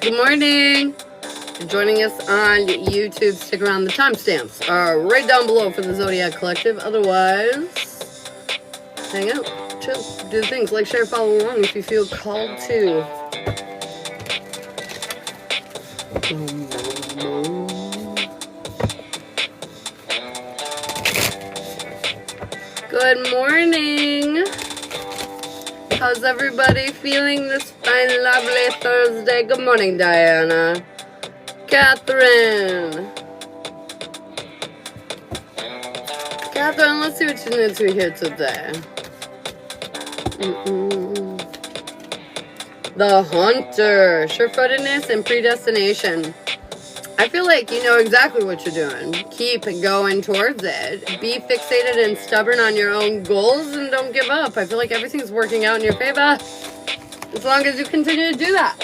Good morning. You're joining us on YouTube. Stick around. The timestamps are right down below for the Zodiac Collective. Otherwise, hang out, chill, do the things, like, share, follow along if you feel called to. Good morning. How's everybody feeling this fine, lovely Thursday? Good morning, Diana. Catherine. Catherine, let's see what you need to hear today. The Hunter. Sure-footedness and predestination. I feel like you know exactly what you're doing. Keep going towards it. Be fixated and stubborn on your own goals and don't give up. I feel like everything's working out in your favor as long as you continue to do that.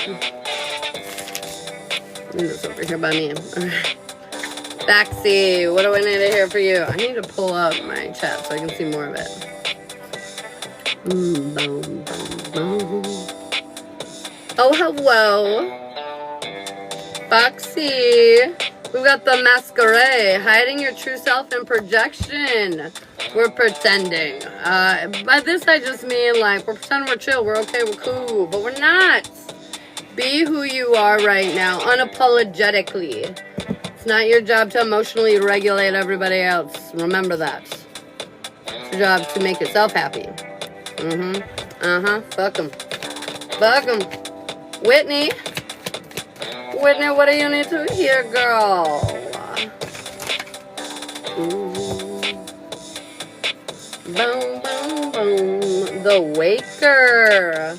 This over here by me. Alright. Baxi, what do I need to hear for you? I need to pull up my chat so I can see more of it. Boom, boom, boom. Oh, hello. Foxy, we've got the masquerade, hiding your true self and projection. We're pretending. By this I just mean like we're pretending we're chill, we're okay, we're cool, but we're not. Be who you are right now, unapologetically. It's not your job to emotionally regulate everybody else. Remember that. It's your job to make yourself happy. Fuck 'em. Fuck 'em. Whitney, what do you need to hear, girl? Boom, boom, boom. The Waker.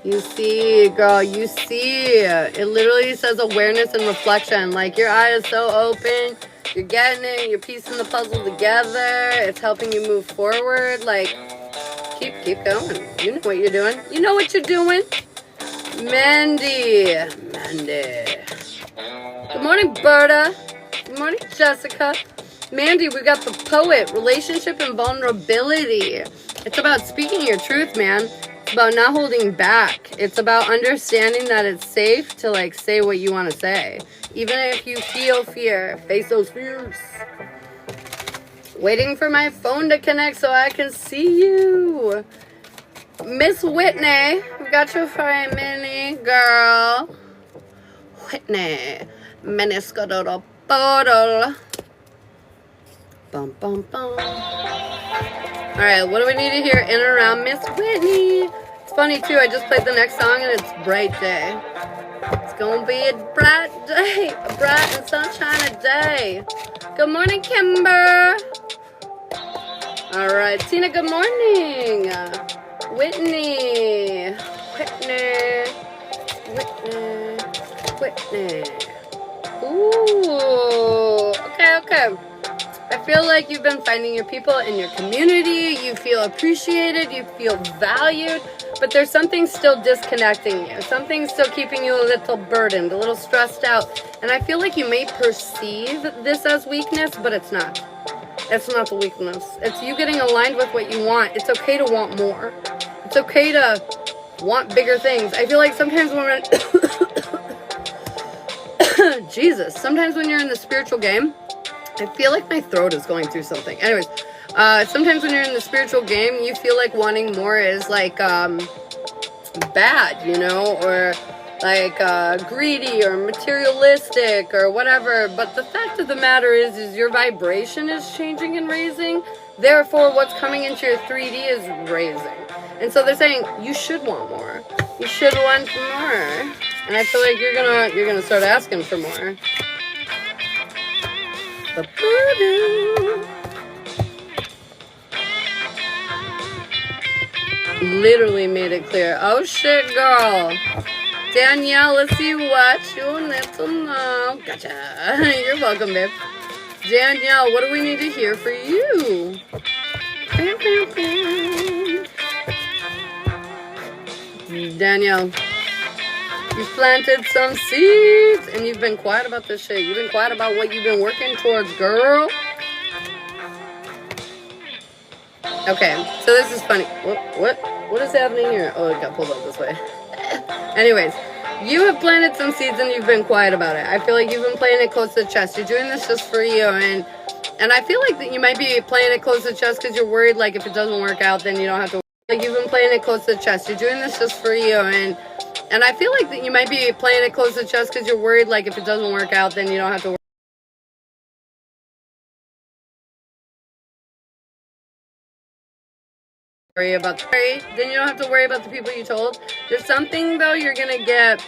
You see, girl, you see. It literally says awareness and reflection. Like, your eye is so open. You're getting it. You're piecing the puzzle together. It's helping you move forward. Like, keep going. You know what you're doing. You know what you're doing. Mandy. Good morning, Berta. Good morning, Jessica. Mandy, we got the poet, relationship and vulnerability. It's about speaking your truth, man. It's about not holding back. It's about understanding that it's safe to, like, say what you want to say. Even if you feel fear, face those fears. Waiting for my phone to connect so I can see you. Miss Whitney, we got you for a mini girl. Whitney, miniscadoro bottle. Bum, bum, bum. Alright, what do we need to hear in and around Miss Whitney? It's funny too, I just played the next song and it's Bright Day. It's gonna be a bright day, a bright and sunshiny day. Good morning, Kimber. Alright, Tina, good morning. Whitney. Ooh, okay. I feel like you've been finding your people in your community. You feel appreciated. You feel valued. But there's something still disconnecting you. Something still keeping you a little burdened, a little stressed out. And I feel like you may perceive this as weakness, but it's not. It's not the weakness. It's you getting aligned with what you want. It's okay to want more. It's okay to want bigger things. I feel like sometimes when we're Jesus, sometimes when you're in the spiritual game, I feel like my throat is going through something. Anyways, sometimes when you're in the spiritual game, you feel like wanting more is like bad, you know, or like greedy or materialistic or whatever. But the fact of the matter is your vibration is changing and raising. Therefore, what's coming into your 3D is raising. And so they're saying you should want more. You should want more. And I feel like you're gonna start asking for more. Literally made it clear. Oh shit, girl. Danielle, let's see what you need to know. Gotcha. You're welcome, babe. Danielle, what do we need to hear for you? Danielle, you planted some seeds and you've been quiet about this shit. You've been quiet about what you've been working towards, girl. Okay, so this is funny. What is happening here? Oh, it got pulled up this way. Anyways, you have planted some seeds and you've been quiet about it. I feel like you've been playing it close to the chest. You're doing this just for you, and I feel like that you might be playing it close to the chest because you're worried, like, if it doesn't work out, then you don't have to. Like, you've been playing it close to the chest. You're doing this just for you, and I feel like that you might be playing it close to the chest because you're worried, like, if it doesn't work out, then you don't have to worry about then you don't have to worry about the people you told. There's something, though, you're gonna get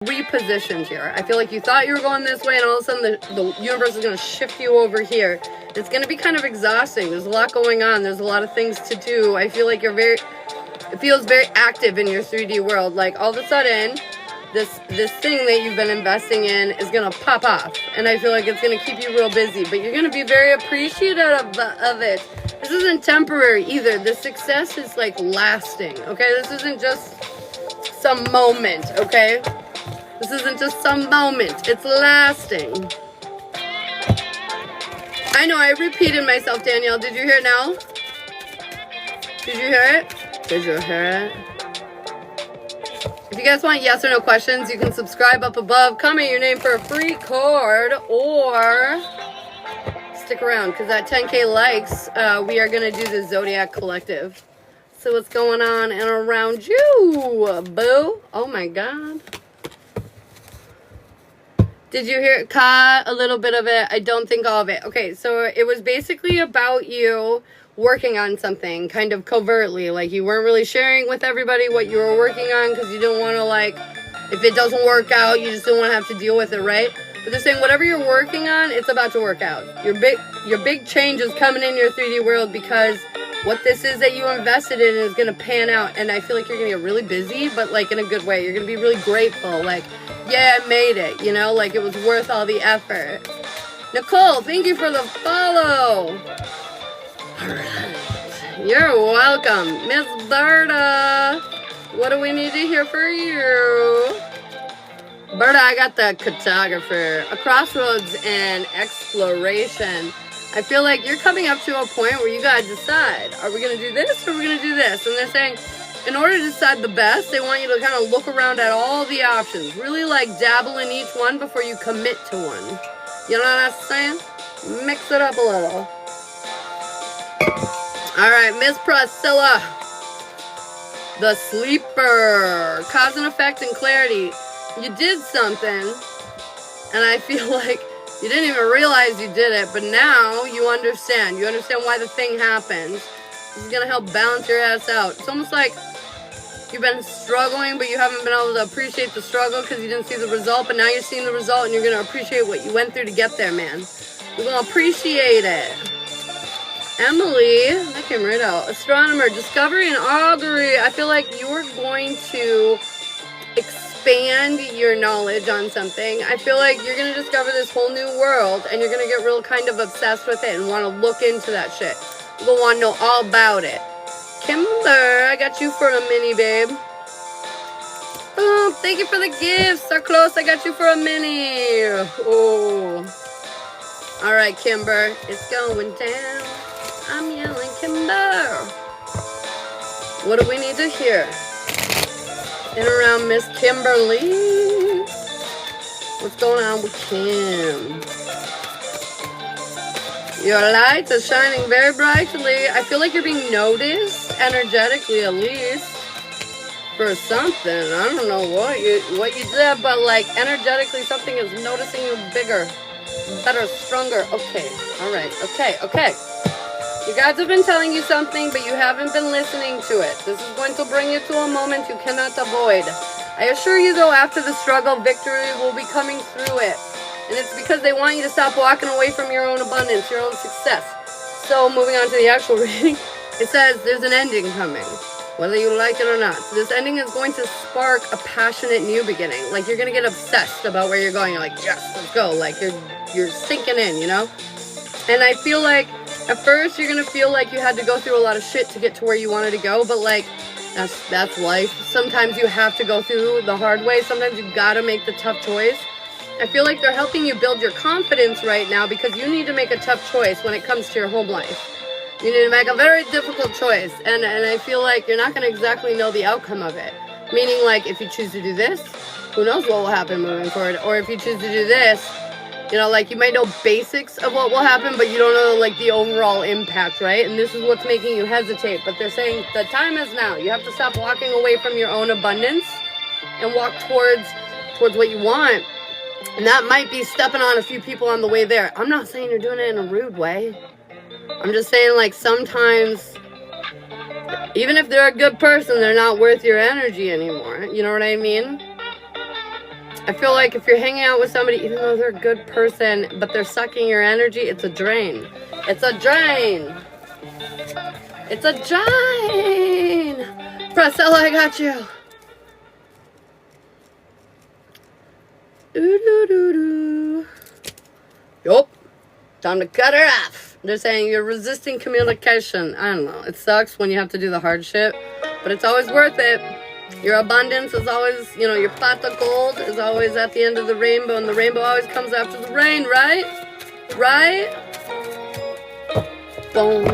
repositioned here. I feel like you thought you were going this way, and all of a sudden the universe is going to shift you over here. It's going to be kind of exhausting. There's a lot going on. There's a lot of things to do. I feel like it feels very active in your 3D world. Like, all of a sudden, this thing that you've been investing in is going to pop off, and I feel like it's going to keep you real busy, but you're going to be very appreciative of it. This isn't temporary either. The success is, like, lasting, okay? This isn't just some moment, okay? This isn't just some moment. It's lasting. I know I repeated myself, Danielle. Did you hear it now? Did you hear it? Did you hear it? If you guys want yes or no questions, you can subscribe up above. Comment your name for a free card, or stick around, because at 10K likes, we are going to do the Zodiac Collective. So what's going on and around you, boo? Oh my God. Did you hear it? Caught a little bit of it. I don't think all of it. Okay, so it was basically about you working on something kind of covertly. Like, you weren't really sharing with everybody what you were working on because you didn't want to, like, if it doesn't work out, you just don't want to have to deal with it, right? But they're saying whatever you're working on, it's about to work out. Your big change is coming in your 3D world, because what this is that you invested in is going to pan out. And I feel like you're going to get really busy, but, like, in a good way. You're going to be really grateful. Like, yeah, I made it, you know, like, it was worth all the effort. Nicole, thank you for the follow. All right. You're welcome. Miss Berta, what do we need to hear for you? Berta, I got the cartographer. A crossroads and exploration. I feel like you're coming up to a point where you gotta decide. Are we gonna do this or are we gonna do this? And they're saying, in order to decide the best, they want you to kind of look around at all the options. Really, like, dabble in each one before you commit to one. You know what I'm saying? Mix it up a little. All right, Miss Priscilla. The Sleeper. Cause and effect and clarity. You did something, and I feel like you didn't even realize you did it, but now you understand. You understand why the thing happens. This is going to help balance your ass out. It's almost like you've been struggling, but you haven't been able to appreciate the struggle because you didn't see the result, but now you're seeing the result, and you're going to appreciate what you went through to get there, man. You're going to appreciate it. Emily, that came right out. Astronomer, discovery and augury. I feel like you're going to expand your knowledge on something. I feel like you're going to discover this whole new world, and you're going to get real kind of obsessed with it and want to look into that shit. You're going to want to know all about it. Kimber, I got you for a mini, babe. Oh, thank you for the gifts. So close, I got you for a mini. Oh. All right, Kimber, it's going down. I'm yelling Kimber. What do we need to hear? In around Miss Kimberly. What's going on with Kim? Your lights are shining very brightly. I feel like you're being noticed, energetically at least, for something. I don't know what you did, but, like, energetically something is noticing you bigger, better, stronger. Okay, all right, okay. You guys have been telling you something, but you haven't been listening to it. This is going to bring you to a moment you cannot avoid. I assure you, though, after the struggle, victory will be coming through it. And it's because they want you to stop walking away from your own abundance, your own success. So, moving on to the actual reading, it says there's an ending coming, whether you like it or not. So this ending is going to spark a passionate new beginning. Like, you're going to get obsessed about where you're going. You're like, yes, let's go. Like, you're sinking in, you know? And I feel like at first you're going to feel like you had to go through a lot of shit to get to where you wanted to go. But, like, that's life. Sometimes you have to go through the hard way. Sometimes you got to make the tough choice. I feel like they're helping you build your confidence right now because you need to make a tough choice when it comes to your home life. You need to make a very difficult choice. And I feel like you're not going to exactly know the outcome of it. Meaning, like, if you choose to do this, who knows what will happen moving forward. Or if you choose to do this, you know, like, you might know basics of what will happen, but you don't know, like, the overall impact, right? And this is what's making you hesitate. But they're saying the time is now. You have to stop walking away from your own abundance and walk towards what you want. And that might be stepping on a few people on the way there. I'm not saying you're doing it in a rude way. I'm just saying, like, sometimes, even if they're a good person, they're not worth your energy anymore. You know what I mean? I feel like if you're hanging out with somebody, even though they're a good person, but they're sucking your energy, it's a drain. It's a drain. It's a drain. Priscilla, I got you. Doo-doo-doo-doo. Yup. Time to cut her off. They're saying you're resisting communication. I don't know. It sucks when you have to do the hard shit, but it's always worth it. Your abundance is always, you know, your pot of gold is always at the end of the rainbow, and the rainbow always comes after the rain, right? Right? Boom,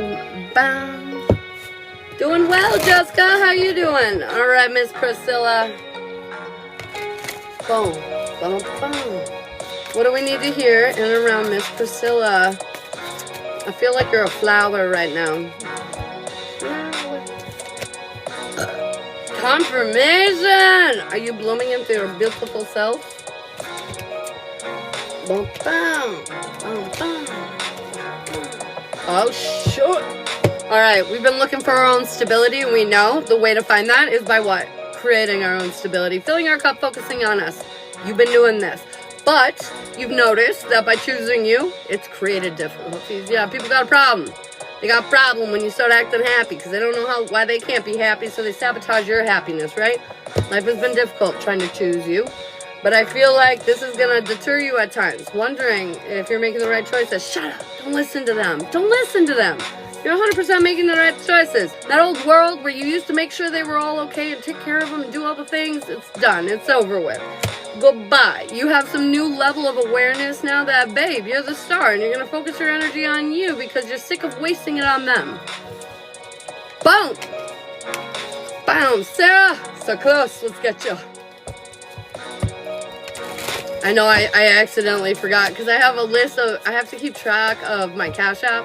bam. Doing well, Jessica. How you doing? All right, Miss Priscilla. Boom, boom, boom. What do we need to hear in and around Miss Priscilla? I feel like you're a flower right now. Confirmation! Are you blooming into your beautiful self? Boom, bam, boom, bam. Oh, shoot. All right, we've been looking for our own stability, and we know the way to find that is by what? Creating our own stability. Filling our cup, focusing on us. You've been doing this. But you've noticed that by choosing you, it's created difficulties. Yeah, people got a problem. They got a problem when you start acting happy because they don't know why they can't be happy, so they sabotage your happiness, right? Life has been difficult trying to choose you. But I feel like this is going to deter you at times, wondering if you're making the right choices. Shut up. Don't listen to them. Don't listen to them. You're 100% making the right choices. That old world where you used to make sure they were all okay and take care of them and do all the things, it's done. It's over with. Goodbye. You have some new level of awareness now that, babe, you're the star, and you're going to focus your energy on you because you're sick of wasting it on them. Boom. Boom. Sarah. So close. Let's get you. I know I accidentally forgot because I have a list of, I have to keep track of my Cash App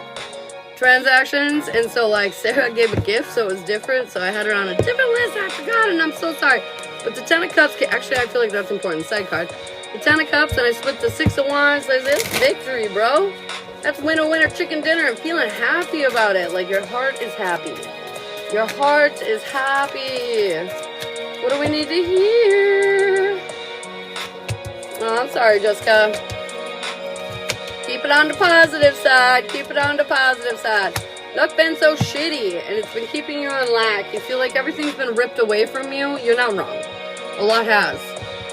transactions, and so, like, Sarah gave a gift, so it was different, so I had her on a different list. I forgot, and I'm so sorry. But the 10 of Cups, actually, I feel like that's important. Side card. The 10 of Cups, and I split the 6 of Wands. Like, this victory, bro. That's winner chicken dinner. I'm feeling happy about it. Like, your heart is happy. Your heart is happy. What do we need to hear? Oh, I'm sorry, Jessica. Keep it on the positive side. Keep it on the positive side. Luck been so shitty, and it's been keeping you in lack. You feel like everything's been ripped away from you. You're not wrong. A lot has.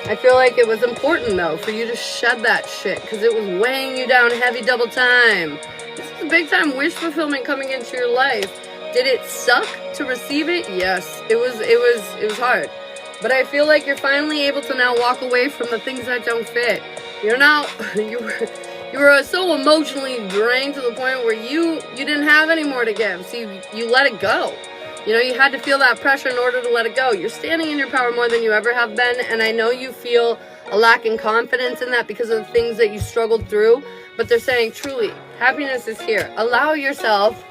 I feel like it was important, though, for you to shed that shit, because it was weighing you down heavy double time. This is a big-time wish fulfillment coming into your life. Did it suck to receive it? Yes. It was hard. But I feel like you're finally able to now walk away from the things that don't fit. You're now... You were so emotionally drained to the point where you didn't have any more to give. So you let it go. You know, you had to feel that pressure in order to let it go. You're standing in your power more than you ever have been. And I know you feel a lack in confidence in that because of the things that you struggled through. But they're saying, truly, happiness is here. Allow yourself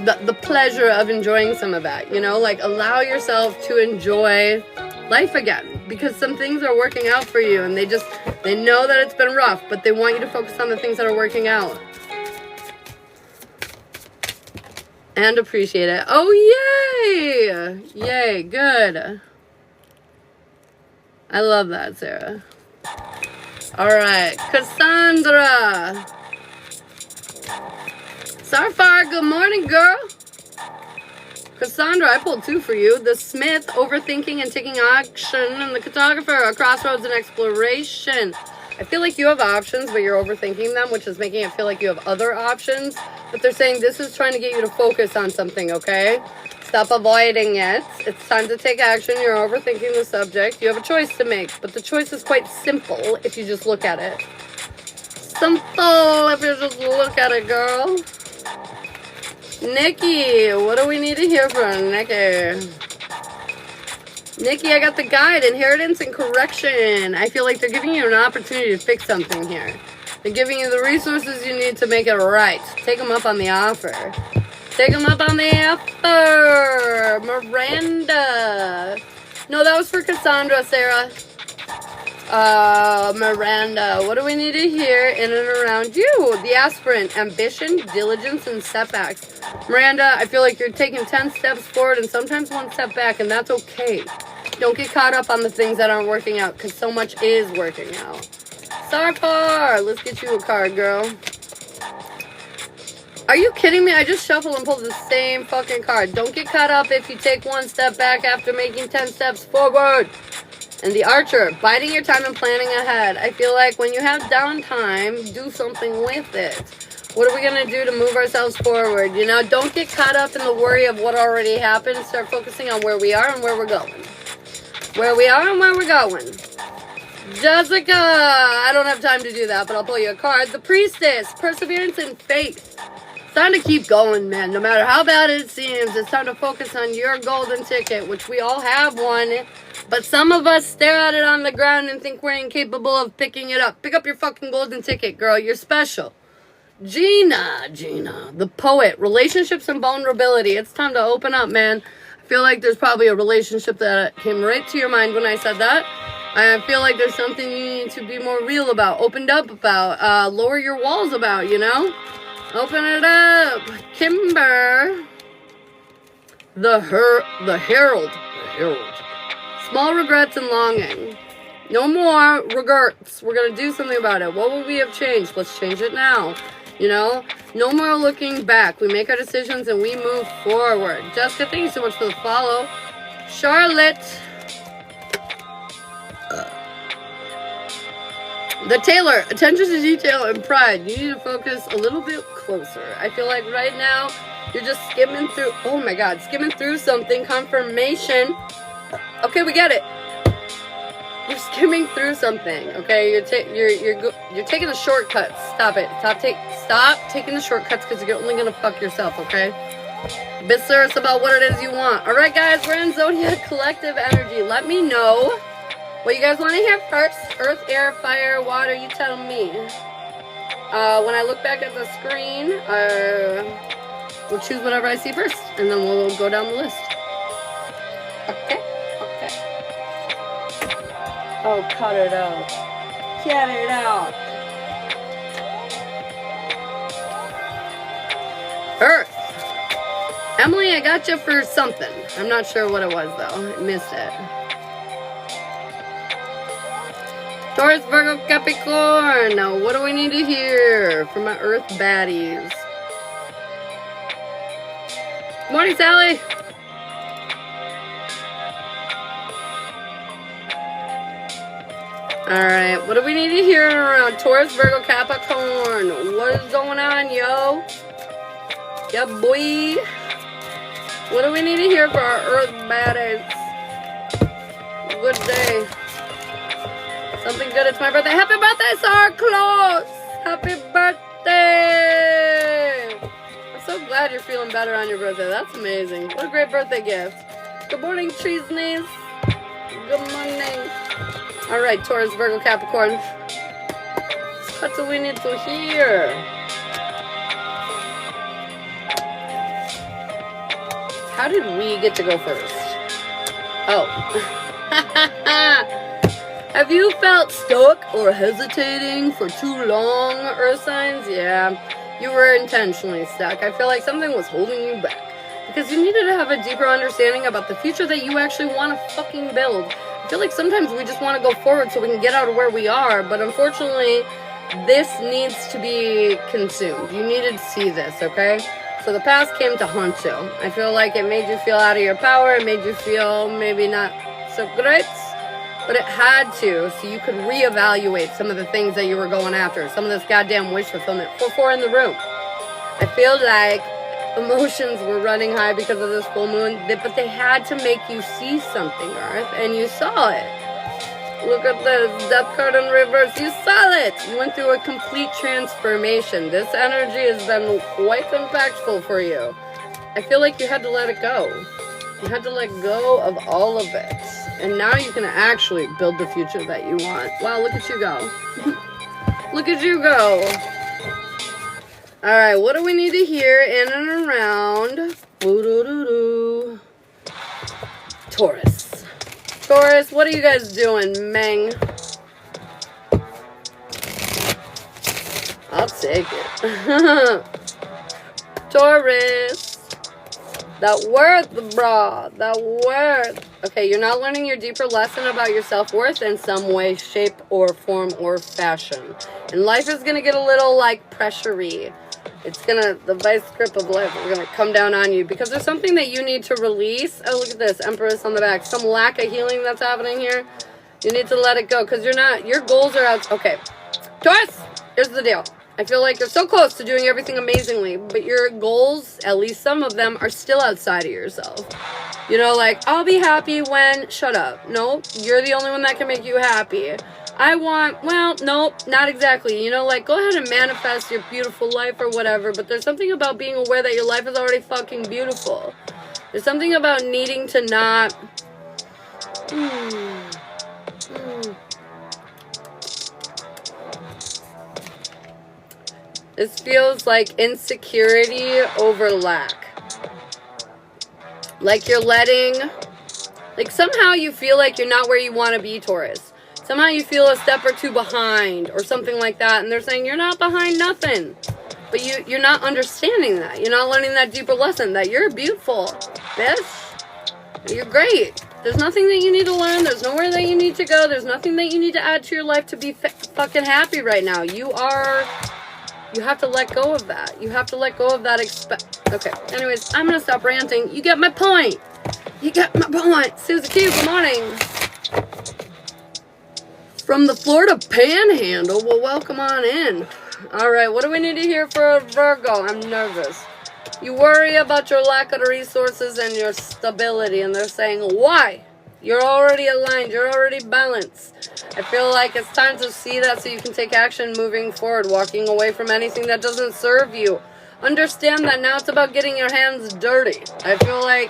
the pleasure of enjoying some of that. You know, like, allow yourself to enjoy life again. Because some things are working out for you, and they know that it's been rough, but they want you to focus on the things that are working out. And appreciate it. Oh, yay! Yay, good. I love that, Sarah. All right, Cassandra. Sarfar, good morning, girl. Cassandra, I pulled 2 for you. The Smith, overthinking and taking action, and the Cartographer, a crossroads and exploration. I feel like you have options, but you're overthinking them, which is making it feel like you have other options. But they're saying this is trying to get you to focus on something, okay? Stop avoiding it. It's time to take action. You're overthinking the subject. You have a choice to make, but the choice is quite simple if you just look at it. Simple if you just look at it, girl. Nikki, what do we need to hear from Nikki? Nikki, I got the guide, inheritance and correction. I feel like they're giving you an opportunity to fix something here. They're giving you the resources you need to make it right. Take them up on the offer. Take them up on the offer. Miranda. No, that was for Cassandra, Sarah. Miranda, what do we need to hear in and around you? The aspirant, ambition, diligence, and setbacks. Miranda, I feel like you're taking 10 steps forward and sometimes 1 step back, and that's okay. Don't get caught up on the things that aren't working out, because so much is working out. Sarpar, let's get you a card, girl. Are you kidding me? I just shuffled and pulled the same fucking card. Don't get caught up if you take 1 step back after making 10 steps forward. And the archer, biding your time and planning ahead. I feel like when you have downtime, do something with it. What are we going to do to move ourselves forward? You know, don't get caught up in the worry of what already happened. Start focusing on where we are and where we're going. Where we are and where we're going. Jessica, I don't have time to do that, but I'll pull you a card. The priestess, perseverance and faith. It's time to keep going, man. No matter how bad it seems, it's time to focus on your golden ticket, which we all have one. But some of us stare at it on the ground and think we're incapable of picking it up. Pick up your fucking golden ticket, girl. You're special. Gina, the poet. Relationships and vulnerability. It's time to open up, man. I feel like there's probably a relationship that came right to your mind when I said that. I feel like there's something you need to be more real about, opened up about, lower your walls about, you know? Open it up. Kimber. The Herald. Small regrets and longing. No more regrets. We're going to do something about it. What would we have changed? Let's change it now. You know? No more looking back. We make our decisions and we move forward. Jessica, thank you so much for the follow. Charlotte. The tailor. Attention to detail and pride. You need to focus a little bit closer. I feel like right now you're just skimming through. Oh my God. Skimming through something. Confirmation. Okay, we get it. You're skimming through something. Okay, you're taking the shortcuts. Stop it. Stop taking the shortcuts because you're only gonna fuck yourself. Okay. Be serious about what it is you want. All right, guys, we're in Zodiac Collective Energy. Let me know what you guys want to hear first. Earth, air, fire, water. You tell me. When I look back at the screen, we'll choose whatever I see first, and then we'll go down the list. Okay. Oh, cut it out. Cut it out. Earth. Emily, I got you for something. I'm not sure what it was, though. I missed it. Taurus, Virgo, Capricorn. Now, what do we need to hear from my Earth baddies? Morning, Sally. Alright, what do we need to hear around Taurus, Virgo, Capricorn? What is going on, yo? Yeah, boy. What do we need to hear for our Earth baddies? Good day. Something good. It's my birthday. Happy birthday, Sarah Claus! Happy birthday! I'm so glad you're feeling better on your birthday. That's amazing. What a great birthday gift. Good morning, Treesneys. Good morning. All right, Taurus, Virgo, Capricorn. What do we need to hear? How did we get to go first? Oh. Have you felt stuck or hesitating for too long, Earth signs? Yeah, you were intentionally stuck. I feel like something was holding you back because you needed to have a deeper understanding about the future that you actually want to fucking build. I feel like sometimes we just want to go forward so we can get out of where we are, but unfortunately, this needs to be consumed. You needed to see this, okay? So the past came to haunt you. I feel like it made you feel out of your power. It made you feel maybe not so great, but it had to, so you could reevaluate some of the things that you were going after. Some of this goddamn wish fulfillment. 4-4 in the room. I feel like emotions were running high because of this full moon, but they had to make you see something, Earth, and you saw it. Look at this, Death card in reverse, you saw it! You went through a complete transformation. This energy has been quite impactful for you. I feel like you had to let it go. You had to let go of all of it. And now you can actually build the future that you want. Wow, look at you go. Look at you go. Alright, what do we need to hear in and around? Woo-doo-doo-doo. Taurus. Taurus, what are you guys doing, Meng? I'll take it. Taurus. That worth, brah. That worth. Okay, you're not learning your deeper lesson about your self-worth in some way, shape, or form, or fashion. And life is going to get a little, like, pressure-y. It's going to, the vice grip of life is going to come down on you. Because there's something that you need to release. Oh, look at this. Empress on the back. Some lack of healing that's happening here. You need to let it go. Because you're not, your goals are out. Okay. Taurus, here's the deal. I feel like you're so close to doing everything amazingly, but your goals, at least some of them, are still outside of yourself. You know, like, I'll be happy when, shut up. No, you're the only one that can make you happy. I want, well, nope, not exactly. You know, like, go ahead and manifest your beautiful life or whatever, but there's something about being aware that your life is already fucking beautiful. There's something about needing to not... This feels like insecurity over lack. Like you're letting... Like somehow you feel like you're not where you want to be, Taurus. Somehow you feel a step or two behind or something like that. And they're saying you're not behind nothing. But you're not understanding that. You're not learning that deeper lesson that you're beautiful, bitch. You're great. There's nothing that you need to learn. There's nowhere that you need to go. There's nothing that you need to add to your life to be fucking happy right now. You have to let go of that. You have to let go of that okay, anyways, I'm going to stop ranting. You get my point. You get my point. Susie Q, good morning. From the Florida Panhandle. Well, welcome on in. All right, what do we need to hear for a Virgo? I'm nervous. You worry about your lack of resources and your stability, and they're saying, why? You're already aligned. You're already balanced. I feel like it's time to see that so you can take action moving forward, walking away from anything that doesn't serve you. Understand that now it's about getting your hands dirty. I feel like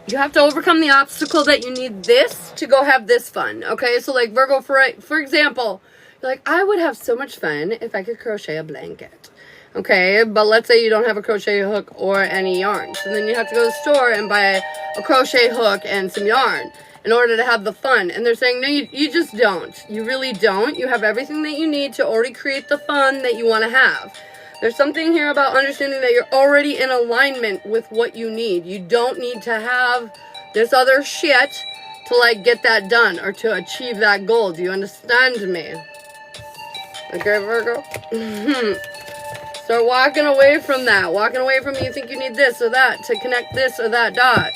you have to overcome the obstacle that you need this to go have this fun. Okay, so like Virgo, for example, you're like, I would have so much fun if I could crochet a blanket. Okay, but let's say you don't have a crochet hook or any yarn. So then you have to go to the store and buy a crochet hook and some yarn in order to have the fun. And they're saying, no, you just don't. You really don't. You have everything that you need to already create the fun that you want to have. There's something here about understanding that you're already in alignment with what you need. You don't need to have this other shit to like get that done or to achieve that goal. Do you understand me? Okay, Virgo? Start walking away from that. Walking away from you think you need this or that to connect this or that dot.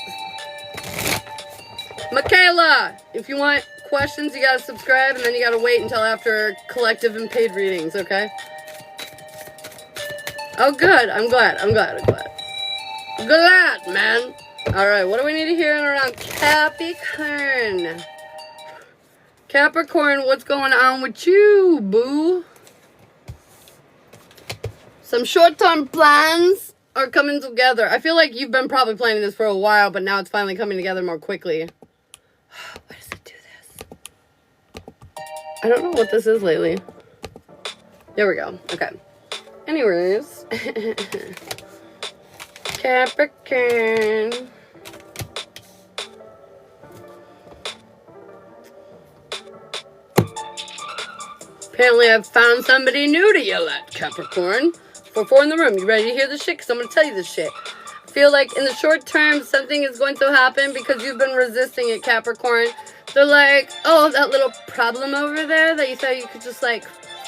Michaela, if you want questions, you gotta subscribe and then you gotta wait until after collective and paid readings, okay? Oh, good. I'm glad, man. Alright, what do we need to hear around Capricorn? Capricorn, what's going on with you, boo? Some short-term plans are coming together. I feel like you've been probably planning this for a while, but now it's finally coming together more quickly. Why does it do this? I don't know what this is lately. There we go. Okay. Anyways. Capricorn. Apparently I've found somebody new to yell at, Capricorn. 4 in the room. You ready to hear this shit? Because I'm going to tell you this shit. I feel like in the short term, something is going to happen because you've been resisting it, Capricorn. They're like, oh, that little problem over there that you thought you could just, like,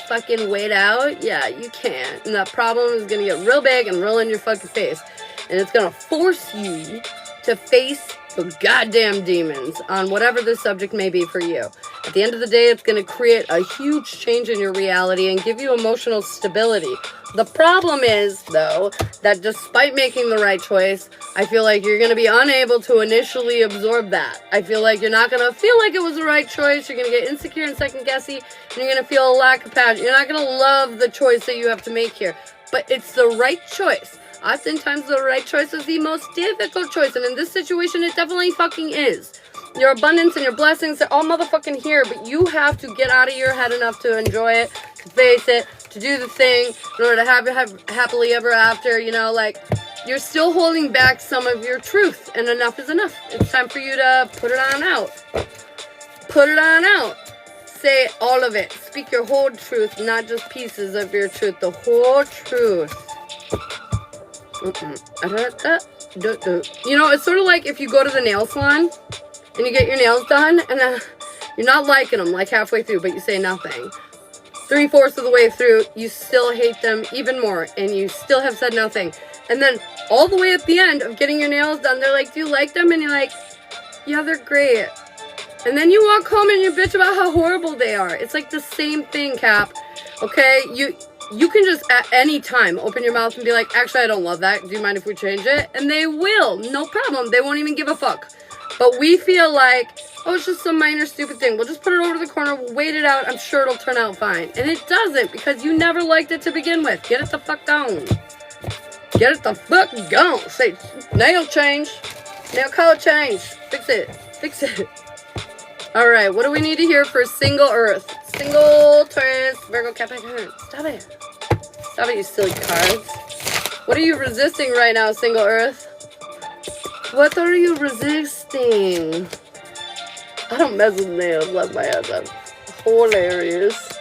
fucking wait out? Yeah, you can't. And that problem is going to get real big and real in your fucking face. And it's going to force you to face the goddamn demons on whatever the subject may be for you. At the end of the day, it's going to create a huge change in your reality and give you emotional stability. The problem is, though, that despite making the right choice, I feel like you're going to be unable to initially absorb that. I feel like you're not going to feel like it was the right choice. You're going to get insecure and second-guessy, and you're going to feel a lack of passion. You're not going to love the choice that you have to make here. But it's the right choice. Oftentimes, the right choice is the most difficult choice, and in this situation, it definitely fucking is. Your abundance and your blessings are all motherfucking here, but you have to get out of your head enough to enjoy it, to face it, to do the thing in order to have happily ever after. You know, like, you're still holding back some of your truth, and enough is enough. It's time for you to put it on out. Put it on out. Say all of it. Speak your whole truth, not just pieces of your truth. The whole truth. You know, it's sort of like if you go to the nail salon and you get your nails done, and you're not liking them like halfway through, but you say nothing. 3/4 of the way through, you still hate them even more, and you still have said nothing. And then all the way at the end of getting your nails done, they're like, do you like them? And you're like, yeah, they're great. And then you walk home and you bitch about how horrible they are. It's like the same thing, Cap. Okay? You can just at any time open your mouth and be like, actually, I don't love that. Do you mind if we change it? And they will. No problem. They won't even give a fuck. But we feel like, oh, it's just some minor stupid thing. We'll just put it over to the corner. We'll wait it out. I'm sure it'll turn out fine. And it doesn't, because you never liked it to begin with. Get it the fuck gone. Get it the fuck gone. Say, nail change. Nail color change. Fix it. Fix it. All right. What do we need to hear for single Earth? Single Taurus, Virgo, Capricorn. Stop it. Stop it, you silly cards. What are you resisting right now, single Earth? What are you resisting? I don't mess with nails. Love my ass. I'm hilarious.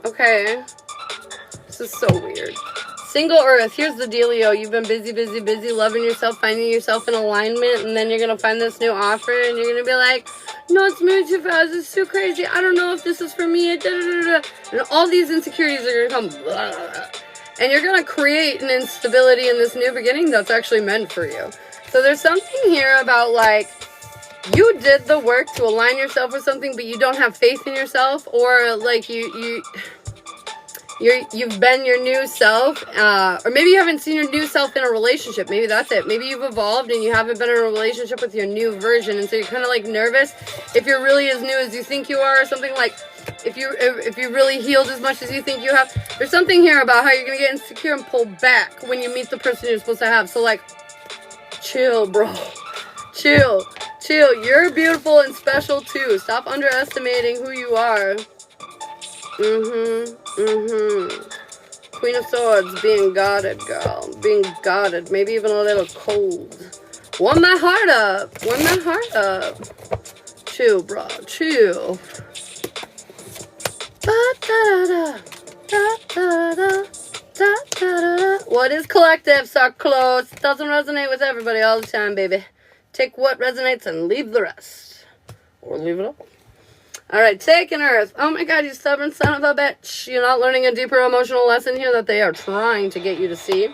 Okay. This is so weird. Single Earth, here's the dealio. You've been busy, busy, busy loving yourself, finding yourself in alignment, and then you're going to find this new offer, and you're going to be like, no, it's moving too fast, it's too crazy, I don't know if this is for me, da, da, da, da. And all these insecurities are going to come, blah. And you're going to create an instability in this new beginning that's actually meant for you. So there's something here about, like, you did the work to align yourself with something, but you don't have faith in yourself, or, like, you've been your new self, or maybe you haven't seen your new self in a relationship. Maybe that's it. Maybe you've evolved and you haven't been in a relationship with your new version, and so you're kind of like nervous if you're really as new as you think you are, or something. Like if you really healed as much as you think you have. There's something here about how you're gonna get insecure and pull back when you meet the person you're supposed to have. So like, chill, bro. Chill. You're beautiful and special too. Stop underestimating who you are. Queen of Swords, being guarded, girl. Being guarded, maybe even a little cold. Warm my heart up. Warm my heart up. Chill, bro. Chill. What is collective? So close. Doesn't resonate with everybody all the time, baby. Take what resonates and leave the rest. Or leave it all. Alright, taking Earth. Oh my god, you stubborn son of a bitch. You're not learning a deeper emotional lesson here that they are trying to get you to see.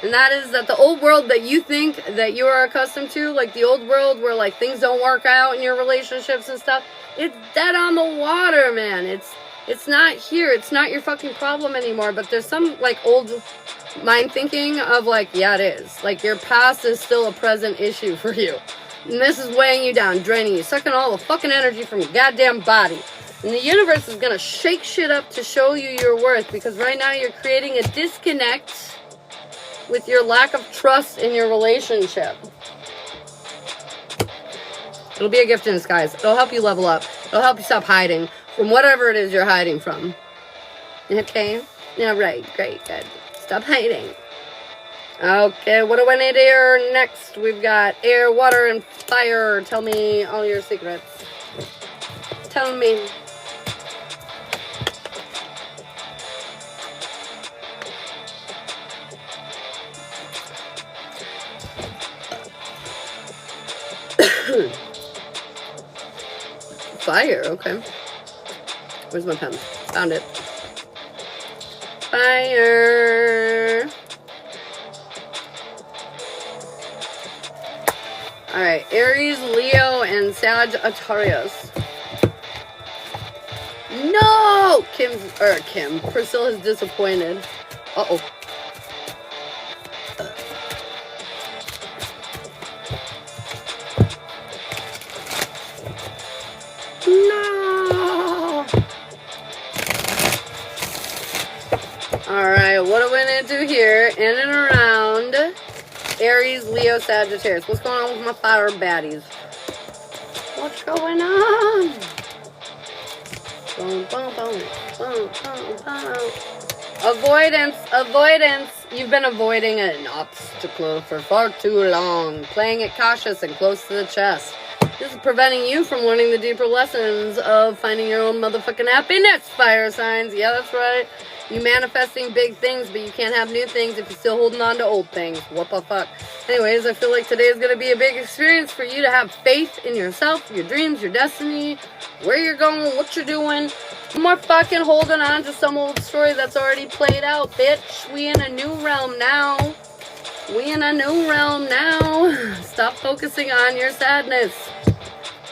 And that is that the old world that you think that you are accustomed to, like the old world where like things don't work out in your relationships and stuff, it's dead on the water, man. It's not here. It's not your fucking problem anymore. But there's some like old mind thinking of like, yeah, it is. Like your past is still a present issue for you. And this is weighing you down, draining you, sucking all the fucking energy from your goddamn body. And the universe is going to shake shit up to show you your worth, because right now you're creating a disconnect with your lack of trust in your relationship. It'll be a gift in disguise. It'll help you level up. It'll help you stop hiding from whatever it is you're hiding from. Okay? Yeah, right. Great. Good. Stop hiding. Okay, what do I need here next? We've got air, water, and fire. Tell me all your secrets. Tell me. Fire, okay. Where's my pen? Found it. Fire. Alright, Aries, Leo, and Sagittarius. No! Priscilla's disappointed. Uh-oh. No! Alright, what are we gonna do here? In and around Aries, Leo, Sagittarius. What's going on with my fire baddies? What's going on? Boom, boom, boom, boom, boom, boom. Avoidance. You've been avoiding an obstacle for far too long. Playing it cautious and close to the chest. This is preventing you from learning the deeper lessons of finding your own motherfucking happiness, fire signs. Yeah, that's right. You manifesting big things, but you can't have new things if you're still holding on to old things. What the fuck? Anyways, I feel like today is going to be a big experience for you to have faith in yourself, your dreams, your destiny, where you're going, what you're doing. No more fucking holding on to some old story that's already played out, bitch. We in a new realm now. Stop focusing on your sadness.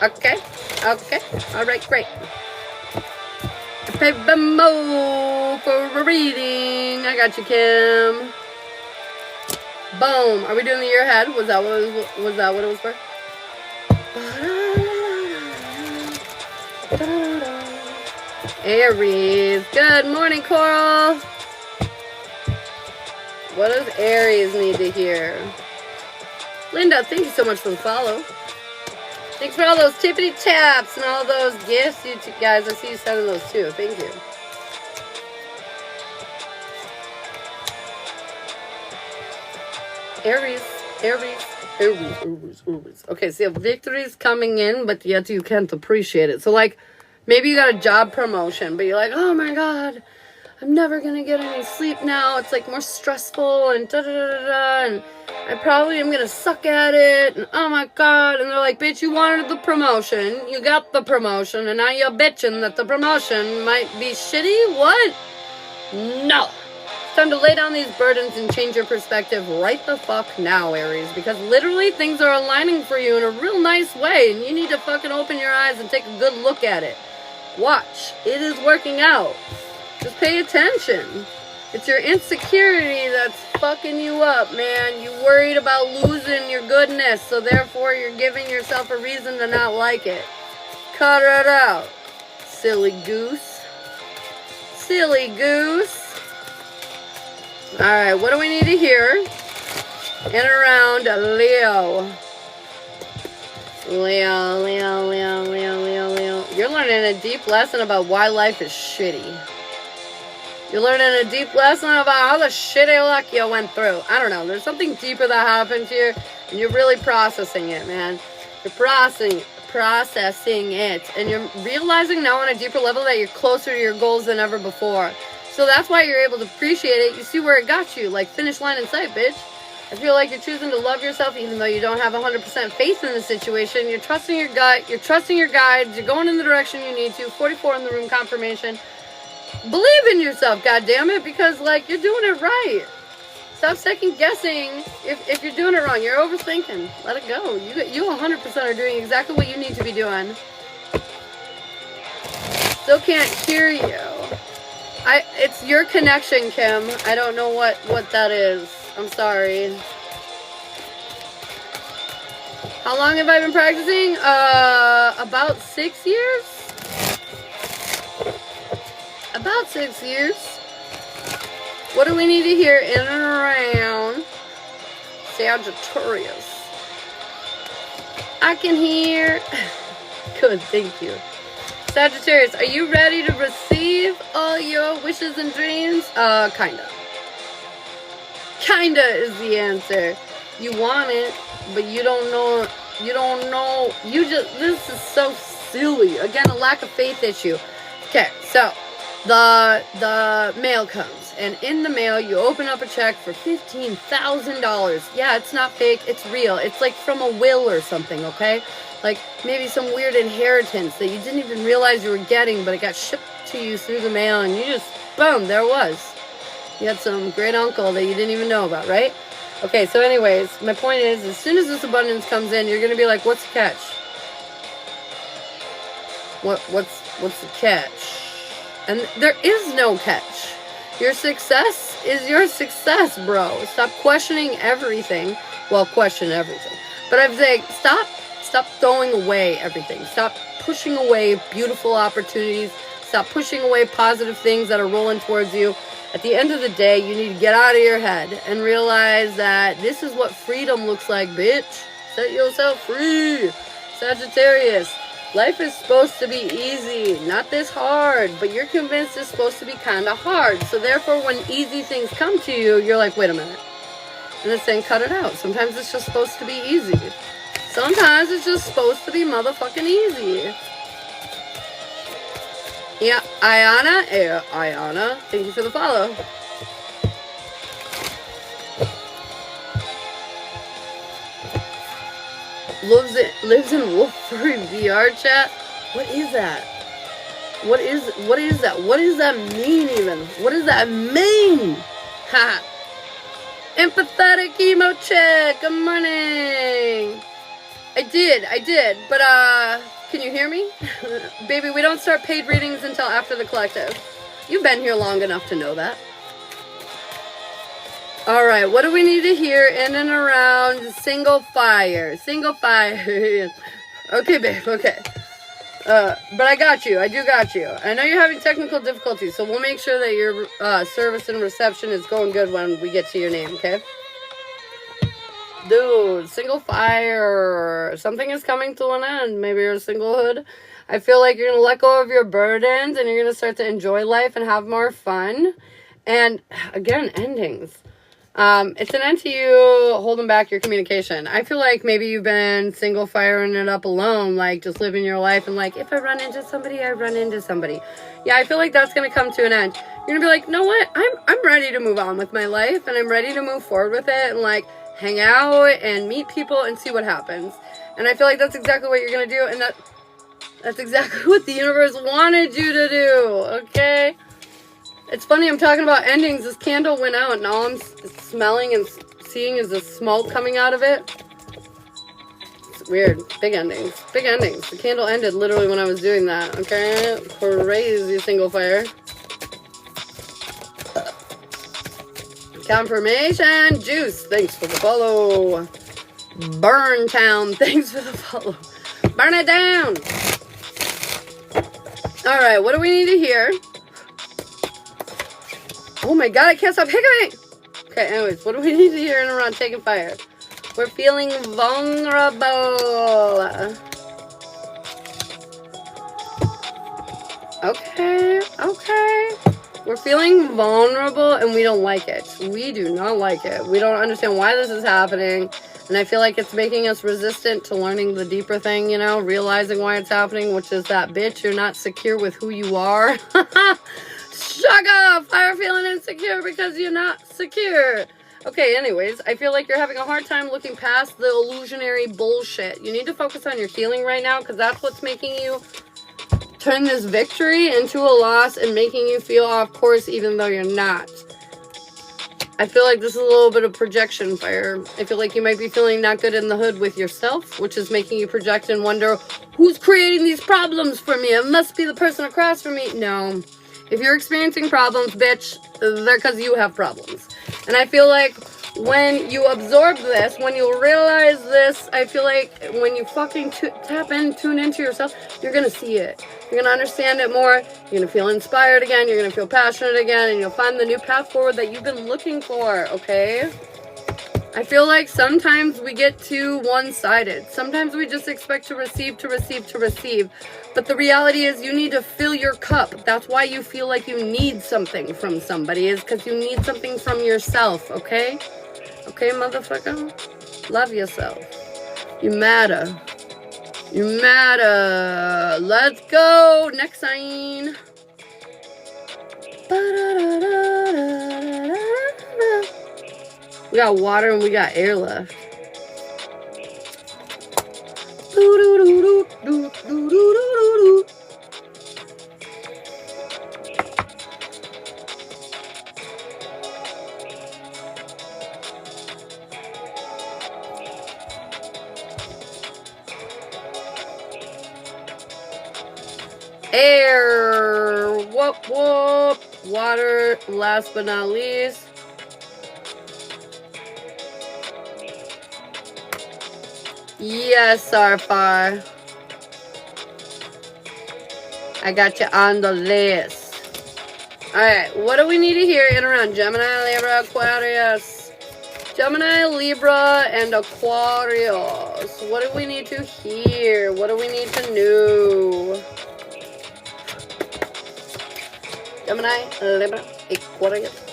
Okay. Alright, great. Paper mo for a reading. I got you, Kim. Boom. Are we doing the year ahead? Was that what it was for? Aries. Good morning, Coral. What does Aries need to hear? Linda, thank you so much for the follow. Thanks for all those tippity taps and all those gifts, you guys. I see you sending those too. Thank you. Aries. Okay, so victory's coming in, but yet you can't appreciate it. So, like, maybe you got a job promotion, but you're like, oh my God, I'm never going to get any sleep now. It's, like, more stressful and da-da-da-da-da, and I probably am going to suck at it, and oh my God. And they're like, bitch, you wanted the promotion. You got the promotion, and now you're bitching that the promotion might be shitty? What? No. It's time to lay down these burdens and change your perspective right the fuck now, Aries, because literally things are aligning for you in a real nice way, and you need to fucking open your eyes and take a good look at it. Watch. It is working out. Just pay attention. It's your insecurity that's fucking you up, man. You're worried about losing your goodness, so therefore you're giving yourself a reason to not like it. Cut it out. Silly goose. Silly goose. Alright, what do we need to hear? In around Leo. Leo. You're learning a deep lesson about why life is shitty. You're learning a deep lesson about all the shitty luck you went through. I don't know. There's something deeper that happened to you, and you're really processing it, man. You're processing it, and you're realizing now on a deeper level that you're closer to your goals than ever before. So that's why you're able to appreciate it. You see where it got you, like finish line in sight, bitch. I feel like you're choosing to love yourself even though you don't have 100% faith in the situation. You're trusting your gut. You're trusting your guides. You're going in the direction you need to. 44 in the room confirmation. Believe in yourself, goddammit, because, like, you're doing it right. Stop second guessing if you're doing it wrong. You're overthinking. Let it go. You 100% are doing exactly what you need to be doing. Still can't hear you. It's your connection, Kim. I don't know what that is. I'm sorry. How long have I been practicing? About 6 years? About 6 years. What do we need to hear in and around Sagittarius? I can hear. Good, thank you. Sagittarius, are you ready to receive all your wishes and dreams? Kinda. Kinda is the answer. You want it, but you don't know. This is so silly. Again, a lack of faith issue. Okay, so the mail comes, and in the mail you open up a check for $15,000. Yeah, it's not fake, it's real. It's like from a will or something, okay? Like maybe some weird inheritance that you didn't even realize you were getting, but it got shipped to you through the mail, and you just, boom, there it was. You had some great uncle that you didn't even know about, right? Okay, so anyways, my point is, as soon as this abundance comes in, you're going to be like, what's the catch? What's the catch? And there is no catch. Your success is your success, bro. Stop questioning everything. Well, question everything. But I'm saying, stop throwing away everything. Stop pushing away beautiful opportunities. Stop pushing away positive things that are rolling towards you. At the end of the day, you need to get out of your head and realize that this is what freedom looks like, bitch. Set yourself free. Sagittarius. Life is supposed to be easy, not this hard, but you're convinced it's supposed to be kind of hard. So therefore, when easy things come to you, you're like, wait a minute. And it's saying, cut it out. Sometimes it's just supposed to be easy. Sometimes it's just supposed to be motherfucking easy. Yeah, Ayana, thank you for the follow. Lives in Wolfurry VR chat. What is that? What is that? What does that mean even? What does that mean? Ha! Empathetic emo check. Good morning. I did. But can you hear me? Baby, we don't start paid readings until after the collective. You've been here long enough to know that. All right, what do we need to hear in and around single fire? Single fire. Okay, babe, okay. But I got you. I do got you. I know you're having technical difficulties, so we'll make sure that your service and reception is going good when we get to your name, okay? Dude, single fire. Something is coming to an end. Maybe you're singlehood. I feel like you're going to let go of your burdens and you're going to start to enjoy life and have more fun. And, again, endings. It's an end to you holding back your communication. I feel like maybe you've been single firing it up alone, like just living your life and like, if I run into somebody, I run into somebody. Yeah, I feel like that's going to come to an end. You're going to be like, know what? I'm ready to move on with my life and I'm ready to move forward with it and like hang out and meet people and see what happens. And I feel like that's exactly what you're going to do. And that's exactly what the universe wanted you to do. Okay. It's funny, I'm talking about endings. This candle went out and all I'm smelling and seeing is the smoke coming out of it. It's weird. Big endings. Big endings. The candle ended literally when I was doing that, okay? Crazy single fire. Confirmation. Juice, thanks for the follow. Burn Town, thanks for the follow. Burn it down. Alright, what do we need to hear? Oh my god, I can't stop hiccuping! Okay, anyways, what do we need to hear in around taking fire? We're feeling vulnerable. Okay. We're feeling vulnerable and we don't like it. We do not like it. We don't understand why this is happening. And I feel like it's making us resistant to learning the deeper thing, you know, realizing why it's happening, which is that, bitch, you're not secure with who you are. Shut up! Fire feeling insecure because you're not secure. Okay, anyways, I feel like you're having a hard time looking past the illusionary bullshit. You need to focus on your healing right now because that's what's making you turn this victory into a loss and making you feel off course even though you're not. I feel like this is a little bit of projection fire. I feel like you might be feeling not good in the hood with yourself, which is making you project and wonder, who's creating these problems for me? It must be the person across from me. No. If you're experiencing problems, bitch, they're because you have problems. And I feel like when you absorb this, when you realize this, I feel like when you fucking tap in, tune into yourself, you're going to see it. You're going to understand it more. You're going to feel inspired again. You're going to feel passionate again. And you'll find the new path forward that you've been looking for, okay? I feel like sometimes we get too one-sided. Sometimes we just expect to receive. But the reality is you need to fill your cup. That's why you feel like you need something from somebody, is because you need something from yourself, okay? Okay, motherfucker? Love yourself. You matter. You matter. Let's go. Next sign. We got water and we got air left. Air. Whoop, whoop. Water, last but not least. Yes, Sarfar. I got you on the list. Alright, what do we need to hear in around Gemini, Libra, Aquarius? Gemini, Libra, and Aquarius. What do we need to hear? What do we need to know? Gemini, Libra, Aquarius.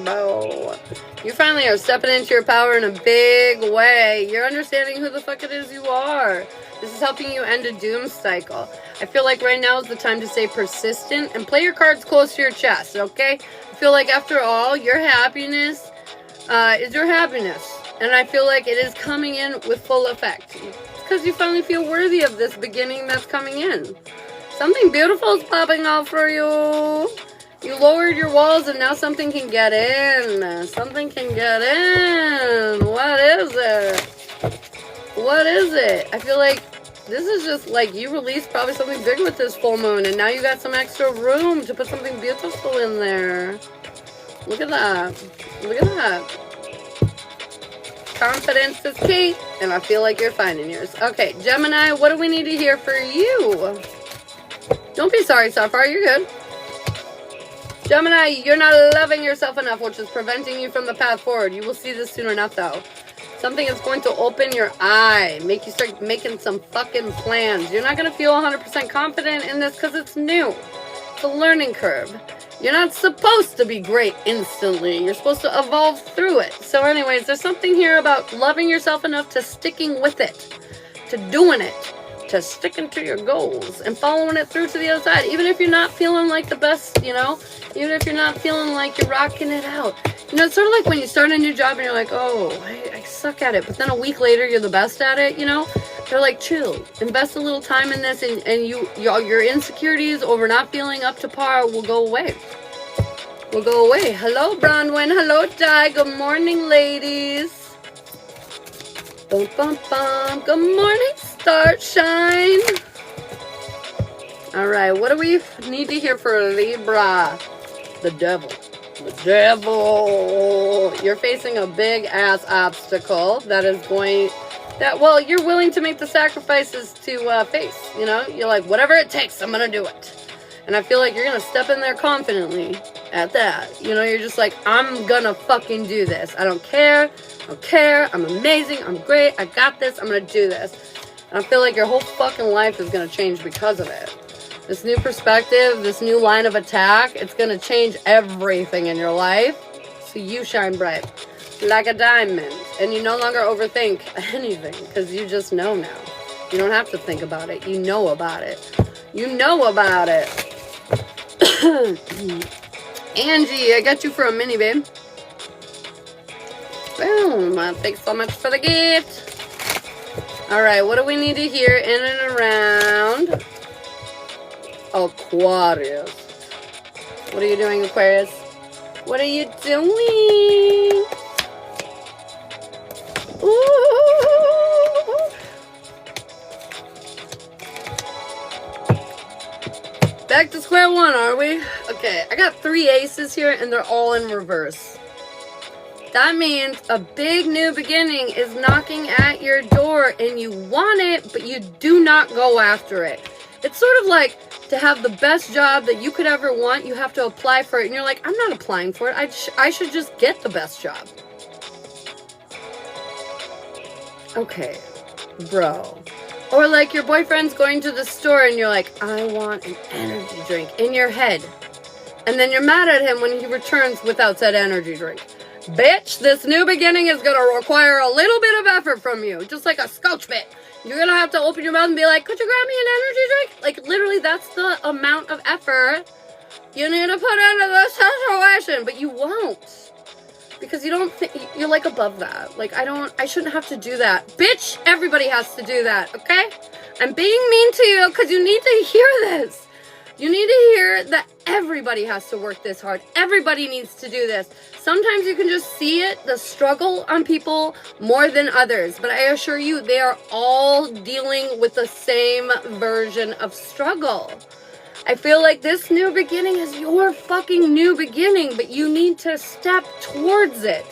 Bro. You finally are stepping into your power in a big way. You're understanding who the fuck it is you are. This is helping you end a doom cycle. I feel like right now is the time to stay persistent and play your cards close to your chest, okay? I feel like after all, your happiness is your happiness. And I feel like it is coming in with full effect. It's because you finally feel worthy of this beginning that's coming in. Something beautiful is popping out for you. You lowered your walls and now something can get in. Something can get in. What is it? What is it? I feel like this is just like you released probably something big with this full moon and now you got some extra room to put something beautiful in there. Look at that. Look at that. Confidence is key and I feel like you're finding yours. Okay, Gemini, what do we need to hear for you? Don't be sorry, Sapphire. You're good. Gemini, you're not loving yourself enough, which is preventing you from the path forward. You will see this soon enough, though. Something is going to open your eye, make you start making some fucking plans. You're not going to feel 100% confident in this because it's new. It's a learning curve. You're not supposed to be great instantly. You're supposed to evolve through it. So anyways, there's something here about loving yourself enough to sticking with it, to doing it, to sticking to your goals and following it through to the other side. Even if you're not feeling like the best, you know, even if you're not feeling like you're rocking it out. You know, it's sort of like when you start a new job and you're like, oh, I suck at it. But then a week later, you're the best at it, you know? They're like, chill, invest a little time in this and your insecurities over not feeling up to par will go away. Will go away. Hello, Bronwyn. Hello, Di. Good morning, ladies. Bum, bum, bum. Good morning, Starshine. All right, what do we need to hear for Libra? The devil. The devil. You're facing a big ass obstacle that is going, well, you're willing to make the sacrifices to face. You know, you're like, whatever it takes, I'm going to do it. And I feel like you're going to step in there confidently at that. You know, you're just like, I'm going to fucking do this. I don't care. I don't care. I'm amazing. I'm great. I got this. I'm going to do this. And I feel like your whole fucking life is going to change because of it. This new perspective, this new line of attack, it's going to change everything in your life. So you shine bright like a diamond. And you no longer overthink anything because you just know now. You don't have to think about it. You know about it. You know about it. Angie, I got you for a mini, babe. Boom. Thanks so much for the gift. Alright, what do we need to hear in and around Aquarius? What are you doing, Aquarius? What are you doing? Ooh. Back to square one, are we? Okay, I got 3 aces here, and they're all in reverse. That means a big new beginning is knocking at your door, and you want it, but you do not go after it. It's sort of like to have the best job that you could ever want, you have to apply for it, and you're like, I'm not applying for it. I should just get the best job. Okay, bro. Or like your boyfriend's going to the store and you're like, I want an energy drink in your head. And then you're mad at him when he returns without said energy drink. Bitch, this new beginning is going to require a little bit of effort from you. Just like a scotch bit. You're going to have to open your mouth and be like, could you grab me an energy drink? Like, literally, that's the amount of effort you need to put into this situation. But you won't. Because you don't think, you're like above that. Like, I shouldn't have to do that. Bitch, everybody has to do that, okay? I'm being mean to you because you need to hear this. You need to hear that everybody has to work this hard. Everybody needs to do this. Sometimes you can just see it, the struggle on people more than others. But I assure you, they are all dealing with the same version of struggle. I feel like this new beginning is your fucking new beginning, but you need to step towards it.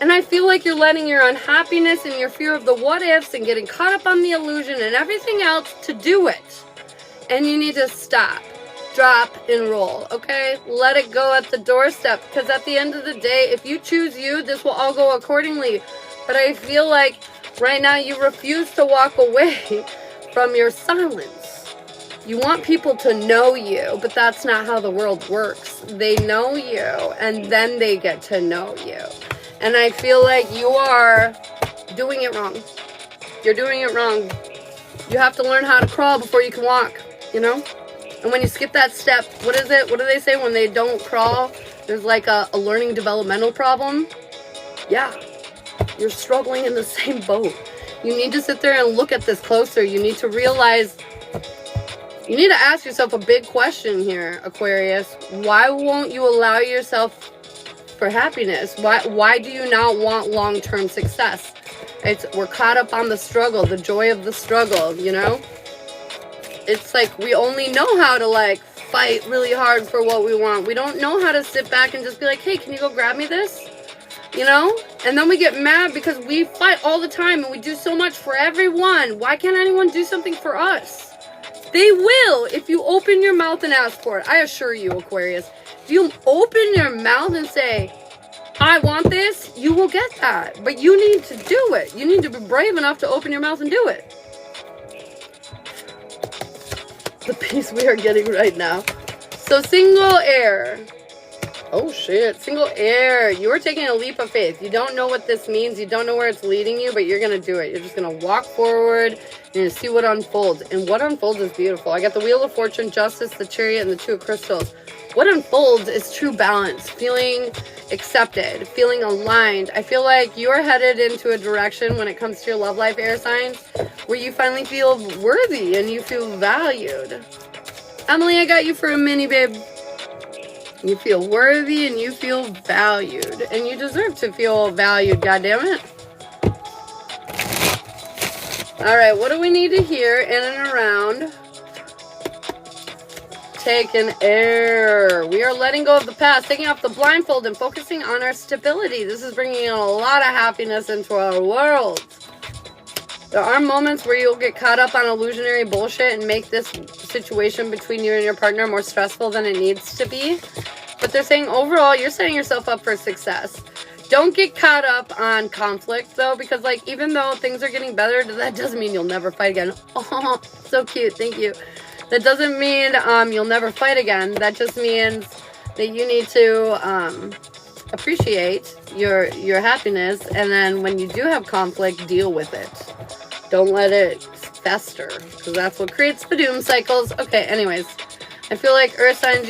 And I feel like you're letting your unhappiness and your fear of the what ifs and getting caught up on the illusion and everything else to do it. And you need to stop, drop, and roll, okay? Let it go at the doorstep, because at the end of the day, if you choose you, this will all go accordingly. But I feel like right now you refuse to walk away from your silence. You want people to know you, but that's not how the world works. They know you, and then they get to know you. And I feel like you are doing it wrong. You're doing it wrong. You have to learn how to crawl before you can walk, you know? And when you skip that step, what is it? What do they say when they don't crawl? There's like a learning developmental problem. Yeah, you're struggling in the same boat. You need to sit there and look at this closer. You need to realize, you need to ask yourself a big question here, Aquarius. Why won't you allow yourself for happiness? Why do you not want long-term success? We're caught up on the struggle, the joy of the struggle, you know? It's like we only know how to like fight really hard for what we want. We don't know how to sit back and just be like, hey, can you go grab me this? You know? And then we get mad because we fight all the time and we do so much for everyone. Why can't anyone do something for us? They will if you open your mouth and ask for it. I assure you, Aquarius. If you open your mouth and say, I want this, you will get that. But you need to do it. You need to be brave enough to open your mouth and do it. The peace we are getting right now. So single air. Oh shit, single air. You are taking a leap of faith. You don't know what this means. You don't know where it's leading you, but you're going to do it. You're just going to walk forward. You're going to see what unfolds. And what unfolds is beautiful. I got the Wheel of Fortune, Justice, the Chariot, and the Two of Crystals. What unfolds is true balance, feeling accepted, feeling aligned. I feel like you're headed into a direction when it comes to your love life, air signs, where you finally feel worthy and you feel valued. Emily, I got you for a mini, babe. You feel worthy and you feel valued. And you deserve to feel valued, goddammit. Alright, what do we need to hear in and around? Taking air. We are letting go of the past, taking off the blindfold and focusing on our stability. This is bringing in a lot of happiness into our world. There are moments where you'll get caught up on illusionary bullshit and make this situation between you and your partner more stressful than it needs to be. But they're saying overall, you're setting yourself up for success. Don't get caught up on conflict, though, because, like, even though things are getting better, that doesn't mean you'll never fight again. Oh, so cute. Thank you. That doesn't mean you'll never fight again. That just means that you need to appreciate your happiness, and then when you do have conflict, deal with it. Don't let it fester, because that's what creates the doom cycles. Okay, anyways, I feel like earth signs,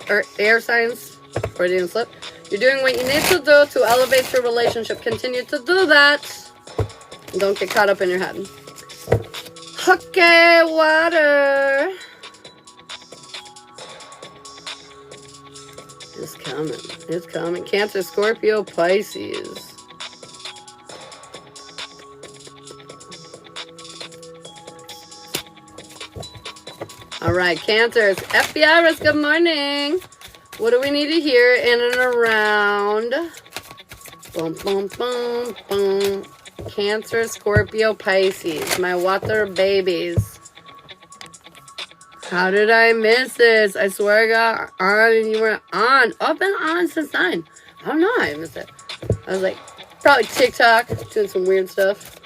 or air signs, Freudian slip, you're doing what you need to do to elevate your relationship. Continue to do that. Don't get caught up in your head. Okay, water. It's coming. It's coming. Cancer, Scorpio, Pisces. All right, Cancers. FBI risk, good morning. What do we need to hear in and around? Boom, boom, boom, boom. Cancer, Scorpio, Pisces. My water babies. How did I miss this? I swear I got on and you were on. Oh, I've been on since 9. I don't know how I missed it. I was like, probably TikTok, doing some weird stuff.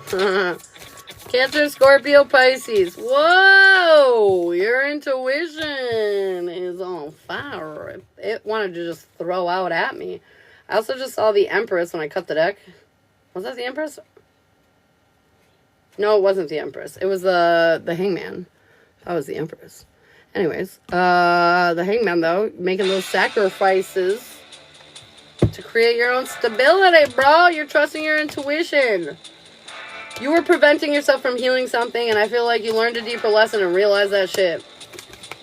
Cancer, Scorpio, Pisces. Whoa! Your intuition is on fire. It wanted to just throw out at me. I also just saw the Empress when I cut the deck. Was that the Empress? No, it wasn't the Empress. It was the Hangman. That was the Empress. Anyways, the Hangman, though, making those sacrifices to create your own stability, bro. You're trusting your intuition. You were preventing yourself from healing something, and I feel like you learned a deeper lesson and realized that shit.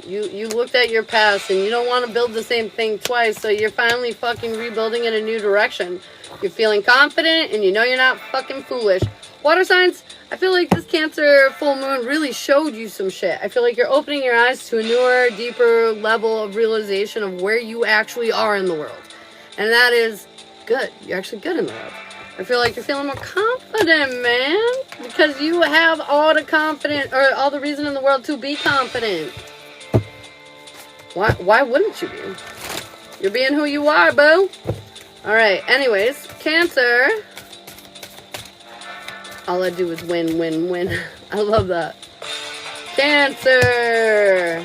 You looked at your past and you don't want to build the same thing twice, so you're finally fucking rebuilding in a new direction. You're feeling confident and you know you're not fucking foolish. Water signs, I feel like this Cancer full moon really showed you some shit. I feel like you're opening your eyes to a newer, deeper level of realization of where you actually are in the world. And that is good. You're actually good in the world. I feel like you're feeling more confident, man. Because you have all the confidence, or all the reason in the world to be confident. Why wouldn't you be? You're being who you are, boo. Alright, anyways, Cancer. All I do is win, win, win. I love that. Cancer.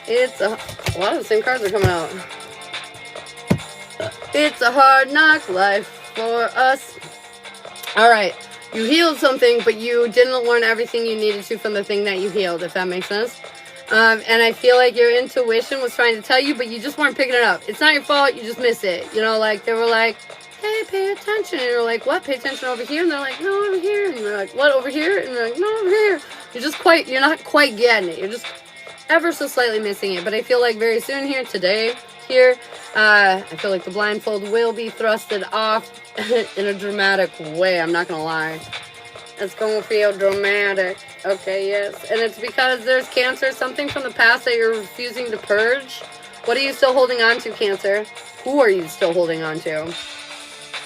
It's a lot of the same cards are coming out. It's a hard knock life for us. Alright, you healed something, but you didn't learn everything you needed to from the thing that you healed, if that makes sense. And I feel like your intuition was trying to tell you, but you just weren't picking it up. It's not your fault, you just missed it. You know, like, they were like, hey, pay attention. And you're like, what? Pay attention over here? And they're like, no, over here. And they're like, what, over here? And they're like, no, over here. You're not quite getting it. You're just ever so slightly missing it. But I feel like very soon here, today, here, I feel like the blindfold will be thrusted off in a dramatic way. I'm not going to lie. It's going to feel dramatic. Okay, yes. And it's because there's Cancer, something from the past that you're refusing to purge. What are you still holding on to, Cancer? Who are you still holding on to?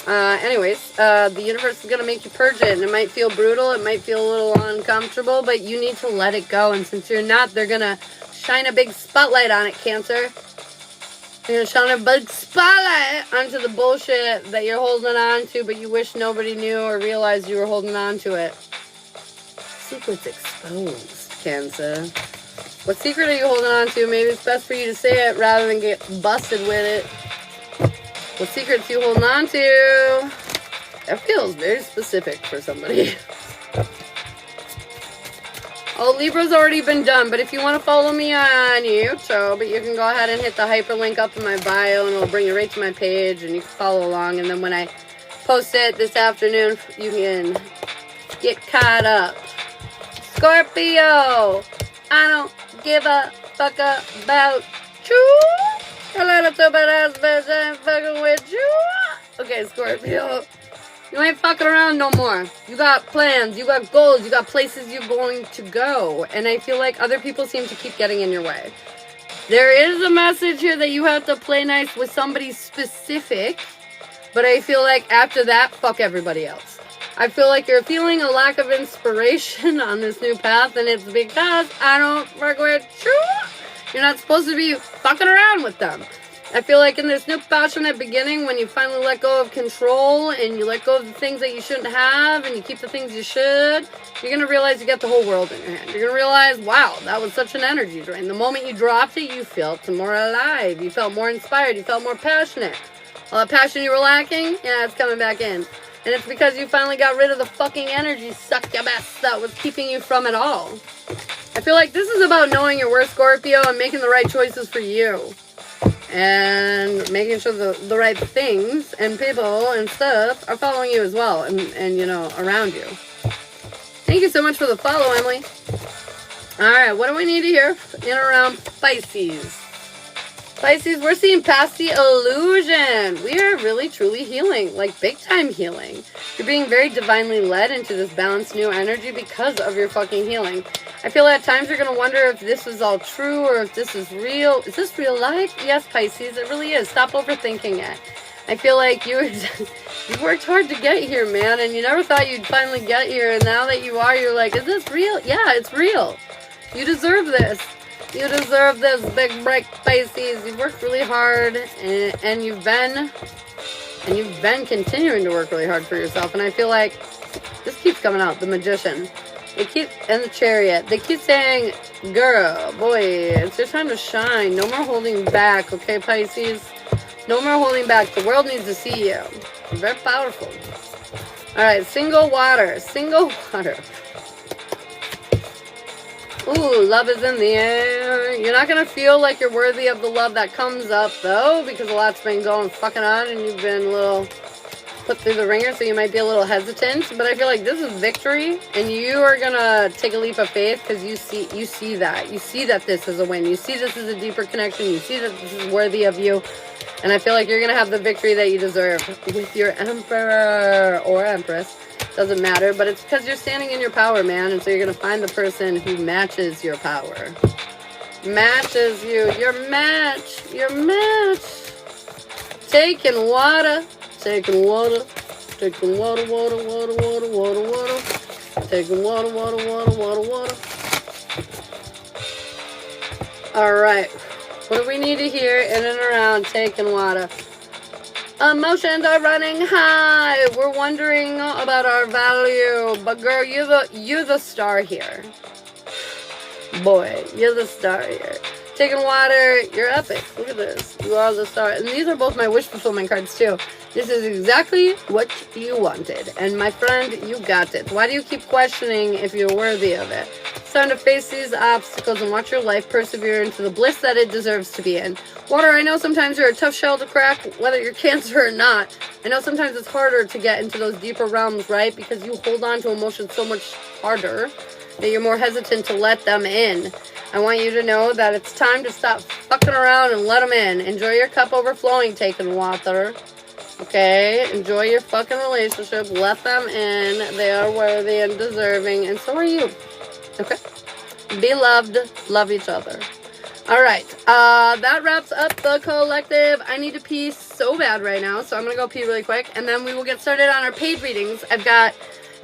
Anyways, the universe is going to make you purge it. And it might feel brutal. It might feel a little uncomfortable. But you need to let it go. And since you're not, they're going to shine a big spotlight on it, Cancer. You're going to shine a big spotlight onto the bullshit that you're holding on to, but you wish nobody knew or realized you were holding on to it. Secrets exposed, Cancer. What secret are you holding on to? Maybe it's best for you to say it rather than get busted with it. What secrets are you holding on to? That feels very specific for somebody. Oh, Libra's already been done, but if you want to follow me on YouTube, you can go ahead and hit the hyperlink up in my bio, and it'll bring you right to my page, and you can follow along. And then when I post it this afternoon, you can get caught up. Scorpio, I don't give a fuck about you. A little stupid ass bitch ain't fucking with you. Okay, Scorpio. You ain't fucking around no more. You got plans, you got goals, you got places you're going to go. And I feel like other people seem to keep getting in your way. There is a message here that you have to play nice with somebody specific. But I feel like after that, fuck everybody else. I feel like you're feeling a lack of inspiration on this new path. And it's because I don't fuck with you. You're not supposed to be fucking around with them. I feel like in this new passionate beginning, when you finally let go of control and you let go of the things that you shouldn't have and you keep the things you should, you're going to realize you got the whole world in your hand. You're going to realize, wow, that was such an energy drain. The moment you dropped it, you felt more alive. You felt more inspired. You felt more passionate. All that passion you were lacking, yeah, it's coming back in. And it's because you finally got rid of the fucking energy suck your best that was keeping you from it all. I feel like this is about knowing your worth, Scorpio, and making the right choices for you. And making sure the right things and people and stuff are following you as well and you know, around you. Thank you so much for the follow, Emily. Alright, what do we need to hear in and around Pisces? Pisces, we're seeing past the illusion. We are really, truly healing, like big time healing. You're being very divinely led into this balanced new energy because of your fucking healing. I feel at times you're going to wonder if this is all true or if this is real. Is this real life? Yes, Pisces, it really is. Stop overthinking it. I feel like you worked hard to get here, man, and you never thought you'd finally get here, and now that you are, you're like, is this real? Yeah, it's real. You deserve this. You deserve this big break, Pisces. You've worked really hard, and you've been continuing to work really hard for yourself, and I feel like this keeps coming out, the Magician. And the Chariot. They keep saying, girl, boy, it's your time to shine. No more holding back, okay, Pisces? No more holding back. The world needs to see you. You're very powerful. Alright, single water. Single water. Ooh, love is in the air. You're not going to feel like you're worthy of the love that comes up, though, because a lot's been going fucking on and you've been a little put through the ringer, so you might be a little hesitant, but I feel like this is victory, and you are gonna take a leap of faith because you see that this is a win. You see this is a deeper connection. You see that this is worthy of you, and I feel like you're gonna have the victory that you deserve with your emperor or empress. Doesn't matter, but it's because you're standing in your power, man, and so you're gonna find the person who matches your power. Matches you. Your match. Taking water. Taking water. Taking water. Taking water. Alright. What do we need to hear in and around taking water? Emotions are running high. We're wondering about our value. But girl, you're the star here. Boy, you're the star here. Taking water, you're epic. Look at this. You are the star. And these are both my wish fulfillment cards too. This is exactly what you wanted. And my friend, you got it. Why do you keep questioning if you're worthy of it? It's time to face these obstacles and watch your life persevere into the bliss that it deserves to be in. Water, I know sometimes you're a tough shell to crack, whether you're Cancer or not. I know sometimes it's harder to get into those deeper realms, right? Because you hold on to emotions so much harder that you're more hesitant to let them in. I want you to know that it's time to stop fucking around and let them in. Enjoy your cup overflowing, taking water. Okay? Enjoy your fucking relationship. Let them in. They are worthy and deserving, and so are you. Okay? Be loved. Love each other. Alright. That wraps up the collective. I need to pee so bad right now, so I'm going to go pee really quick, and then we will get started on our paid readings. I've got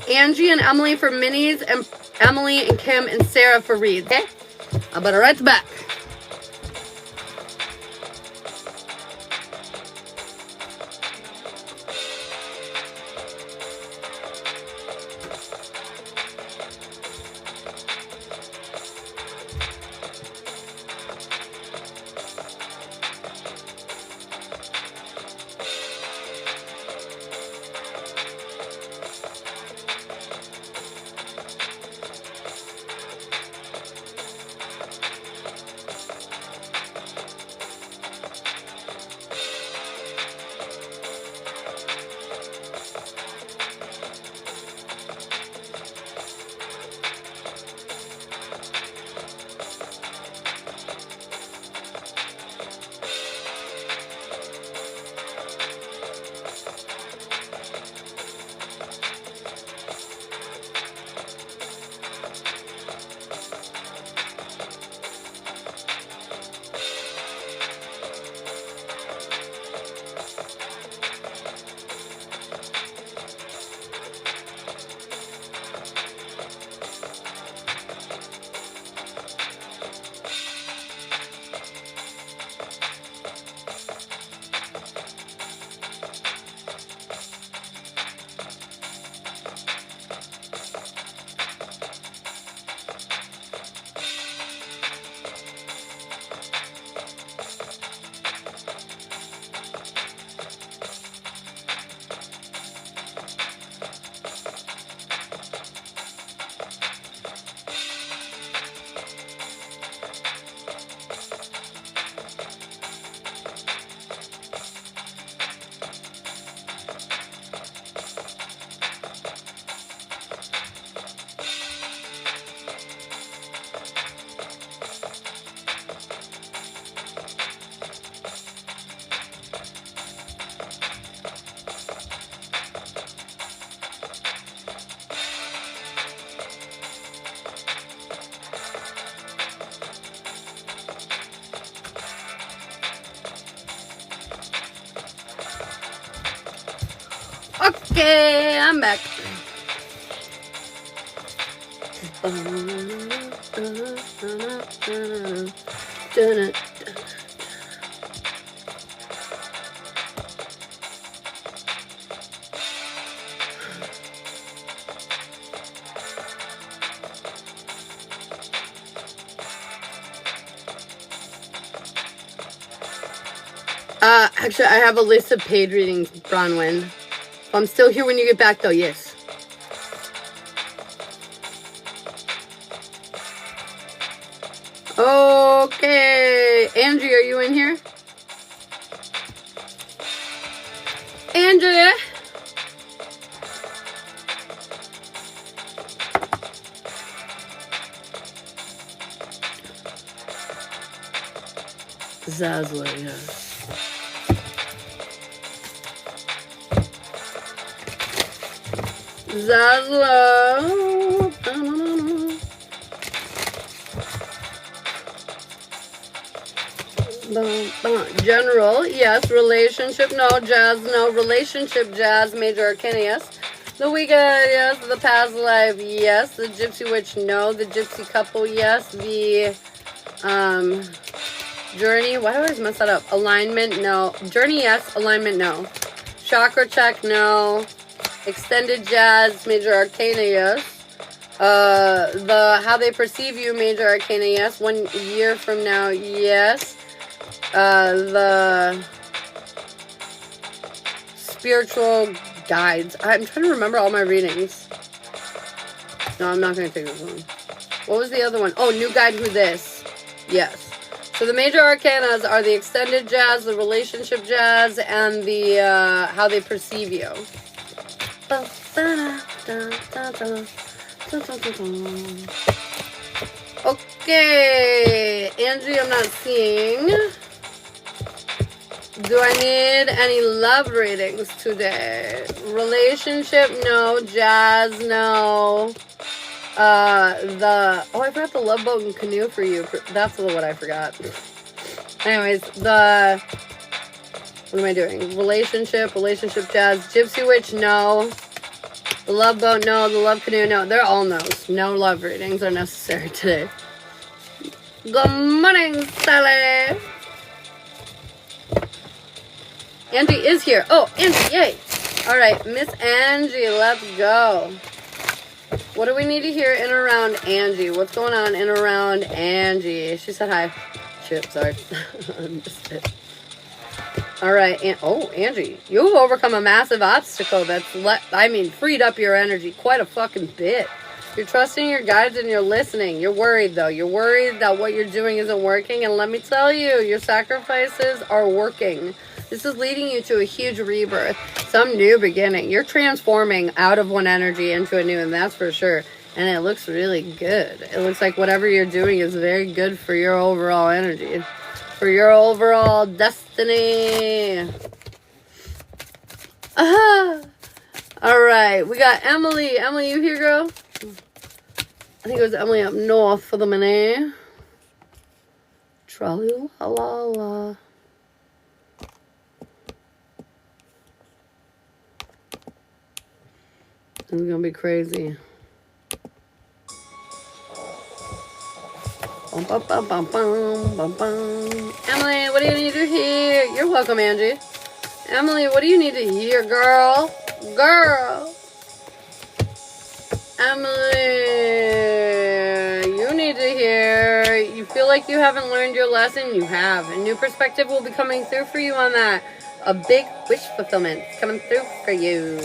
Angie and Emily for minis, and Emily and Kim and Sarah for reads. Okay? I'll be right back. Okay, I'm back. Actually, I have a list of paid readings, Bronwyn. I'm still here when you get back, though, yes. Okay. Angie, are you in here? Angie? Zazla, yes. Zazla. General, yes. Relationship, no. Jazz, no. Relationship, jazz. Major arcana, yes. The weekend, yes. The past life, yes. The gypsy witch, no. The gypsy couple, yes. The journey, why do I always mess that up? Alignment, no. Journey, yes. Alignment, no. Chakra check, no. Extended jazz, major arcana, yes. The how they perceive you, major arcana, yes. 1 year from now, yes. The spiritual guides. I'm trying to remember all my readings. No, I'm not going to take this one. What was the other one? Oh, new guide, who this? Yes. So the major arcanas are the extended jazz, the relationship jazz, and the how they perceive you. Okay, Angie, I'm not seeing. Do I need any love readings today? Relationship, no. Jazz, no. I forgot the love boat and canoe for you. That's what I forgot. Anyways, what am I doing? Relationship jazz. Gypsy witch, no. The love boat, no. The love canoe, no. They're all no's. No love readings are necessary today. Good morning, Sally. Angie is here. Oh, Angie, yay. All right, Miss Angie, let's go. What do we need to hear in and around Angie? What's going on in and around Angie? She said hi. Shit, sorry. I missed it. All right. Angie, you've overcome a massive obstacle that's freed up your energy quite a fucking bit. You're trusting your guides and you're listening. You're worried, though. You're worried that what you're doing isn't working. And let me tell you, your sacrifices are working. This is leading you to a huge rebirth, some new beginning. You're transforming out of one energy into a new, and that's for sure. And it looks really good. It looks like whatever you're doing is very good for your overall energy, for your overall destiny. All right, we got Emily. Emily, you here, girl? I think it was Emily up north for the minute. Tra-la-la-la. It's gonna be crazy. Bum, bum, bum, bum, bum, bum. Emily, what do you need to hear? You're welcome, Angie. Emily, what do you need to hear, girl? Girl. Emily, you need to hear. You feel like you haven't learned your lesson? You have. A new perspective will be coming through for you on that. A big wish fulfillment coming through for you.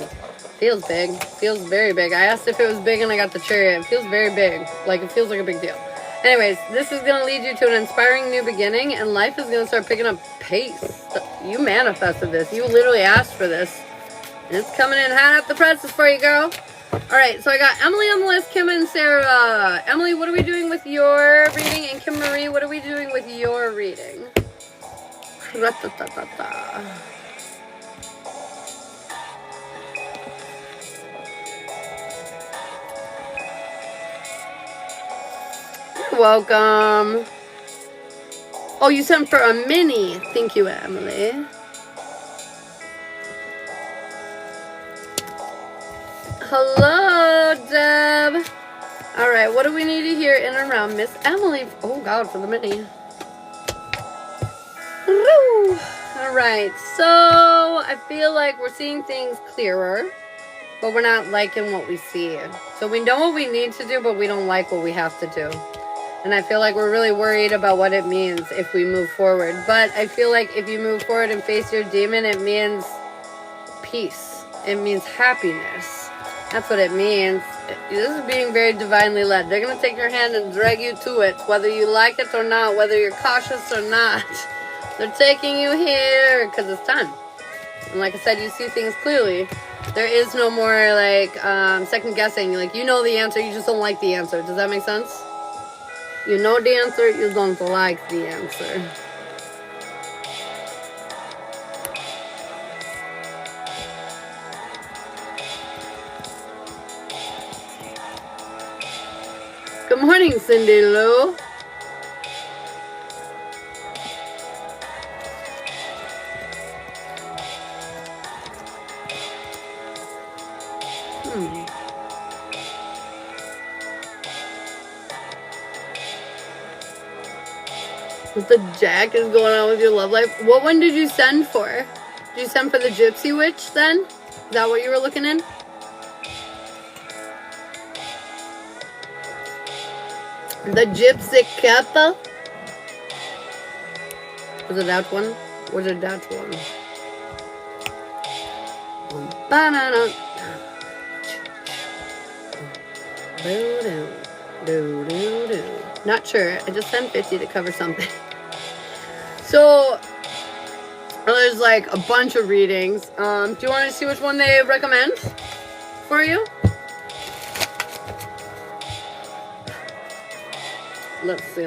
Feels big. Feels very big. I asked if it was big and I got the chariot. It feels very big. Like, it feels like a big deal. Anyways, this is going to lead you to an inspiring new beginning, and life is going to start picking up pace. You manifested this. You literally asked for this. And it's coming in hot off the presses for you, girl. Alright, so I got Emily on the list, Kim and Sarah. Emily, what are we doing with your reading? And Kim Marie, what are we doing with your reading? Welcome. Oh, you sent for a mini. Thank you, Emily. Hello, Deb. All right, what do we need to hear in and around Miss Emily? Oh, God, for the mini. Woo. All right, so I feel like we're seeing things clearer, but we're not liking what we see. So we know what we need to do, but we don't like what we have to do. And I feel like we're really worried about what it means if we move forward. But I feel like if you move forward and face your demon, it means peace. It means happiness. That's what it means. This is being very divinely led. They're going to take your hand and drag you to it, whether you like it or not, whether you're cautious or not. They're taking you here because it's time. And like I said, you see things clearly. There is no more like second guessing. Like, you know the answer, you just don't like the answer. Does that make sense? You know the answer, you don't like the answer. Good morning, Cindy Lou. What the jack is going on with your love life? What one did you send for? Did you send for the Gypsy Witch then? Is that what you were looking in? The Gypsy Kappa? Was it that one? Was it that one? Banana. Not sure. I just sent 50 to cover something. So there's like a bunch of readings. Do you want to see which one they recommend for you? Let's see.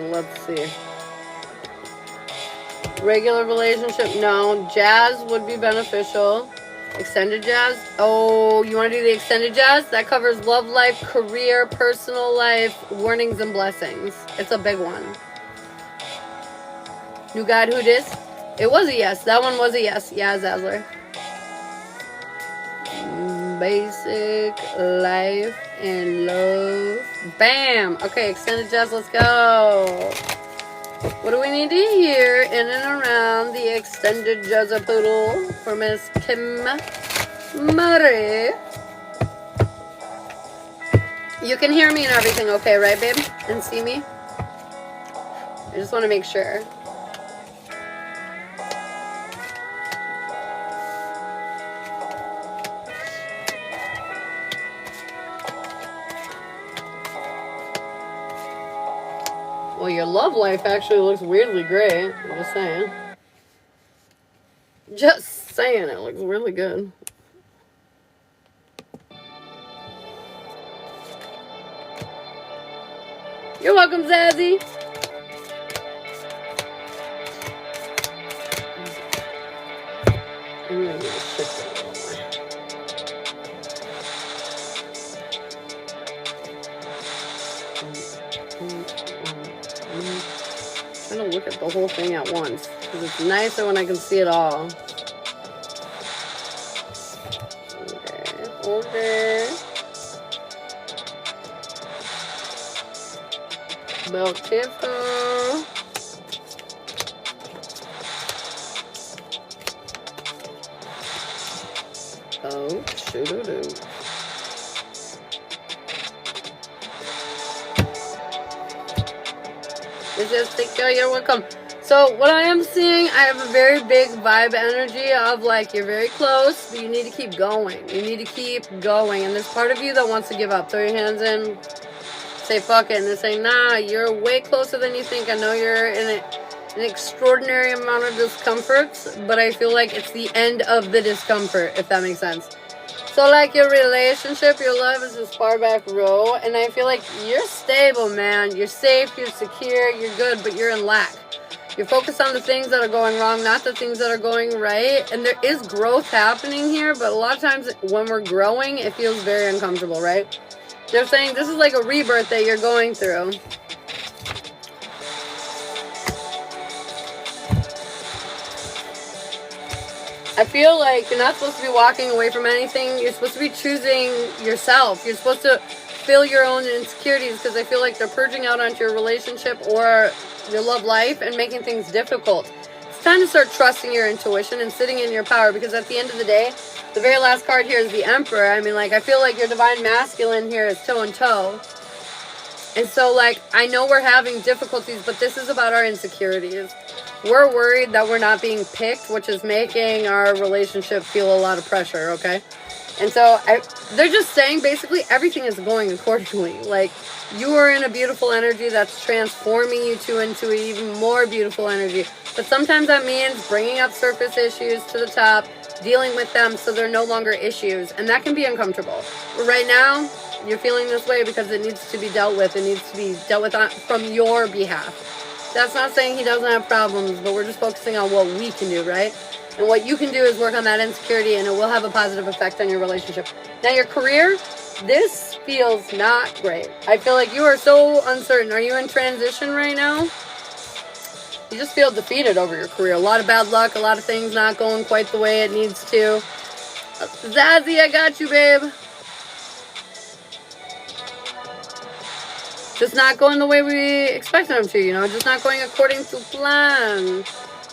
Regular relationship, no. Jazz would be beneficial. Extended jazz. Oh, you want to do the extended jazz? That covers love life, career, personal life, warnings and blessings. It's a big one. New God, who dis? It was a yes. That one was a yes. Yeah, Zazzler. Basic life and love. Bam. Okay, extended jazz. Let's go. What do we need to hear in and around the extended jazz poodle for Miss Kim Marie? You can hear me and everything okay, right, babe? And see me? I just want to make sure. Well, your love life actually looks weirdly great. I'm just saying. Just saying, it looks really good. You're welcome, Zazzy. I'm gonna shift it a little more. I'm trying to look at the whole thing at once because it's nicer when I can see it all. Okay. Beautiful. Oh, shoot-a-doo. Just take care, you're welcome. So what I am seeing, I have a very big vibe energy of like you're very close, but you need to keep going. You need to keep going. And there's part of you that wants to give up. Throw your hands in, say fuck it, and then say, nah, you're way closer than you think. I know you're in an extraordinary amount of discomfort, but I feel like it's the end of the discomfort, if that makes sense. So like your relationship, your love is this far back row, and I feel like you're stable, man. You're safe, you're secure, you're good, but you're in lack. You're focused on the things that are going wrong, not the things that are going right. And there is growth happening here, but a lot of times when we're growing, it feels very uncomfortable, right? They're saying this is like a rebirth that you're going through. I feel like you're not supposed to be walking away from anything. You're supposed to be choosing yourself. You're supposed to feel your own insecurities because I feel like they're purging out onto your relationship or your love life and making things difficult. It's time to start trusting your intuition and sitting in your power because at the end of the day, the very last card here is the Emperor. I mean, like, I feel like your divine masculine here is toe and toe. And so, like, I know we're having difficulties, but this is about our insecurities. We're worried that we're not being picked, which is making our relationship feel a lot of pressure, okay? And so they're just saying basically everything is going accordingly. Like, you are in a beautiful energy that's transforming you into an even more beautiful energy. But sometimes that means bringing up surface issues to the top, dealing with them so they're no longer issues. And that can be uncomfortable. But right now, you're feeling this way because it needs to be dealt with. It needs to be dealt with from your behalf. That's not saying he doesn't have problems, but we're just focusing on what we can do, right? And what you can do is work on that insecurity, and it will have a positive effect on your relationship. Now, your career, This feels not great. I feel like you are so uncertain. Are you in transition right now? You just feel defeated over your career. A lot of bad luck, a lot of things not going quite the way it needs to. Zazzy, I got you, babe. Just not going the way we expected them to, you know? Just not going according to plan.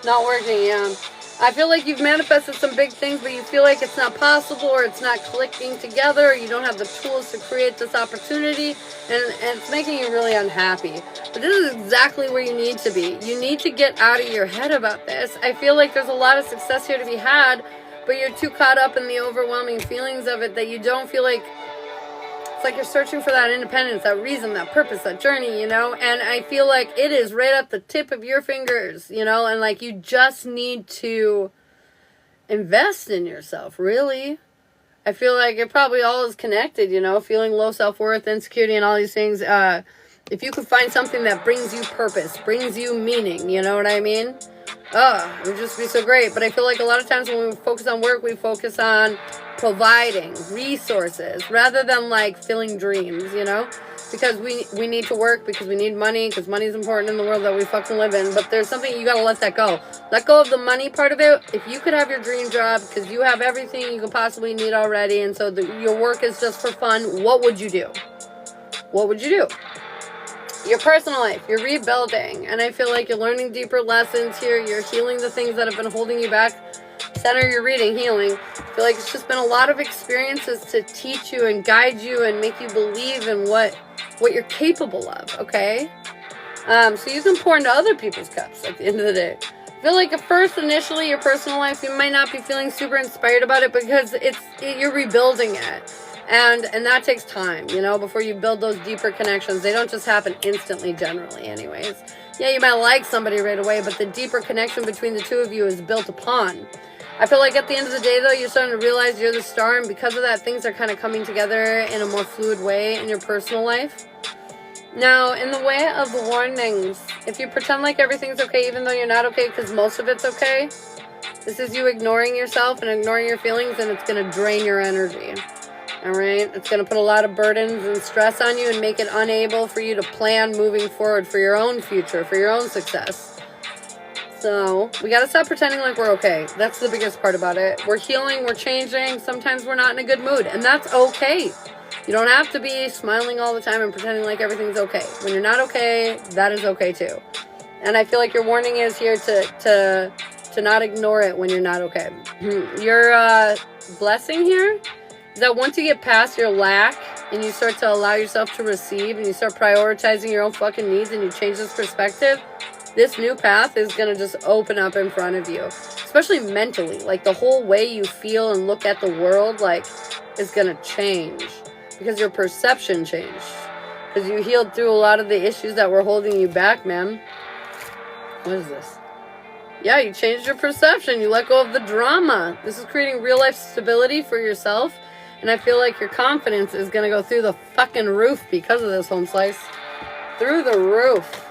Not working, yeah. I feel like you've manifested some big things, but you feel like it's not possible or it's not clicking together. Or you don't have the tools to create this opportunity, and it's making you really unhappy. But this is exactly where you need to be. You need to get out of your head about this. I feel like there's a lot of success here to be had, but you're too caught up in the overwhelming feelings of it that you don't feel like, it's like you're searching for that independence, that reason, that purpose, that journey, you know? And I feel like it is right at the tip of your fingers, you know? And like you just need to invest in yourself, really. I feel like it probably all is connected, you know? Feeling low self-worth, insecurity, and all these things. If you could find something that brings you purpose, brings you meaning, you know what I mean? It would just be so great. But I feel like a lot of times when we focus on work, we focus on providing resources rather than like filling dreams, you know? Because we need to work because we need money, because money is important in the world that we fucking live in. But there's something, you gotta let that go. Let go of the money part of it. If you could have your dream job because you have everything you could possibly need already, and so your work is just for fun, what would you do? What would you do? Your personal life, you're rebuilding, and I feel like you're learning deeper lessons here. You're healing the things that have been holding you back. Center your reading, healing. I feel like it's just been a lot of experiences to teach you and guide you and make you believe in what you're capable of, okay? So you can pour into other people's cups at the end of the day. I feel like at first, initially, your personal life, you might not be feeling super inspired about it because you're rebuilding it. And that takes time, you know, before you build those deeper connections. They don't just happen instantly, generally, anyways. Yeah, you might like somebody right away, but the deeper connection between the two of you is built upon. I feel like at the end of the day, though, you're starting to realize you're the star, and because of that, things are kind of coming together in a more fluid way in your personal life. Now, in the way of the warnings, if you pretend like everything's okay, even though you're not okay, because most of it's okay, this is you ignoring yourself and ignoring your feelings, and it's going to drain your energy. Alright, it's going to put a lot of burdens and stress on you and make it unable for you to plan moving forward for your own future, for your own success. So, we got to stop pretending like we're okay. That's the biggest part about it. We're healing, we're changing, sometimes we're not in a good mood, and that's okay. You don't have to be smiling all the time and pretending like everything's okay. When you're not okay, that is okay too. And I feel like your warning is here to not ignore it when you're not okay. Your blessing here is that once you get past your lack and you start to allow yourself to receive and you start prioritizing your own fucking needs and you change this perspective, this new path is going to just open up in front of you. Especially mentally. Like the whole way you feel and look at the world, like, is going to change. Because your perception changed. Because you healed through a lot of the issues that were holding you back, man. What is this? Yeah, you changed your perception. You let go of the drama. This is creating real life stability for yourself. And I feel like your confidence is going to go through the fucking roof because of this, home slice. Through the roof.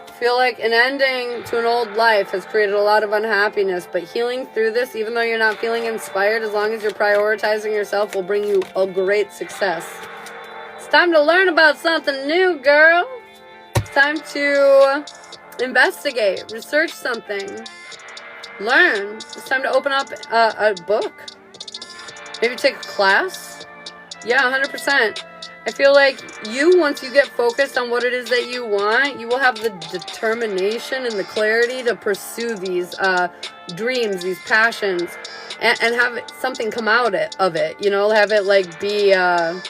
I feel like an ending to an old life has created a lot of unhappiness. But healing through this, even though you're not feeling inspired, as long as you're prioritizing yourself, will bring you a great success. It's time to learn about something new, girl. It's time to investigate, research something, learn. It's time to open up a book. Maybe take a class. Yeah, 100%. I feel like once you get focused on what it is that you want, you will have the determination and the clarity to pursue these dreams, these passions, and have something come out of it. You know, have it like be a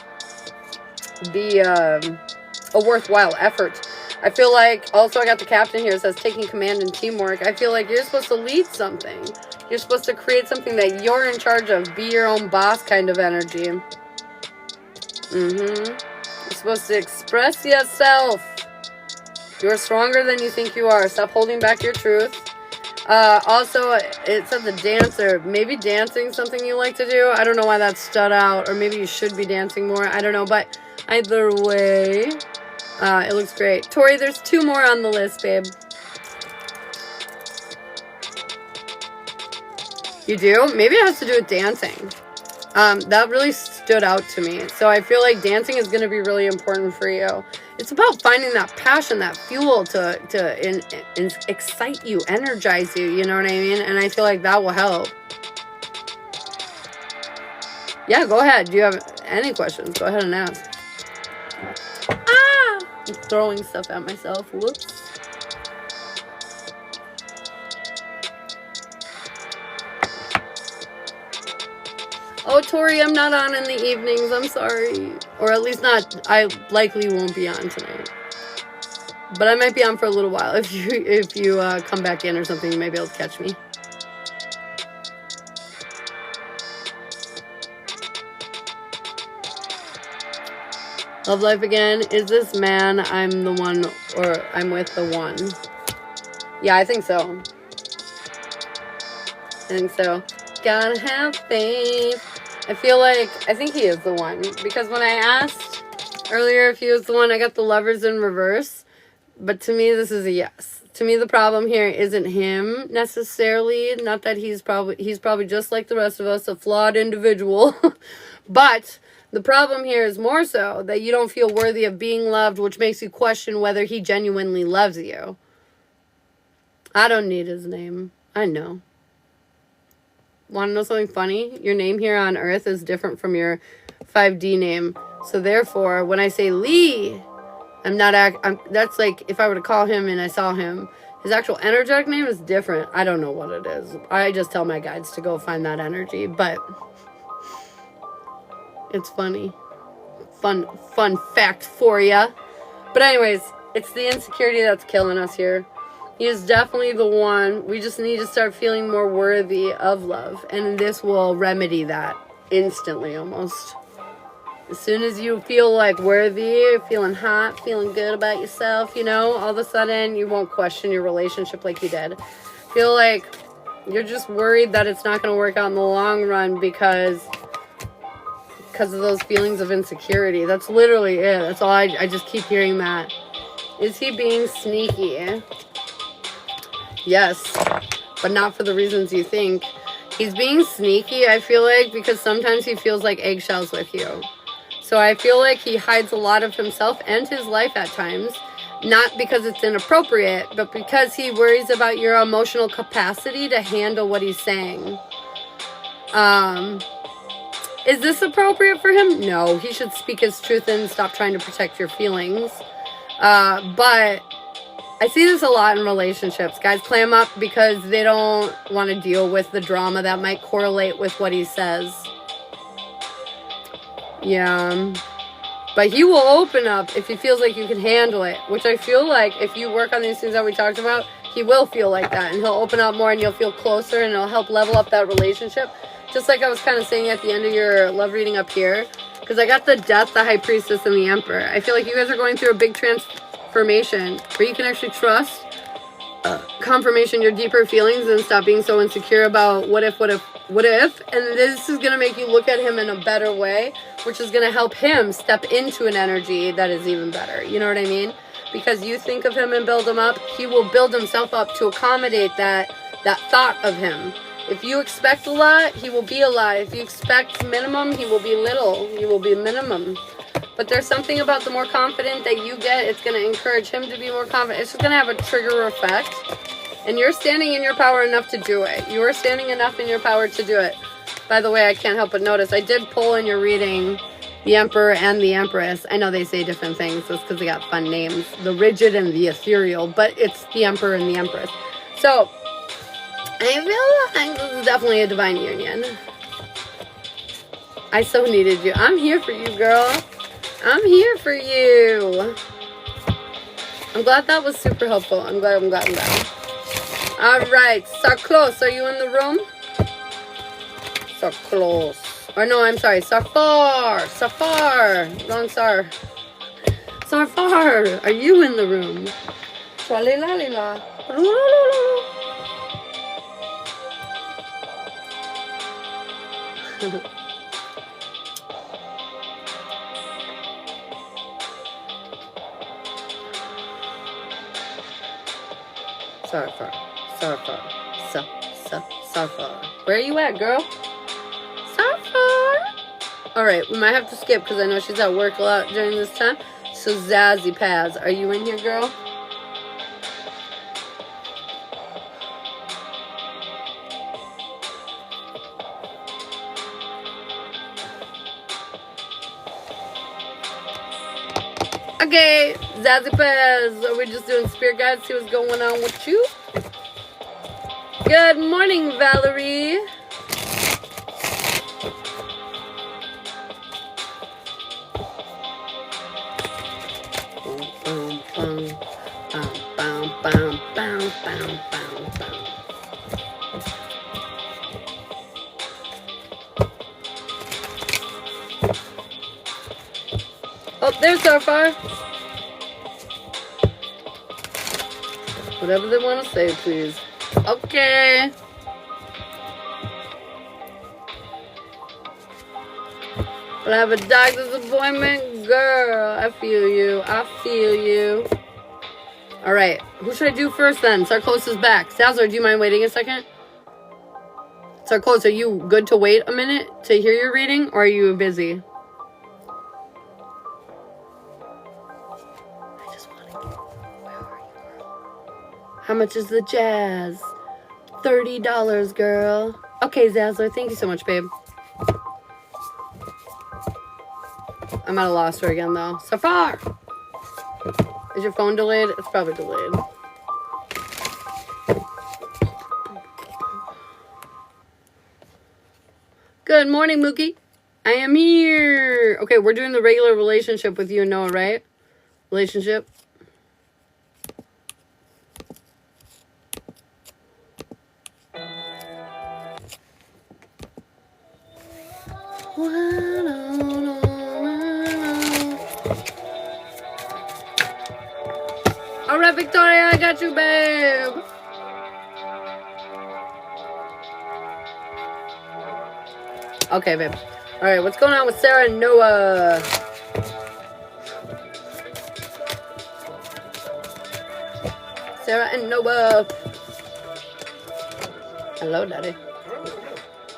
worthwhile effort. I feel like, also I got the captain here, it says taking command and teamwork. I feel like you're supposed to lead something. You're supposed to create something that you're in charge of. Be your own boss kind of energy. You're supposed to express yourself. You're stronger than you think you are. Stop holding back your truth. Also, it says a dancer. Maybe dancing something you like to do. I don't know why that stood out. Or maybe you should be dancing more. I don't know. But either way, it looks great. Tori, there's 2 more on the list, babe. You do? Maybe it has to do with dancing. That really stood out to me. So I feel like dancing is going to be really important for you. It's about finding that passion, that fuel to excite you, energize you, you know what I mean? And I feel like that will help. Yeah, go ahead. Do you have any questions? Go ahead and ask. Ah! I'm throwing stuff at myself. Whoops. Oh, Tori, I'm not on in the evenings. I'm sorry. Or at least not. I likely won't be on tonight. But I might be on for a little while. If you come back in or something, you may be able to catch me. Love life again. Is this man I'm the one or I'm with the one? Yeah, I think so. I think so. Gotta have faith. I think he is the one. Because when I asked earlier if he was the one, I got the Lovers in reverse. But to me, this is a yes. To me, the problem here isn't him necessarily. Not that he's probably just like the rest of us, a flawed individual. But the problem here is more so that you don't feel worthy of being loved, which makes you question whether he genuinely loves you. I don't need his name. I know. Want to know something funny? Your name here on Earth is different from your 5D name. So therefore, when I say Lee, that's like if I were to call him and I saw him. His actual energetic name is different. I don't know what it is. I just tell my guides to go find that energy. But it's funny. Fun fact for ya. But anyways, it's the insecurity that's killing us here. He is definitely the one. We just need to start feeling more worthy of love. And this will remedy that instantly almost. As soon as you feel like worthy, feeling hot, feeling good about yourself, all of a sudden you won't question your relationship like you did. Feel like you're just worried that it's not going to work out in the long run because of those feelings of insecurity. That's literally it. That's all. I just keep hearing that. Is he being sneaky? Yes, but not for the reasons you think. He's being sneaky, I feel like, because sometimes he feels like eggshells with you. So I feel like he hides a lot of himself and his life at times. Not because it's inappropriate, but because he worries about your emotional capacity to handle what he's saying. Is this appropriate for him? No, he should speak his truth and stop trying to protect your feelings. But I see this a lot in relationships. Guys clam up because they don't want to deal with the drama that might correlate with what he says. Yeah. But he will open up if he feels like you can handle it, which I feel like if you work on these things that we talked about, he will feel like that. And he'll open up more and you'll feel closer and it'll help level up that relationship. Just like I was kind of saying at the end of your love reading up here. Because I got the Death, the High Priestess, and the Emperor. I feel like you guys are going through a big transformation where you can actually trust confirmation your deeper feelings and stop being so insecure about what if. And this is going to make you look at him in a better way, which is going to help him step into an energy that is even better. You know what I mean? Because you think of him and build him up, he will build himself up to accommodate that thought of him. If you expect a lot, he will be a lot. If you expect minimum, he will be little. He will be minimum. But there's something about the more confident that you get, it's going to encourage him to be more confident. It's just going to have a trigger effect. And you're standing in your power enough to do it. You are standing enough in your power to do it. By the way, I can't help but notice, I did pull in your reading the Emperor and the Empress. I know they say different things just because they got fun names. The rigid and the ethereal. But it's the Emperor and the Empress. So I feel like this is definitely a divine union. I so needed you. I'm here for you, girl. I'm here for you. I'm glad that was super helpful. I'm glad. Alright, Sarklos, are you in the room? Sarklos. Or no, I'm sorry, Safar. Wrong Sar. Safar, are you in the room? Tra-li-la-li-la. Sarfar. Where are you at, girl? Sarfar. Alright, we might have to skip because I know she's at work a lot during this time. So Zazzy Paz, are you in here, girl? Okay, Zazzy Paz, are we just doing spirit guides? See what's going on with you? Good morning, Valerie. Oh, there's Starfire. Whatever they want to say, please. Okay. But I have a doctor's appointment. Girl, I feel you. I feel you. Alright. Who should I do first then? Sarkos is back. Salzar, do you mind waiting a second? Sarkos, are you good to wait a minute to hear your reading? Or are you busy? I just want to get... Where are you, girl? How much is the jazz? $30, girl. Okay, Zazzler. Thank you so much, babe. I'm at a loss for again, though. Safar! Is your phone delayed? It's probably delayed. Good morning, Mookie. I am here. Okay, we're doing the regular relationship with you and Noah, right? Relationship. All right, Victoria, I got you, babe. Okay, babe. All right, what's going on with Sarah and Noah? Sarah and Noah. Hello, Daddy.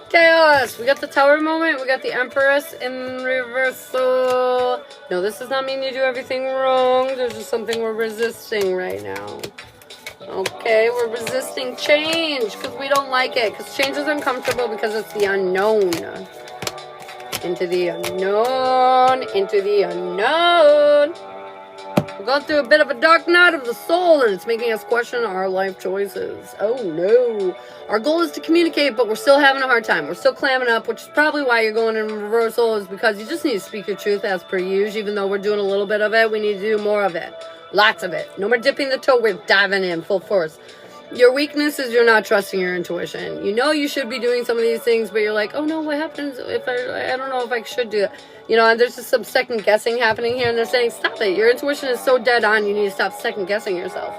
Chaos! We got the tower moment. We got the Empress in reversal. No, this does not mean you do everything wrong. There's just something we're resisting right now. Okay, we're resisting change because we don't like it. Because change is uncomfortable because it's the unknown. Into the unknown. Into the unknown. We're going through a bit of a dark night of the soul, and it's making us question our life choices. Oh no. Our goal is to communicate, but we're still having a hard time. We're still clamming up, which is probably why you're going in reversal, is because you just need to speak your truth as per usual. Even though we're doing a little bit of it, we need to do more of it. Lots of it. No more dipping the toe, we're diving in full force. Your weakness is you're not trusting your intuition. You know you should be doing some of these things, but you're like, oh no, what happens if I don't know if I should do that. You know, and there's just some second guessing happening here, and they're saying, stop it. Your intuition is so dead on, you need to stop second guessing yourself.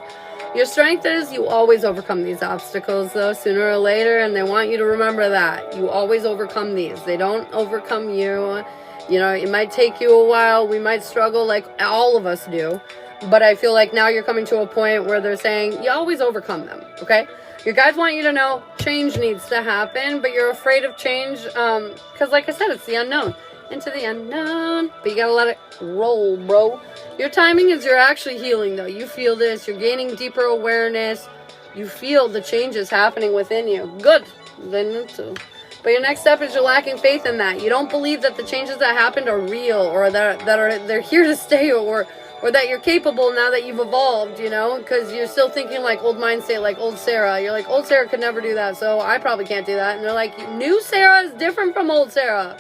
Your strength is you always overcome these obstacles, though, sooner or later, and they want you to remember that. You always overcome these. They don't overcome you. You know, it might take you a while. We might struggle like all of us do. But I feel like now you're coming to a point where they're saying you always overcome them, okay? Your guides want you to know change needs to happen, but you're afraid of change because, like I said, it's the unknown. Into the unknown. But you gotta let it roll, bro. Your timing is you're actually healing, though. You feel this. You're gaining deeper awareness. You feel the changes happening within you. Good. Then too. But your next step is you're lacking faith in that. You don't believe that the changes that happened are real or they're here to stay or that you're capable now that you've evolved, you know, because you're still thinking like old mind state, like old Sarah. You're like, old Sarah could never do that, so I probably can't do that. And they're like, new Sarah is different from old Sarah.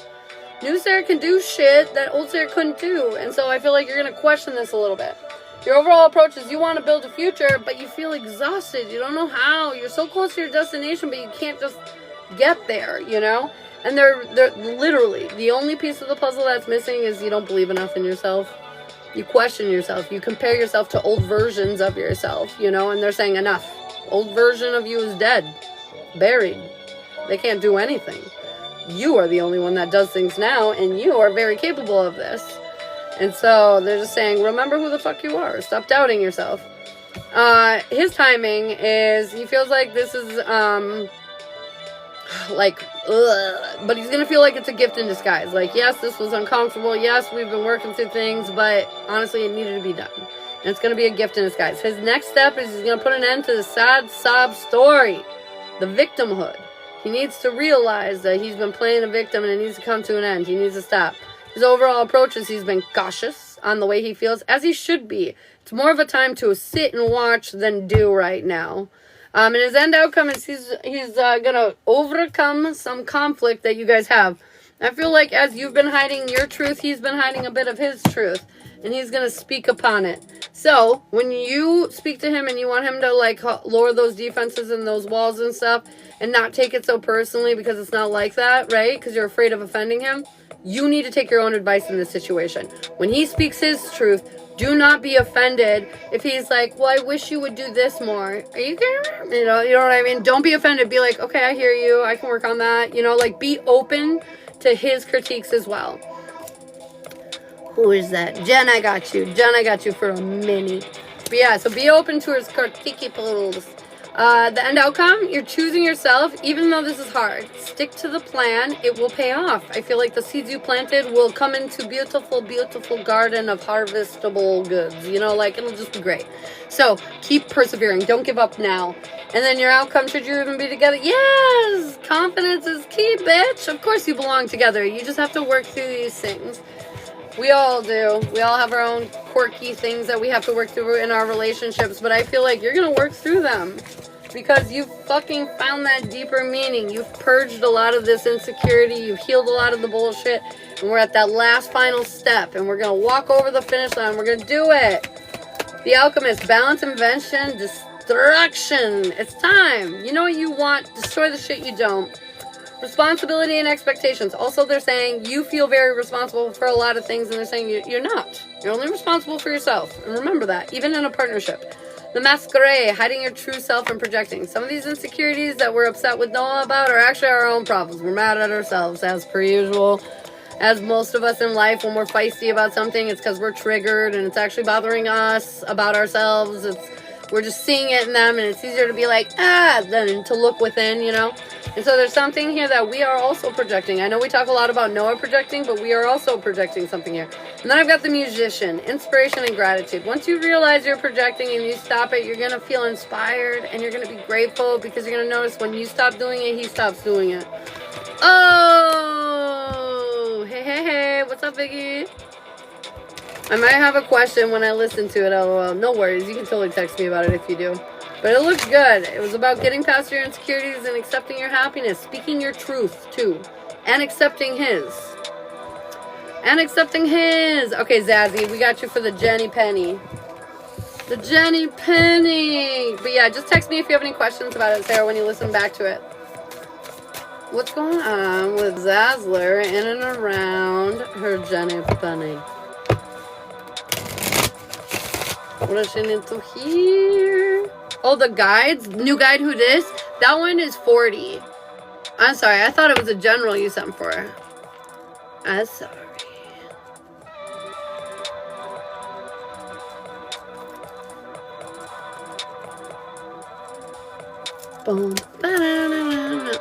New Sarah can do shit that old Sarah couldn't do. And so I feel like you're going to question this a little bit. Your overall approach is you want to build a future, but you feel exhausted. You don't know how. You're so close to your destination, but you can't just get there, you know? And they're literally, the only piece of the puzzle that's missing is you don't believe enough in yourself. You question yourself. You compare yourself to old versions of yourself, you know, and they're saying enough. Old version of you is dead, buried. They can't do anything. You are the only one that does things now, and you are very capable of this. And so they're just saying, remember who the fuck you are. Stop doubting yourself. His timing is, he feels like this is, like, ugh. But he's going to feel like it's a gift in disguise. Like, yes, this was uncomfortable. Yes, we've been working through things, but honestly, it needed to be done. And it's going to be a gift in disguise. His next step is he's going to put an end to the sad sob story, the victimhood. He needs to realize that he's been playing a victim and it needs to come to an end. He needs to stop. His overall approach is he's been cautious on the way he feels, as he should be. It's more of a time to sit and watch than do right now. And his end outcome is he's going to overcome some conflict that you guys have. I feel like as you've been hiding your truth, he's been hiding a bit of his truth. And he's going to speak upon it. So, when you speak to him and you want him to, like, lower those defenses and those walls and stuff and not take it so personally because it's not like that, right? Because you're afraid of offending him. You need to take your own advice in this situation. When he speaks his truth, do not be offended if he's like, well, I wish you would do this more. Are you kidding me? You know what I mean? Don't be offended. Be like, okay, I hear you. I can work on that. You know, like, be open to his critiques as well. Who is that? Jen, I got you. Jen, I got you for a minute. But yeah, so be open to his critique pools. The end outcome, you're choosing yourself, even though this is hard. Stick to the plan. It will pay off. I feel like the seeds you planted will come into beautiful, beautiful garden of harvestable goods. You know, like, it'll just be great. So, keep persevering. Don't give up now. And then your outcome, should you even be together? Yes! Confidence is key, bitch. Of course you belong together. You just have to work through these things. We all do. We all have our own quirky things that we have to work through in our relationships, but I feel like you're going to work through them because you've fucking found that deeper meaning. You've purged a lot of this insecurity. You've healed a lot of the bullshit, and we're at that last final step, and we're going to walk over the finish line. We're going to do it. The Alchemist, balance, invention, destruction. It's time. You know what you want. Destroy the shit you don't. Responsibility and expectations. Also, they're saying you feel very responsible for a lot of things, and they're saying you're not. You're only responsible for yourself. And remember that, even in a partnership. The masquerade, hiding your true self and projecting. Some of these insecurities that we're upset with Noah about are actually our own problems. We're mad at ourselves, as per usual. As most of us in life, when we're feisty about something, it's because we're triggered, and it's actually bothering us about ourselves. We're just seeing it in them, and it's easier to be like, than to look within, you know? And so there's something here that we are also projecting. I know we talk a lot about Noah projecting, but we are also projecting something here. And then I've got the musician, inspiration and gratitude. Once you realize you're projecting and you stop it, you're going to feel inspired, and you're going to be grateful because you're going to notice when you stop doing it, he stops doing it. Oh, hey, what's up, Biggie? I might have a question when I listen to it, LOL. No worries, you can totally text me about it if you do. But it looks good. It was about getting past your insecurities and accepting your happiness. Speaking your truth, too. And accepting his. Okay, Zazzy, we got you for the Jenny Penny. The Jenny Penny. But yeah, just text me if you have any questions about it, Sarah, when you listen back to it. What's going on with Zazzler in and around her Jenny Penny? What does she need to hear? Oh, the guides? New guide, who this? That one is 40. I'm sorry. I thought it was a general you sent for. I'm sorry. Boom.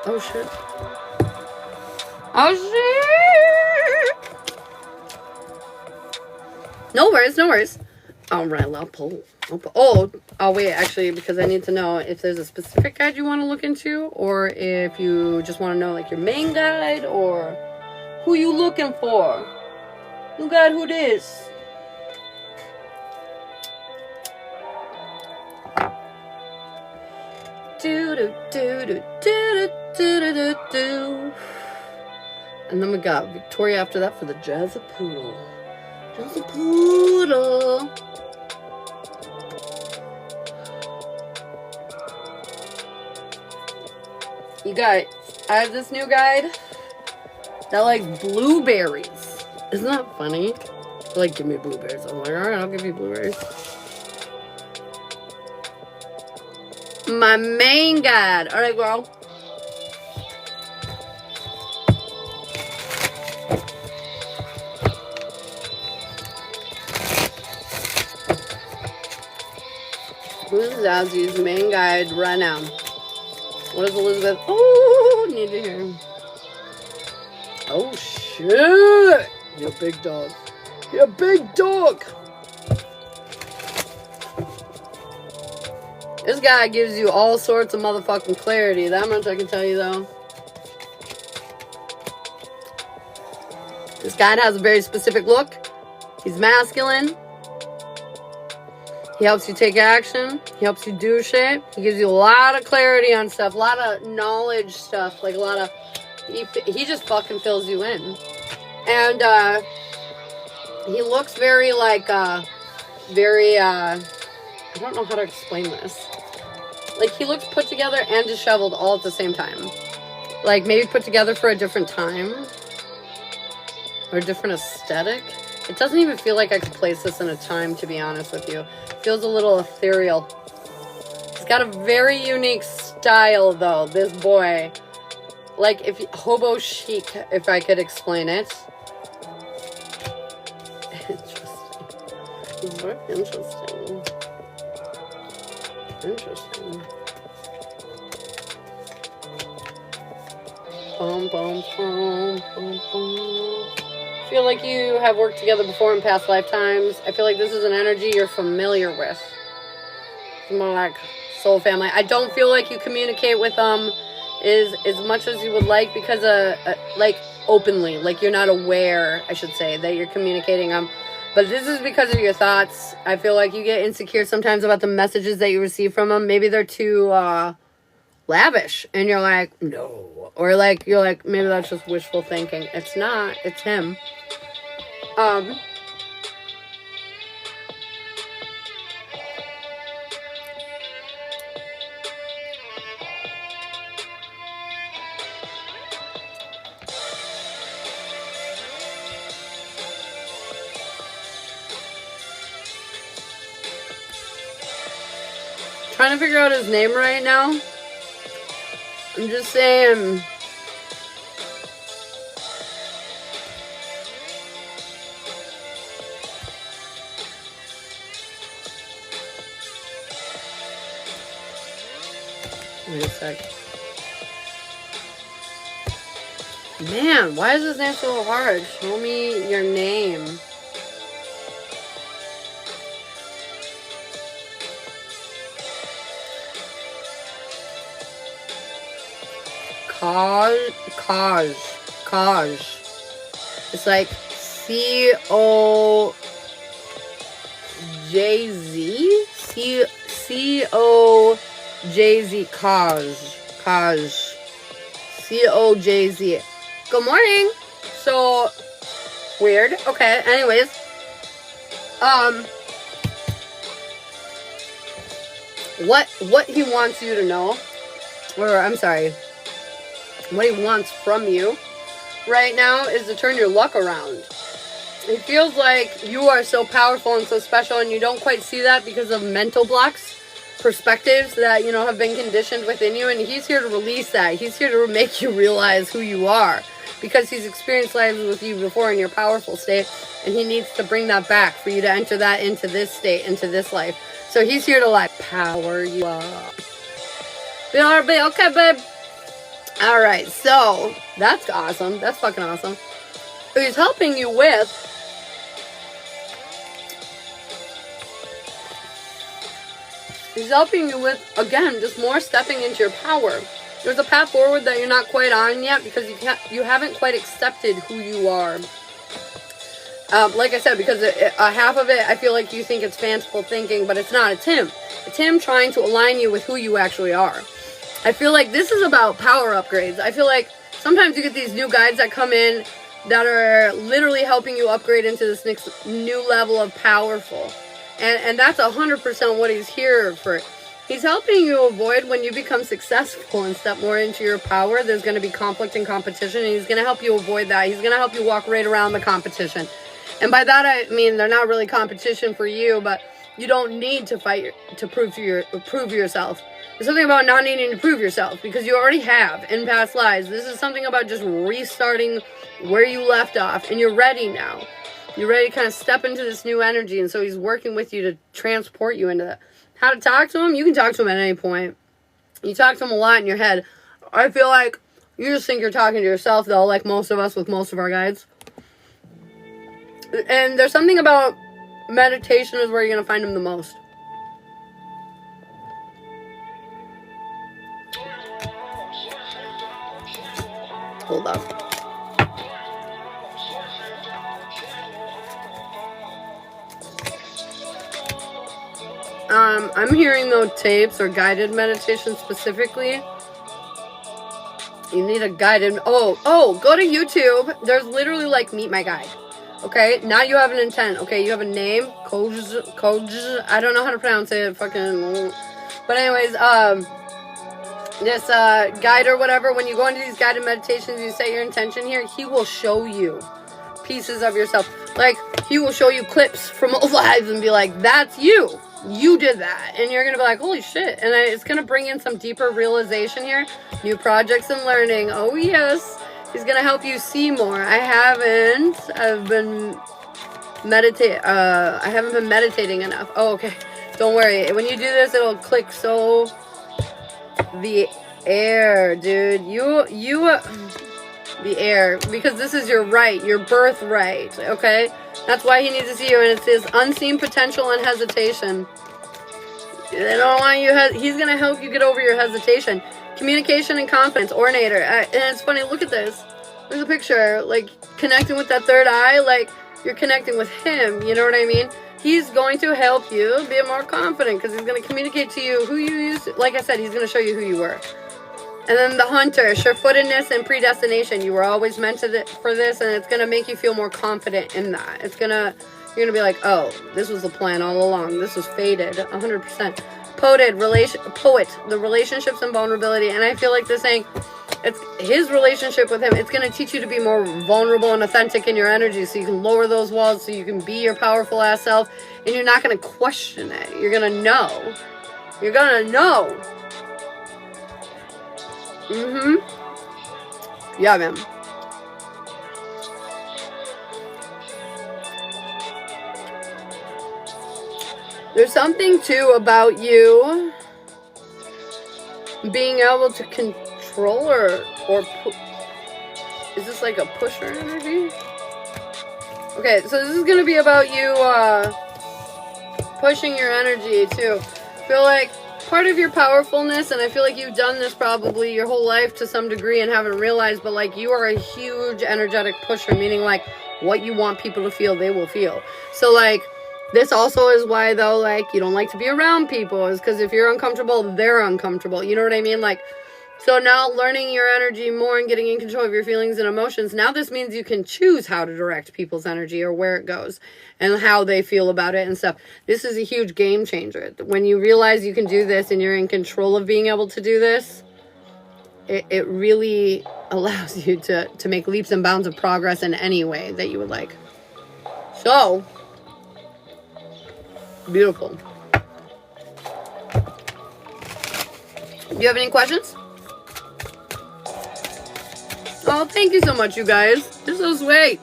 Oh, shit. Oh, shit. No worries. All right, I'll pull. Oh, wait, actually, because I need to know if there's a specific guide you want to look into, or if you just want to know, like, your main guide, or who you looking for. New guide, who this? And then we got Victoria after that for the Jazzapoodle. Jazzapoodle. You guys, I have this new guide that likes blueberries. Isn't that funny? Like, give me blueberries. I'm like, alright, I'll give you blueberries. My main guide. Alright, girl. Who's Zazzy's main guide right now? What is Elizabeth? Oh, need to hear. Oh, shit. You big dog. You big dog. This guy gives you all sorts of motherfucking clarity. That much I can tell you, though. This guy has a very specific look. He's masculine. He helps you take action. He helps you do shit. He gives you a lot of clarity on stuff. A lot of knowledge stuff. Like a lot of... He just fucking fills you in. And, he looks very, like, I don't know how to explain this. Like, he looks put together and disheveled all at the same time. Like, maybe put together for a different time. Or a different aesthetic. It doesn't even feel like I could place this in a time, to be honest with you. It feels a little ethereal. He's got a very unique style, though, this boy. Like, if hobo chic, if I could explain it. Interesting. Very interesting. Interesting. Boom, boom, boom, boom, boom. I feel like you have worked together before in past lifetimes. I feel like this is an energy you're familiar with. It's more like soul family. I don't feel like you communicate with them as much as you would like because like openly, like you're not aware, I should say, that you're communicating them. But this is because of your thoughts. I feel like you get insecure sometimes about the messages that you receive from them. Maybe they're too lavish, and you're like, no. Or like you're like, maybe that's just wishful thinking. It's not. It's him. Trying to figure out his name right now. I'm just saying. Wait a sec. Man, why is his name so hard? Show me your name. Kaj. It's like C-O-J-Z? C-O-J-Z. Kaj. C-O-J-Z. Good morning. So, weird. Okay, anyways. What he wants you to know, or I'm sorry, what he wants from you right now is to turn your luck around. It feels like you are so powerful and so special, and you don't quite see that because of mental blocks, perspectives that, you know, have been conditioned within you, and he's here to release that. He's here to make you realize who you are, because he's experienced lives with you before in your powerful state, and he needs to bring that back for you to enter that into this state, into this life. So he's here to, like, power you up. Okay, babe. Alright, so that's awesome. That's fucking awesome. He's helping you with again, just more stepping into your power. There's a path forward that you're not quite on yet because you haven't quite accepted who you are. Like I said, because half of it, I feel like you think it's fanciful thinking, but it's not. It's him. It's him trying to align you with who you actually are. I feel like this is about power upgrades. I feel like sometimes you get these new guides that come in that are literally helping you upgrade into this next new level of powerful. And that's 100% what he's here for. He's helping you avoid when you become successful and step more into your power. There's going to be conflict and competition, and he's going to help you avoid that. He's going to help you walk right around the competition. And by that I mean they're not really competition for you, but you don't need to fight to prove yourself. There's something about not needing to prove yourself because you already have in past lives. This is something about just restarting where you left off, and you're ready now. You're ready to kind of step into this new energy, and so he's working with you to transport you into that. How to talk to him? You can talk to him at any point. You talk to him a lot in your head. I feel like You just think you're talking to yourself, though, like most of us with most of our guides. And there's something about meditation is where you're going to find them the most. Hold up. I'm hearing though tapes or guided meditation specifically. You need a guided. Oh, go to YouTube. There's literally like meet my guide. Okay, now you have an intent. Okay, you have a name, Koj. I don't know how to pronounce it. Fucking. But anyways, this guide or whatever. When you go into these guided meditations, you set your intention here. He will show you pieces of yourself. Like he will show you clips from old lives and be like, "That's you. You did that," and you're gonna be like, "Holy shit!" And it's gonna bring in some deeper realization here. New projects and learning. Oh yes. He's gonna help you see more. I haven't been meditating enough. Oh, okay. Don't worry. When you do this, it'll click so the air, dude. The air, because this is your right, your birthright. Okay, that's why he needs to see you, and it's his unseen potential and hesitation. They don't want you. He's gonna help you get over your hesitation. Communication and confidence, Ornator. And it's funny, look at this. Look at the picture. Like, connecting with that third eye, like, you're connecting with him. You know what I mean? He's going to help you be more confident because he's going to communicate to you who you used to. Like I said, he's going to show you who you were. And then the hunter, sure-footedness and predestination. You were always meant for this, and it's going to make you feel more confident in that. You're going to be like, oh, this was the plan all along. This was fated, 100%. Poet, the relationships and vulnerability. And I feel like this saying, it's his relationship with him. It's going to teach you to be more vulnerable and authentic in your energy so you can lower those walls, so you can be your powerful ass self, and you're not going to question it. You're going to know. You're going to know. Yeah, man. There's something, too, about you being able to control or is this like a pusher energy? Okay, so this is going to be about you pushing your energy, too. I feel like part of your powerfulness, and I feel like you've done this probably your whole life to some degree and haven't realized, but like you are a huge energetic pusher, meaning like what you want people to feel, they will feel. So like, this also is why, though, like, you don't like to be around people, is because if you're uncomfortable, they're uncomfortable. You know what I mean? Like, so now learning your energy more and getting in control of your feelings and emotions, now this means you can choose how to direct people's energy or where it goes and how they feel about it and stuff. This is a huge game changer. When you realize you can do this and you're in control of being able to do this, it really allows you to make leaps and bounds of progress in any way that you would like. So, beautiful. Do you have any questions? Oh, thank you so much, you guys. This is so sweet.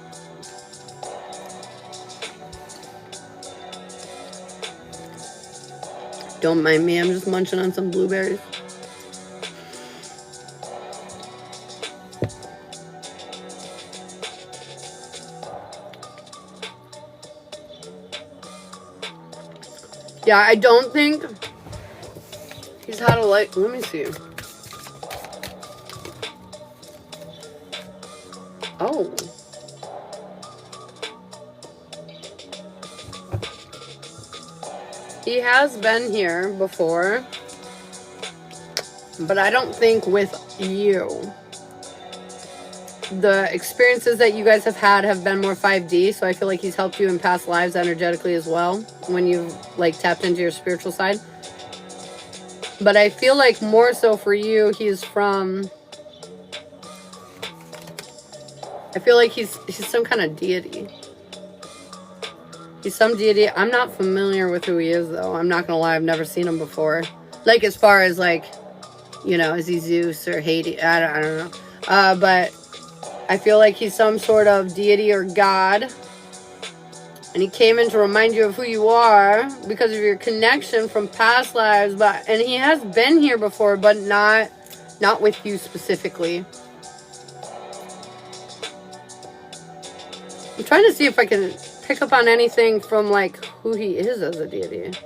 Don't mind me. I'm just munching on some blueberries. Yeah, I don't think he's had a light. Let me see. Oh. He has been here before, but I don't think with you. The experiences that you guys have had have been more 5D, so I feel like he's helped you in past lives energetically as well when you've like tapped into your spiritual side. But I feel like more so for you, he's from, I feel like he's some kind of deity. He's some deity. I'm not familiar with who he is, though. I'm not gonna lie, I've never seen him before. Like, as far as like, you know, is he Zeus or Hades? I don't know. But I feel like he's some sort of deity or god. And he came in to remind you of who you are because of your connection from past lives. And he has been here before, but not with you specifically. I'm trying to see if I can pick up on anything from, like, who he is as a deity.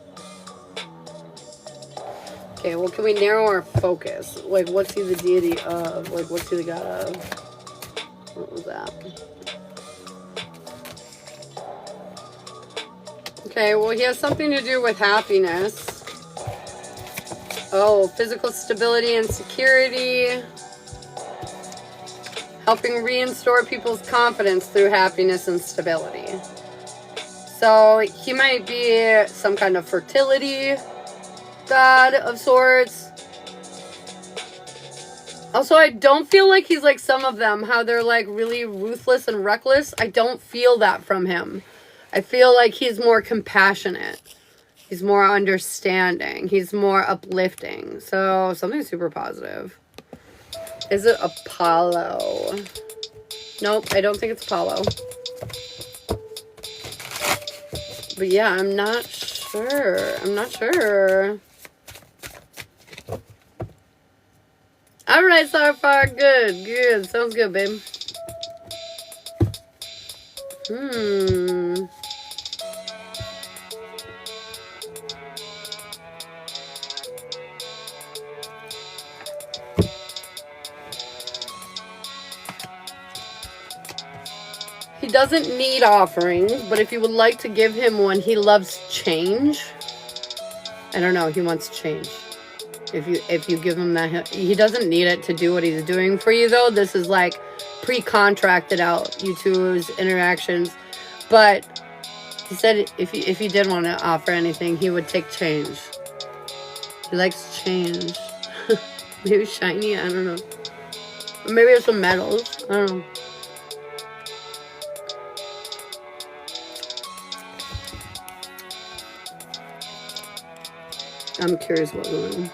Okay, well, can we narrow our focus? Like, what's he the deity of? Like, what's he the god of? What was that? Okay, well, he has something to do with happiness. Oh, physical stability and security. Helping restore people's confidence through happiness and stability. So, he might be some kind of fertility god of sorts. Also, I don't feel like he's like some of them, how they're like really ruthless and reckless. I don't feel that from him. I feel like he's more compassionate. He's more understanding. He's more uplifting. So, something super positive. Is it Apollo? Nope, I don't think it's Apollo. But yeah, I'm not sure. I'm not sure. Alright, so far, good, good. Sounds good, babe. He doesn't need offerings, but if you would like to give him one, he loves change. I don't know, he wants change. If you give him that, he doesn't need it to do what he's doing for you, though. This is like pre-contracted out, you two's interactions. But he said if he did want to offer anything, he would take change. He likes change. Maybe shiny, I don't know. Or maybe it's some metals, I don't know. I'm curious what we're doing.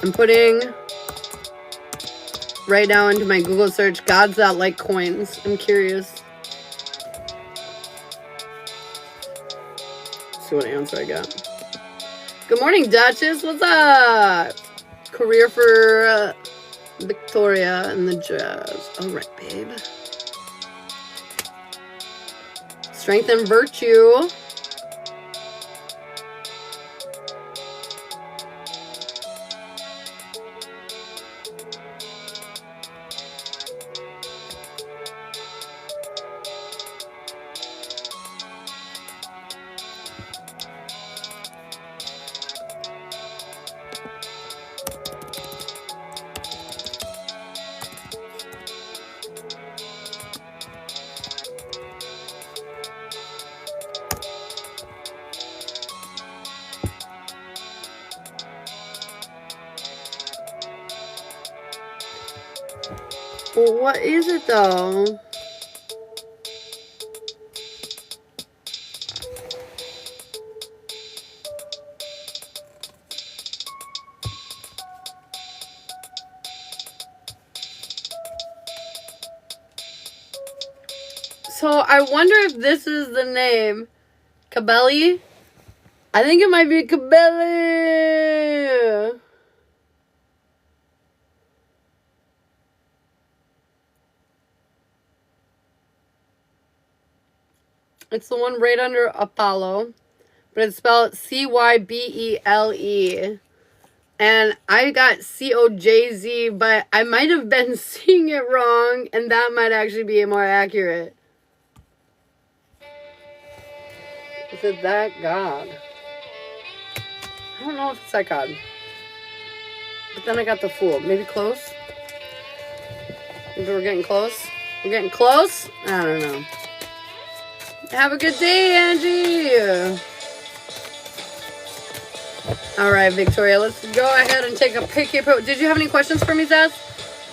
I'm putting right now into my Google search, gods that like coins. I'm curious. Let's see what answer I got. Good morning, Duchess. What's up? Career for Victoria and the Jazz. All right, babe. Strength and virtue. Well, what is it though? So I wonder if this is the name. Cabelli? I think it might be Cabelli. It's the one right under Apollo, but it's spelled Cybele. And I got Cojz, but I might have been seeing it wrong, and that might actually be more accurate. Is it that god? I don't know if it's that god. But then I got the Fool. Maybe close? Maybe we're getting close? We're getting close? I don't know. Have a good day, Angie. All right, Victoria, let's go ahead and take a picky poo. Did you have any questions for me, Zaz?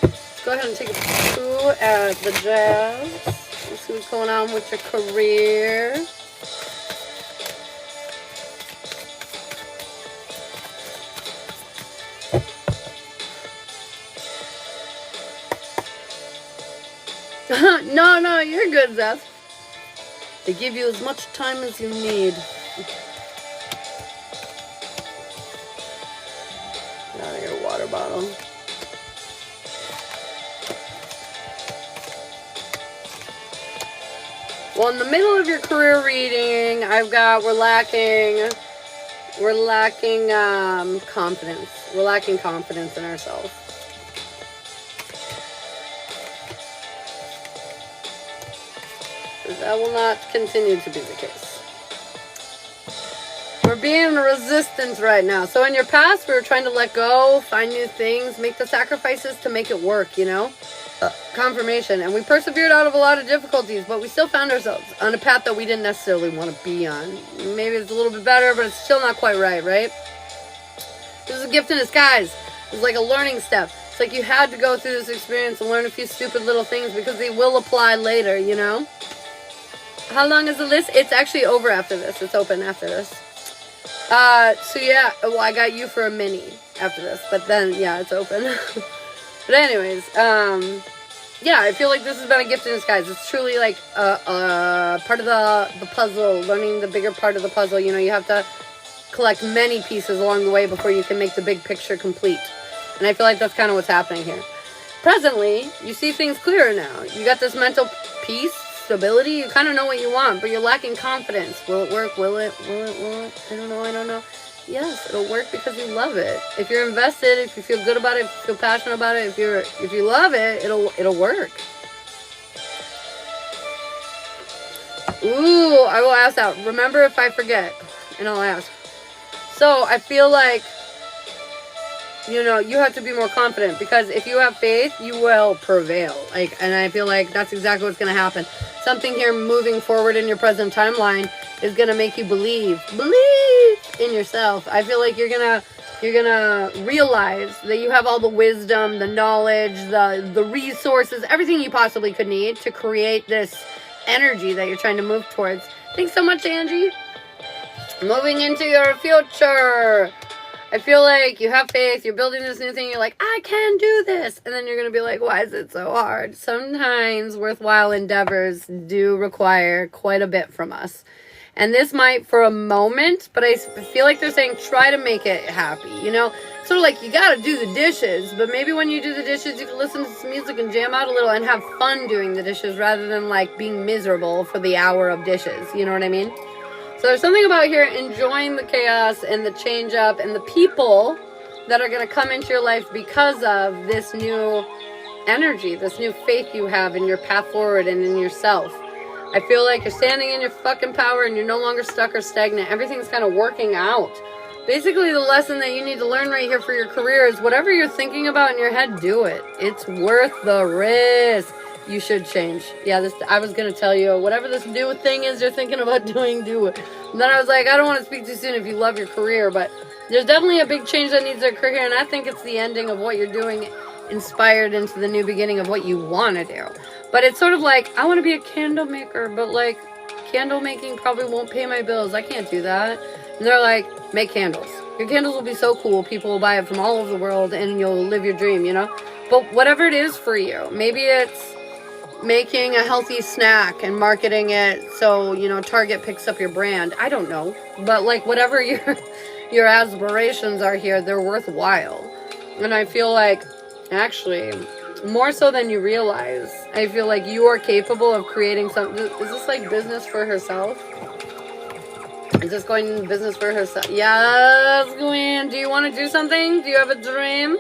Let's go ahead and take a poo at the Jazz. Let's see what's going on with your career. No, you're good, Zaz. They give you as much time as you need. Out of your water bottle. Well, in the middle of your career reading, I've got we're lacking confidence. We're lacking confidence in ourselves. That will not continue to be the case. We're being resistant right now. So in your past, we were trying to let go, find new things, make the sacrifices to make it work, you know? Confirmation. And we persevered out of a lot of difficulties, but we still found ourselves on a path that we didn't necessarily want to be on. Maybe it's a little bit better, but it's still not quite right, right? This is a gift in disguise. It's like a learning step. It's like you had to go through this experience and learn a few stupid little things because they will apply later, you know? How long is the list? It's actually over after this. It's open after this. So yeah, well, I got you for a mini after this, but then, yeah, it's open. But anyways, yeah, I feel like this has been a gift in disguise. It's truly like part of the puzzle, learning the bigger part of the puzzle. You know, you have to collect many pieces along the way before you can make the big picture complete. And I feel like that's kind of what's happening here. Presently, you see things clearer now. You got this mental peace, stability. You kind of know what you want, but you're lacking confidence. Will it work? Will it? I don't know. Yes, it'll work because you love it. If you're invested, if you feel good about it, if you feel passionate about it, if you love it, it'll work. Ooh, I will ask that. Remember if I forget, and I'll ask. So I feel like, you know, you have to be more confident, because if you have faith, you will prevail. And I feel like that's exactly what's going to happen. Something here moving forward in your present timeline is going to make you believe in yourself. I feel like you're going to realize that you have all the wisdom, the knowledge, the resources, everything you possibly could need to create this energy that you're trying to move towards. Thanks so much, Angie. Moving into your future. I feel like you have faith, you're building this new thing, you're like, I can do this. And then you're going to be like, why is it so hard? Sometimes worthwhile endeavors do require quite a bit from us. And this might for a moment, but I feel like they're saying try to make it happy. You know, sort of like you got to do the dishes, but maybe when you do the dishes, you can listen to some music and jam out a little and have fun doing the dishes rather than like being miserable for the hour of dishes. You know what I mean? So there's something about here enjoying the chaos and the change up and the people that are going to come into your life because of this new energy, this new faith you have in your path forward and in yourself. I feel like you're standing in your fucking power and you're no longer stuck or stagnant. Everything's kind of working out. Basically, the lesson that you need to learn right here for your career is whatever you're thinking about in your head, do it. It's worth the risk. You should change. Yeah, I was going to tell you, whatever this new thing is you're thinking about doing, do it. And then I was like, I don't want to speak too soon if you love your career, but there's definitely a big change that needs to occur here, and I think it's the ending of what you're doing inspired into the new beginning of what you want to do. But it's sort of like, I want to be a candle maker, but like, candle making probably won't pay my bills. I can't do that. And they're like, make candles. Your candles will be so cool. People will buy it from all over the world, and you'll live your dream, you know? But whatever it is for you, maybe it's making a healthy snack and marketing it so, you know, Target picks up your brand. I don't know. But like whatever your aspirations are here, they're worthwhile. And I feel like actually more so than you realize, I feel like you are capable of creating something. Is this like business for herself? Is this going into business for herself? Yes, Gwen. Do you want to do something? Do you have a dream?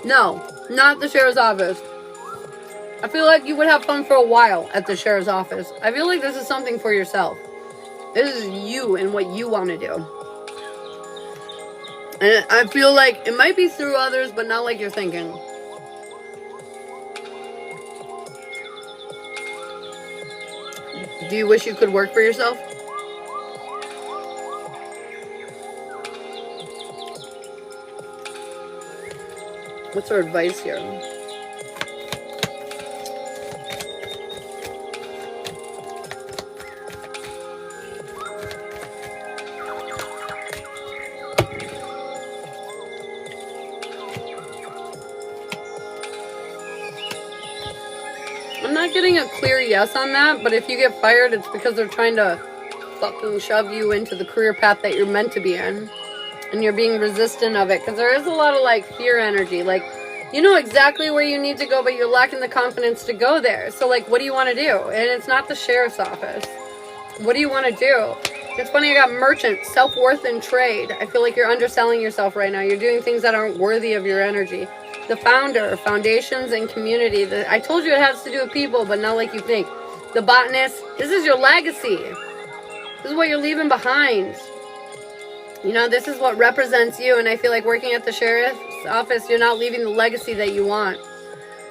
No. Not the sheriff's office. I feel like you would have fun for a while at the sheriff's office. I feel like this is something for yourself. This is you and what you want to do. And I feel like it might be through others, but not like you're thinking. Do you wish you could work for yourself? What's our advice here? I'm not getting a clear yes on that, but if you get fired, it's because they're trying to fucking shove you into the career path that you're meant to be in. and you're being resistant of it, because there is a lot of like fear energy. Like, you know exactly where you need to go, but you're lacking the confidence to go there. So like, what do you want to do? And it's not the sheriff's office. What do you want to do? It's funny, I got merchant, self-worth, and trade. I feel like you're underselling yourself right now. You're doing things that aren't worthy of your energy. The founder, foundations, and community. I told you it has to do with people, but not like you think. The botanist, this is your legacy. This is what you're leaving behind. You know, this is what represents you, and I feel like working at the sheriff's office, you're not leaving the legacy that you want.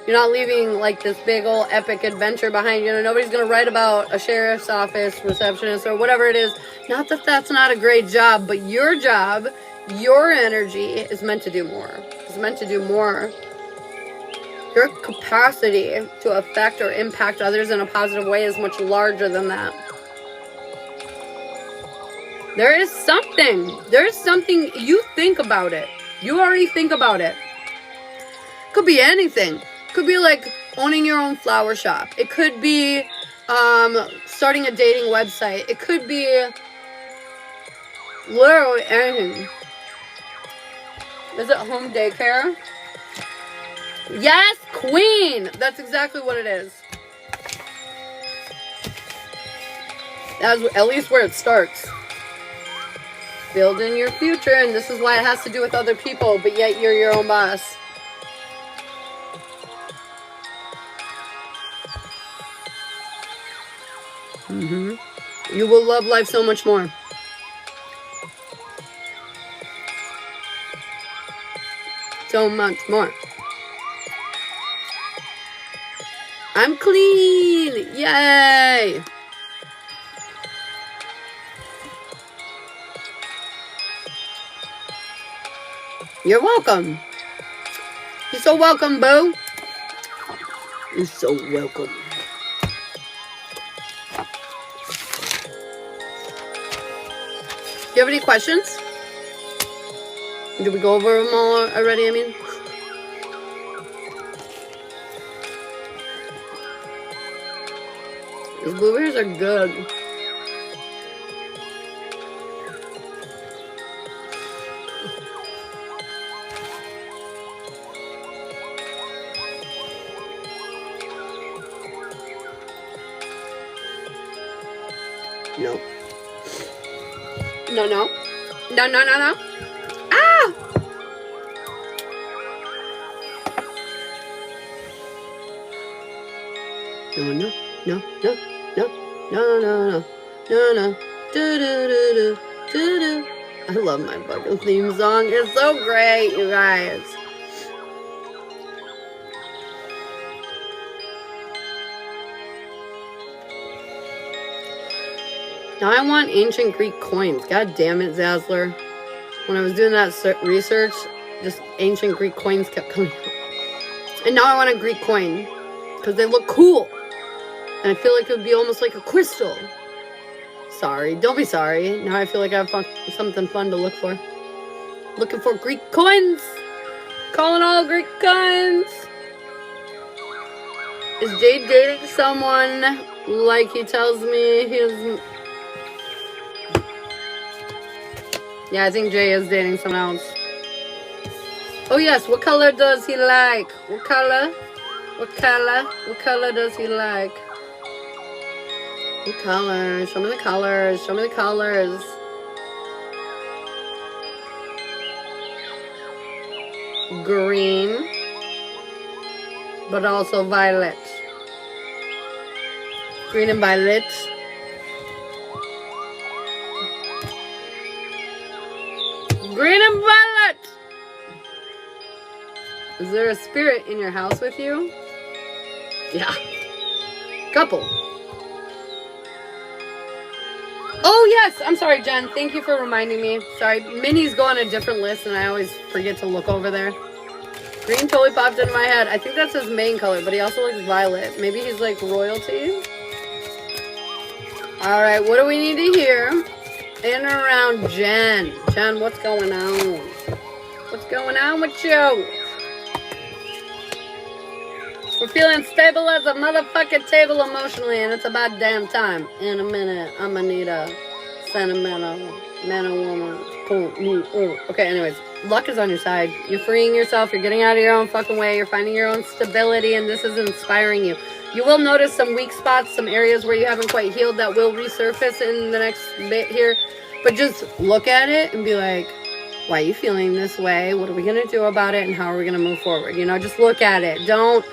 You're not leaving like this big old epic adventure behind you. You know, nobody's going to write about a sheriff's office receptionist or whatever it is. Not that that's not a great job, but your job, your energy is meant to do more. It's meant to do more. Your capacity to affect or impact others in a positive way is much larger than that. There is something, you think about it. You already think about it. Could be anything. Could be like owning your own flower shop. It could be starting a dating website. It could be literally anything. Is it home daycare? Yes, queen! That's exactly what it is. That's at least where it starts. Building your future, and this is why it has to do with other people, but yet you're your own boss. You will love life so much more. So much more. I'm clean! Yay! You're welcome. You're so welcome, boo. You're so welcome. Do you have any questions? Did we go over them all already, I mean? These blueberries are good. No. No, no. No, no, no, no. Ah! No, no, no, no, no, no, no, no, no, no. Do, do, do, do, do, do. I love my fucking theme song. It's so great, you guys. Now I want ancient Greek coins. God damn it, Zazzler. When I was doing that research, just ancient Greek coins kept coming up. And now I want a Greek coin. Because they look cool. And I feel like it would be almost like a crystal. Sorry. Don't be sorry. Now I feel like I have something fun to look for. Looking for Greek coins. Calling all Greek coins. Is Jay dating someone like he tells me he is? Yeah, I think Jay is dating someone else. Oh yes, what color does he like? What color? What color? What color does he like? What color? Show me the colors. Show me the colors. Green. But also violet. Green and violet. Green and violet! Is there a spirit in your house with you? Yeah. Couple. Oh, yes! I'm sorry, Jen. Thank you for reminding me. Sorry. Minis go on a different list, and I always forget to look over there. Green totally popped into my head. I think that's his main color, but he also likes violet. Maybe he's like royalty? Alright, what do we need to hear? In and around Jen. Jen, what's going on? What's going on with you? We're feeling stable as a motherfucking table emotionally, and it's about damn time. In a minute, I'm gonna need a sentimental man or woman. Okay, anyways. Luck is on your side. You're freeing yourself. You're getting out of your own fucking way. You're finding your own stability, and this is inspiring you. You will notice some weak spots, some areas where you haven't quite healed that will resurface in the next bit here. But just look at it and be like, why are you feeling this way? What are we going to do about it? And how are we going to move forward? You know, just look at it. Don't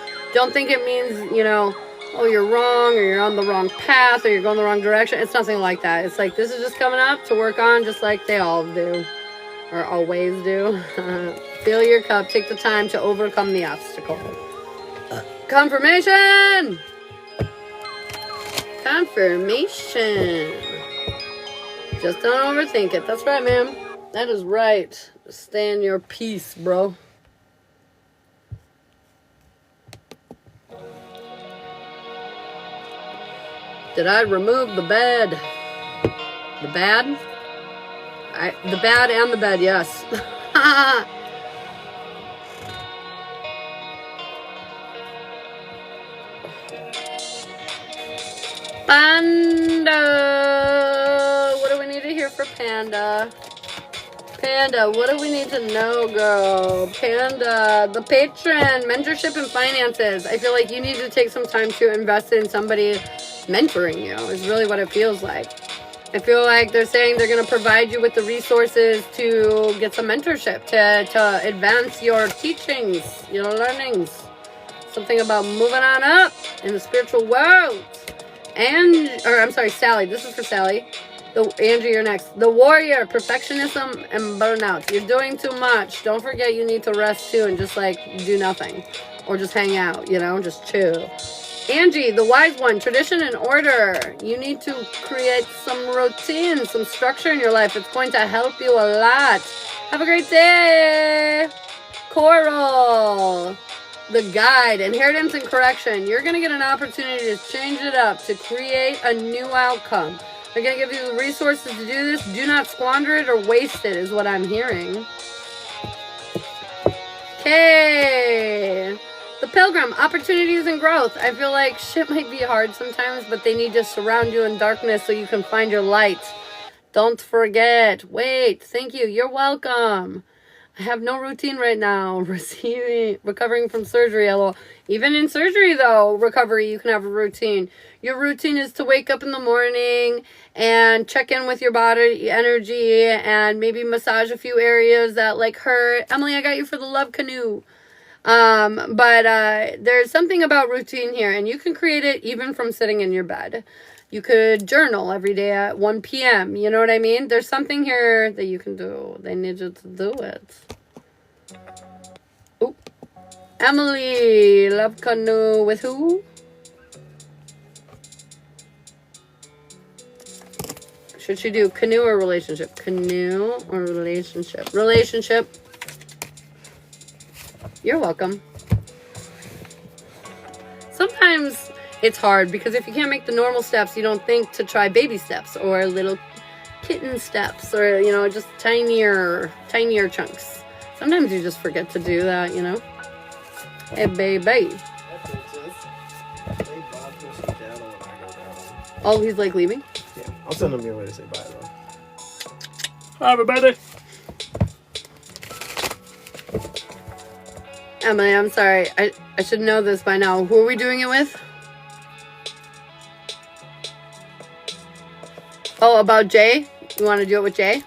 think it means, you know, oh, you're wrong, or you're on the wrong path, or you're going the wrong direction. It's nothing like that. It's like, this is just coming up to work on, just like they all do. Or always do. Fill your cup. Take the time to overcome the obstacle. Confirmation! Confirmation. Just don't overthink it. That's right, ma'am. That is right. Stay in your peace, bro. Did I remove the bed? The bad? The bad and the bed, yes. Panda! What do we need to hear for Panda? Panda, what do we need to know, girl? Panda, the patron, mentorship and finances. I feel like you need to take some time to invest in somebody mentoring you, is really what it feels like. I feel like they're saying they're going to provide you with the resources to get some mentorship, to advance your teachings, your learnings. Something about moving on up in the spiritual world. I'm sorry, Sally. This is for Sally. Andrew, you're next. The warrior, perfectionism, and burnout. You're doing too much. Don't forget you need to rest too and just like do nothing. Or just hang out, you know, just chill. Angie, the wise one, tradition and order. You need to create some routine, some structure in your life. It's going to help you a lot. Have a great day. Coral, the guide, inheritance and correction. You're going to get an opportunity to change it up, to create a new outcome. They're going to give you the resources to do this. Do not squander it or waste it, is what I'm hearing. Okay. The Pilgrim, opportunities and growth. I feel like shit might be hard sometimes, but they need to surround you in darkness so you can find your light. Don't forget. Wait, thank you. You're welcome. I have no routine right now. Recovering from surgery. Hello. Even in surgery, though, recovery, you can have a routine. Your routine is to wake up in the morning and check in with your body energy and maybe massage a few areas that like hurt. Emily, I got you for the love canoe. But there's something about routine here, and you can create it even from sitting in your bed. You could journal every day at 1 p.m. You know what I mean? There's something here that you can do. They need you to do it. Ooh. Emily, love canoe with who? Should she do canoe or relationship? Canoe or relationship? Relationship. You're welcome. Sometimes it's hard because if you can't make the normal steps, you don't think to try baby steps or little kitten steps or, you know, just tinier chunks. Sometimes you just forget to do that, you know. Hey, baby. Oh, he's like leaving? Yeah, I'll send him your way to say bye, though. Hi, everybody. Emily, I'm sorry. I should know this by now. Who are we doing it with? Oh, about Jay? You want to do it with Jay?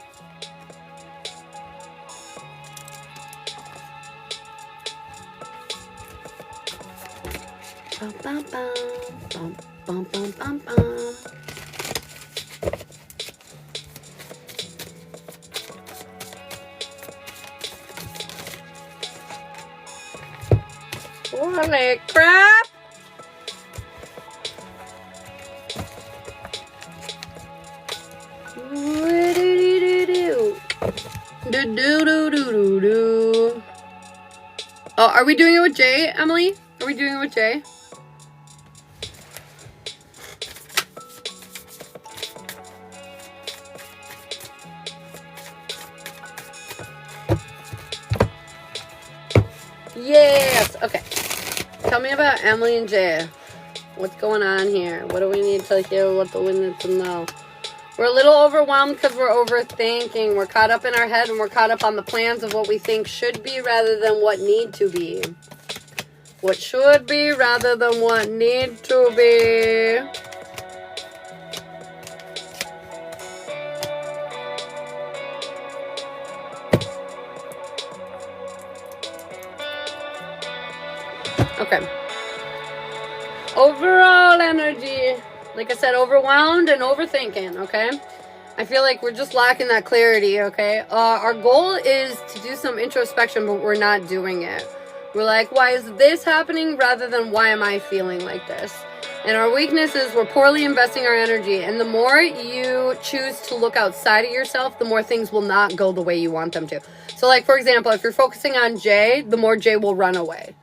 Bum, bum, bum, bum, bum, bum, bum, bum. Holy crap! Do. Oh, are we doing it with Jay, Emily? Are we doing it with Jay? Yes! Okay. Tell me about Emily and Jay. What's going on here? What do we need to hear? What do we need to know? We're a little overwhelmed because we're overthinking. We're caught up in our head and we're caught up on the plans of what we think should be rather than what need to be. What should be rather than what need to be. Okay. Overall energy. Like I said, overwhelmed and overthinking, okay? I feel like we're just lacking that clarity, okay? Our goal is to do some introspection, but we're not doing it. We're like, why is this happening rather than why am I feeling like this? And our weakness is we're poorly investing our energy. And the more you choose to look outside of yourself, the more things will not go the way you want them to. So like, for example, if you're focusing on Jay, the more Jay will run away.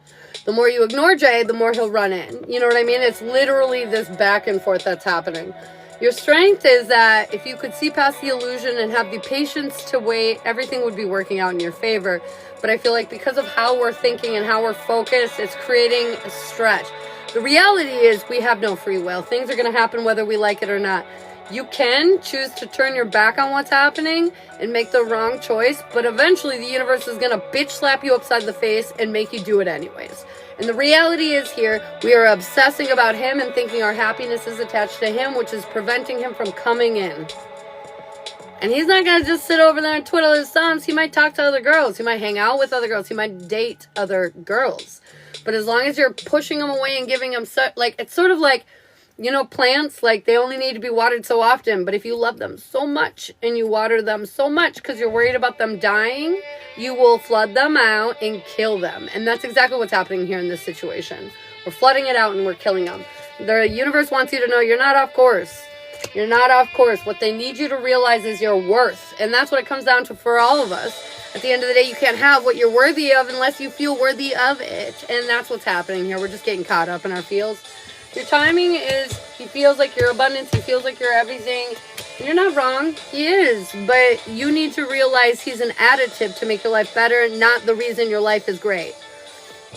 The more you ignore Jay, the more he'll run in. You know what I mean? It's literally this back and forth that's happening. Your strength is that if you could see past the illusion and have the patience to wait, everything would be working out in your favor. But I feel like because of how we're thinking and how we're focused, it's creating a stretch. The reality is we have no free will. Things are going to happen whether we like it or not. You can choose to turn your back on what's happening and make the wrong choice, but eventually the universe is going to bitch slap you upside the face and make you do it anyways. And the reality is here, we are obsessing about him and thinking our happiness is attached to him, which is preventing him from coming in. And he's not going to just sit over there and twiddle his thumbs. He might talk to other girls. He might hang out with other girls. He might date other girls. But as long as you're pushing him away and giving him, like, it's sort of like, you know, plants, like, they only need to be watered so often. But if you love them so much and you water them so much because you're worried about them dying, you will flood them out and kill them. And that's exactly what's happening here in this situation. We're flooding it out and we're killing them. The universe wants you to know you're not off course. You're not off course. What they need you to realize is your worth. And that's what it comes down to for all of us. At the end of the day, you can't have what you're worthy of unless you feel worthy of it. And that's what's happening here. We're just getting caught up in our feels. Your timing is, he feels like your abundance, he feels like you're everything. And you're not wrong, he is. But you need to realize he's an additive to make your life better, not the reason your life is great.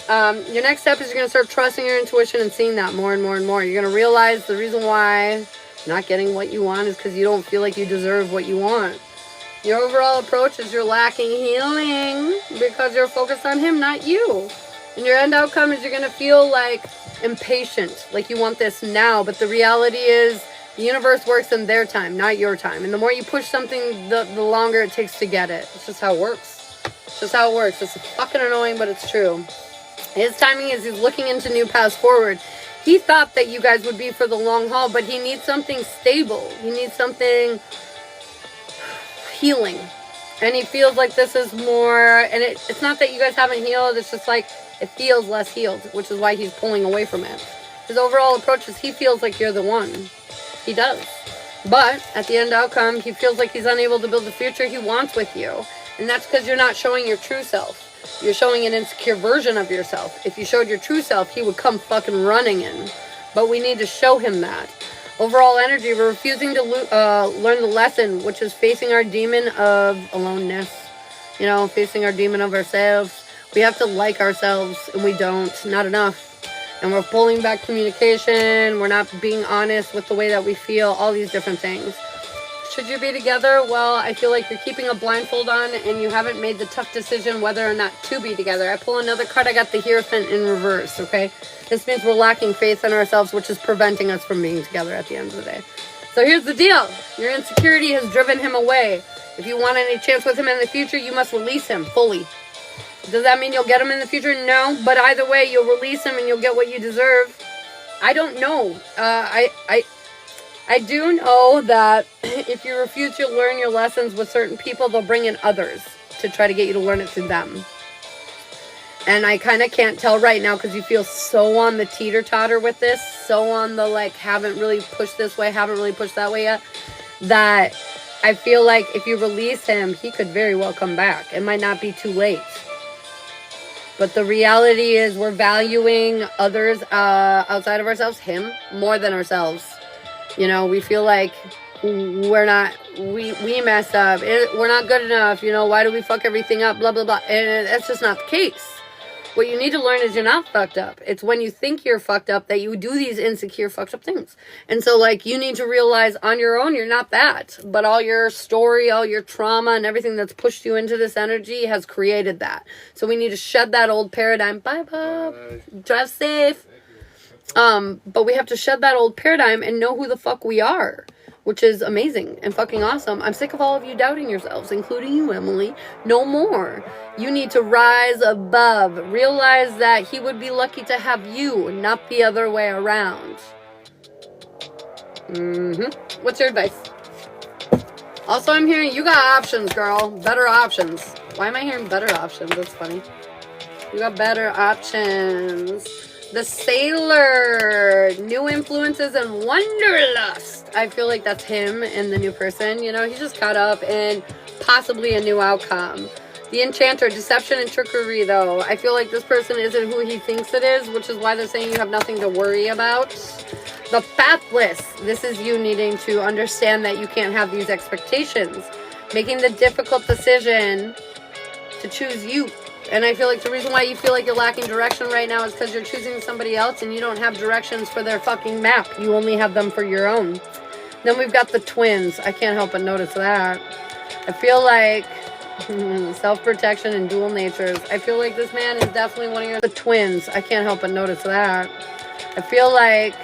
Your next step is you're going to start trusting your intuition and seeing that more and more and more. You're going to realize the reason why you're not getting what you want is because you don't feel like you deserve what you want. Your overall approach is you're lacking healing because you're focused on him, not you. And your end outcome is you're going to feel like impatient, like you want this now. But the reality is the universe works in their time, not your time. And the more you push something, the longer it takes to get it. It's just how it works. It's just how it works. It's fucking annoying, but it's true. His timing is he's looking into new paths forward. He thought that you guys would be for the long haul, but he needs something stable. He needs something healing. And he feels like this is more, and it's not that you guys haven't healed, it's just like it feels less healed, which is why he's pulling away from it. His overall approach is he feels like you're the one. He does. But at the end outcome, he feels like he's unable to build the future he wants with you. And that's because you're not showing your true self. You're showing an insecure version of yourself. If you showed your true self, he would come fucking running in. But we need to show him that. Overall energy, we're refusing to learn the lesson, which is facing our demon of aloneness. You know, facing our demon of ourselves. We have to like ourselves, and we don't. Not enough. And we're pulling back communication. We're not being honest with the way that we feel. All these different things. Should you be together? Well, I feel like you're keeping a blindfold on, and you haven't made the tough decision whether or not to be together. I pull another card. I got the Hierophant in reverse, okay? This means we're lacking faith in ourselves, which is preventing us from being together at the end of the day. So here's the deal. Your insecurity has driven him away. If you want any chance with him in the future, you must release him fully. Does that mean you'll get him in the future? No, but either way, you'll release him and you'll get what you deserve. I don't know. I do know that if you refuse to learn your lessons with certain people, they'll bring in others to try to get you to learn it through them. And I kind of can't tell right now because you feel so on the teeter-totter with this, so on the, like, haven't really pushed this way, haven't really pushed that way yet, that I feel like if you release him, he could very well come back. It might not be too late. But the reality is we're valuing others outside of ourselves, him, more than ourselves. You know, we feel like we're not, we messed up. We're not good enough. You know, why do we fuck everything up? Blah, blah, blah. And that's just not the case. What you need to learn is you're not fucked up. It's when you think you're fucked up that you do these insecure, fucked up things. And so, like, you need to realize on your own, you're not that. But all your story, all your trauma, and everything that's pushed you into this energy has created that. So we need to shed that old paradigm. Bye, Bob. Drive safe. But we have to shed that old paradigm and know who the fuck we are, which is amazing and fucking awesome. I'm sick of all of you doubting yourselves, including you, Emily. No more. You need to rise above. Realize that he would be lucky to have you, not the other way around. What's your advice? Also, I'm hearing you got options, girl. Better options. Why am I hearing better options? That's funny. You got better options. The Sailor, new influences and wanderlust. I feel like that's him and the new person. You know, he's just caught up in possibly a new outcome. The Enchanter, deception and trickery, though. I feel like this person isn't who he thinks it is, which is why they're saying you have nothing to worry about. The Pathless, this is you needing to understand that you can't have these expectations. Making the difficult decision to choose you. And I feel like the reason why you feel like you're lacking direction right now is because you're choosing somebody else and you don't have directions for their fucking map. You only have them for your own. Then we've got the Twins. I can't help but notice that. I feel like self-protection and dual natures. I feel like this man is definitely one of your... The Twins. I can't help but notice that. I feel like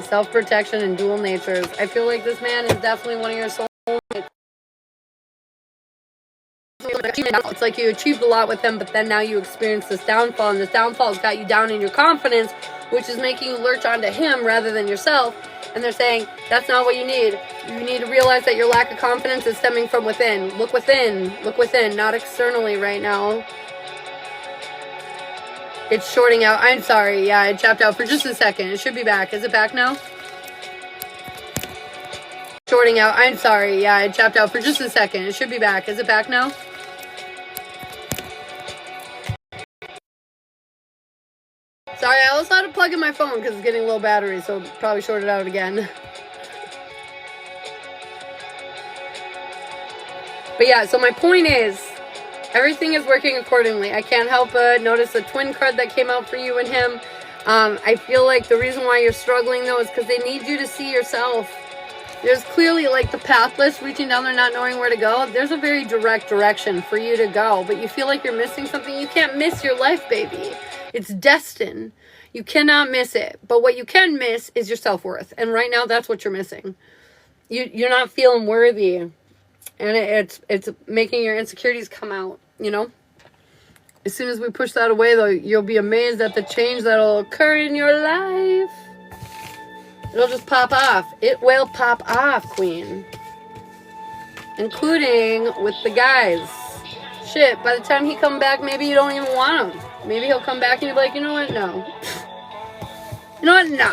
self-protection and dual natures. I feel like this man is definitely one of your soulmates. It's like you achieved a lot with him, but then now you experience this downfall, and this downfall has got you down in your confidence, which is making you lurch onto him rather than yourself. And they're saying that's not what you need. You need to realize that your lack of confidence is stemming from within. Look within, not externally right now. It's shorting out. I'm sorry. Yeah, it chapped out for just a second. It should be back. Is it back now? Shorting out. I'm sorry. Yeah, it chapped out for just a second. It should be back. Is it back now? Sorry, I also had to plug in my phone because it's getting low battery, so probably shorted out again. But yeah, so my point is, everything is working accordingly. I can't help but notice the twin card that came out for you and him. I feel like the reason why you're struggling, though, is because they need you to see yourself. There's clearly, like, the pathless, reaching down there, not knowing where to go. There's a very direct direction for you to go, but you feel like you're missing something. You can't miss your life, baby. It's destined. You cannot miss it. But what you can miss is your self-worth. And right now, that's what you're missing. You're not feeling worthy. And it's making your insecurities come out, you know? As soon as we push that away, though, you'll be amazed at the change that'll occur in your life. It'll just pop off. It will pop off, queen. Including with the guys. Shit, by the time he come back, maybe you don't even want him. Maybe he'll come back and you'll be like, you know what? No. You know what? No.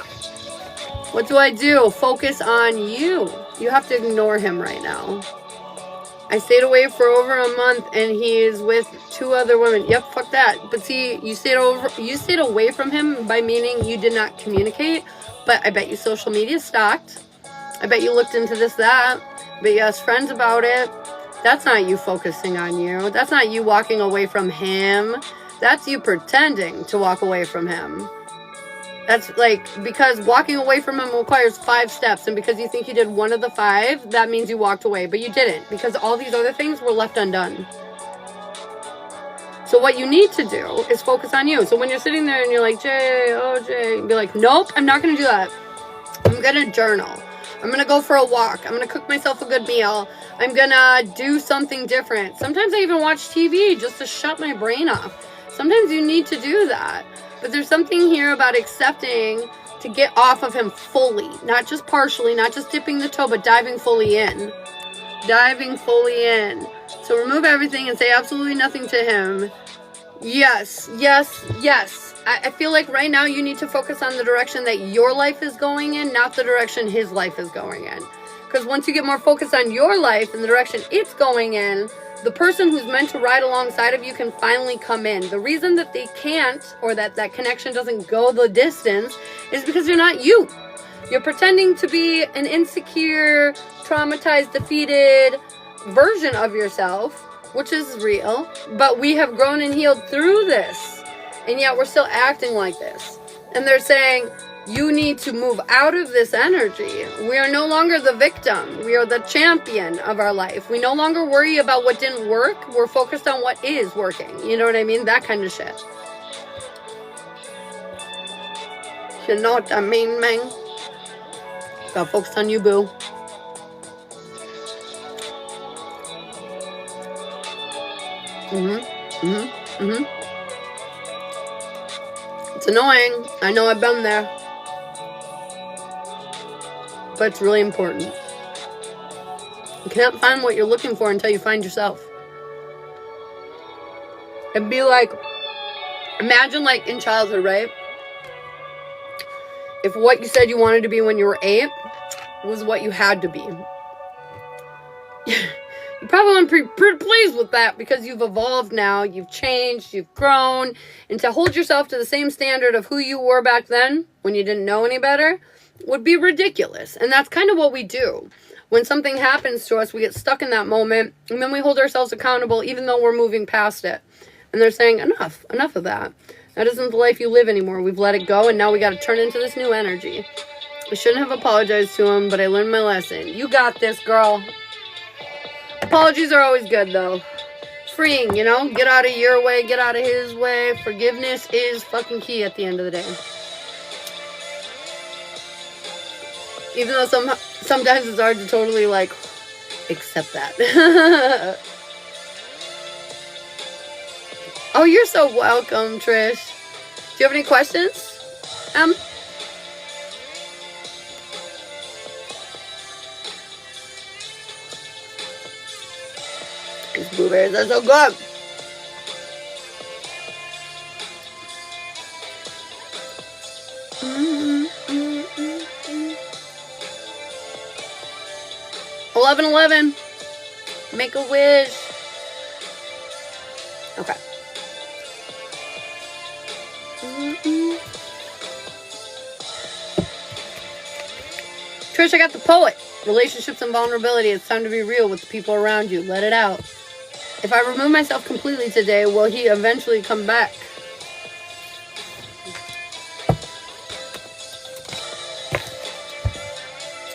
What do? Focus on you. You have to ignore him right now. I stayed away for over a month and he's with 2 other women. Yep, fuck that. But see, you stayed away from him by meaning you did not communicate. But I bet you social media stalked. I bet you looked into this, that. But you asked friends about it. That's not you focusing on you. That's not you walking away from him. That's you pretending to walk away from him. That's like, because walking away from him requires 5 steps. And because you think you did one of the 5, that means you walked away. But you didn't, because all these other things were left undone. So what you need to do is focus on you. So when you're sitting there and you're like, Jay, be like, nope, I'm not going to do that. I'm going to journal. I'm going to go for a walk. I'm going to cook myself a good meal. I'm going to do something different. Sometimes I even watch TV just to shut my brain off. Sometimes you need to do that. But there's something here about accepting to get off of him fully. Not just partially, not just dipping the toe, but diving fully in. Diving fully in. So remove everything and say absolutely nothing to him. Yes. I feel like right now you need to focus on the direction that your life is going in, not the direction his life is going in. Because once you get more focused on your life and the direction it's going in, the person who's meant to ride alongside of you can finally come in. The reason that they can't, or that connection doesn't go the distance, is because you're not you. You're pretending to be an insecure, traumatized, defeated version of yourself, which is real. But we have grown and healed through this. And yet we're still acting like this. And they're saying, you need to move out of this energy. We are no longer the victim. We are the champion of our life. We no longer worry about what didn't work. We're focused on what is working. You know what I mean? That kind of shit. You know what I mean, man? Got focused on you, boo. It's annoying. I know I've been there. But it's really important. You can't find what you're looking for until you find yourself. It'd be like, imagine like in childhood, right? If what you said you wanted to be when you were 8 was what you had to be. You probably want to be pretty pleased with that because you've evolved now, you've changed, you've grown, and to hold yourself to the same standard of who you were back then when you didn't know any better would be ridiculous. And that's kind of what we do. When something happens to us, we get stuck in that moment, and then we hold ourselves accountable even though we're moving past it. And they're saying, enough of that. That isn't the life you live anymore. We've let it go, and now we got to turn into this new energy. I shouldn't have apologized to him, but I learned my lesson. You got this, girl. Apologies are always good, though. Freeing, you know? Get out of your way, get out of his way. Forgiveness is fucking key at the end of the day. Even though sometimes it's hard to totally, like, accept that. Oh, you're so welcome, Trish. Do you have any questions? These blueberries are so good. Mm-hmm. 11:11. Make a wish. Okay. Trish, I got the poet. Relationships and vulnerability. It's time to be real with the people around you. Let it out. If I remove myself completely today, will he eventually come back?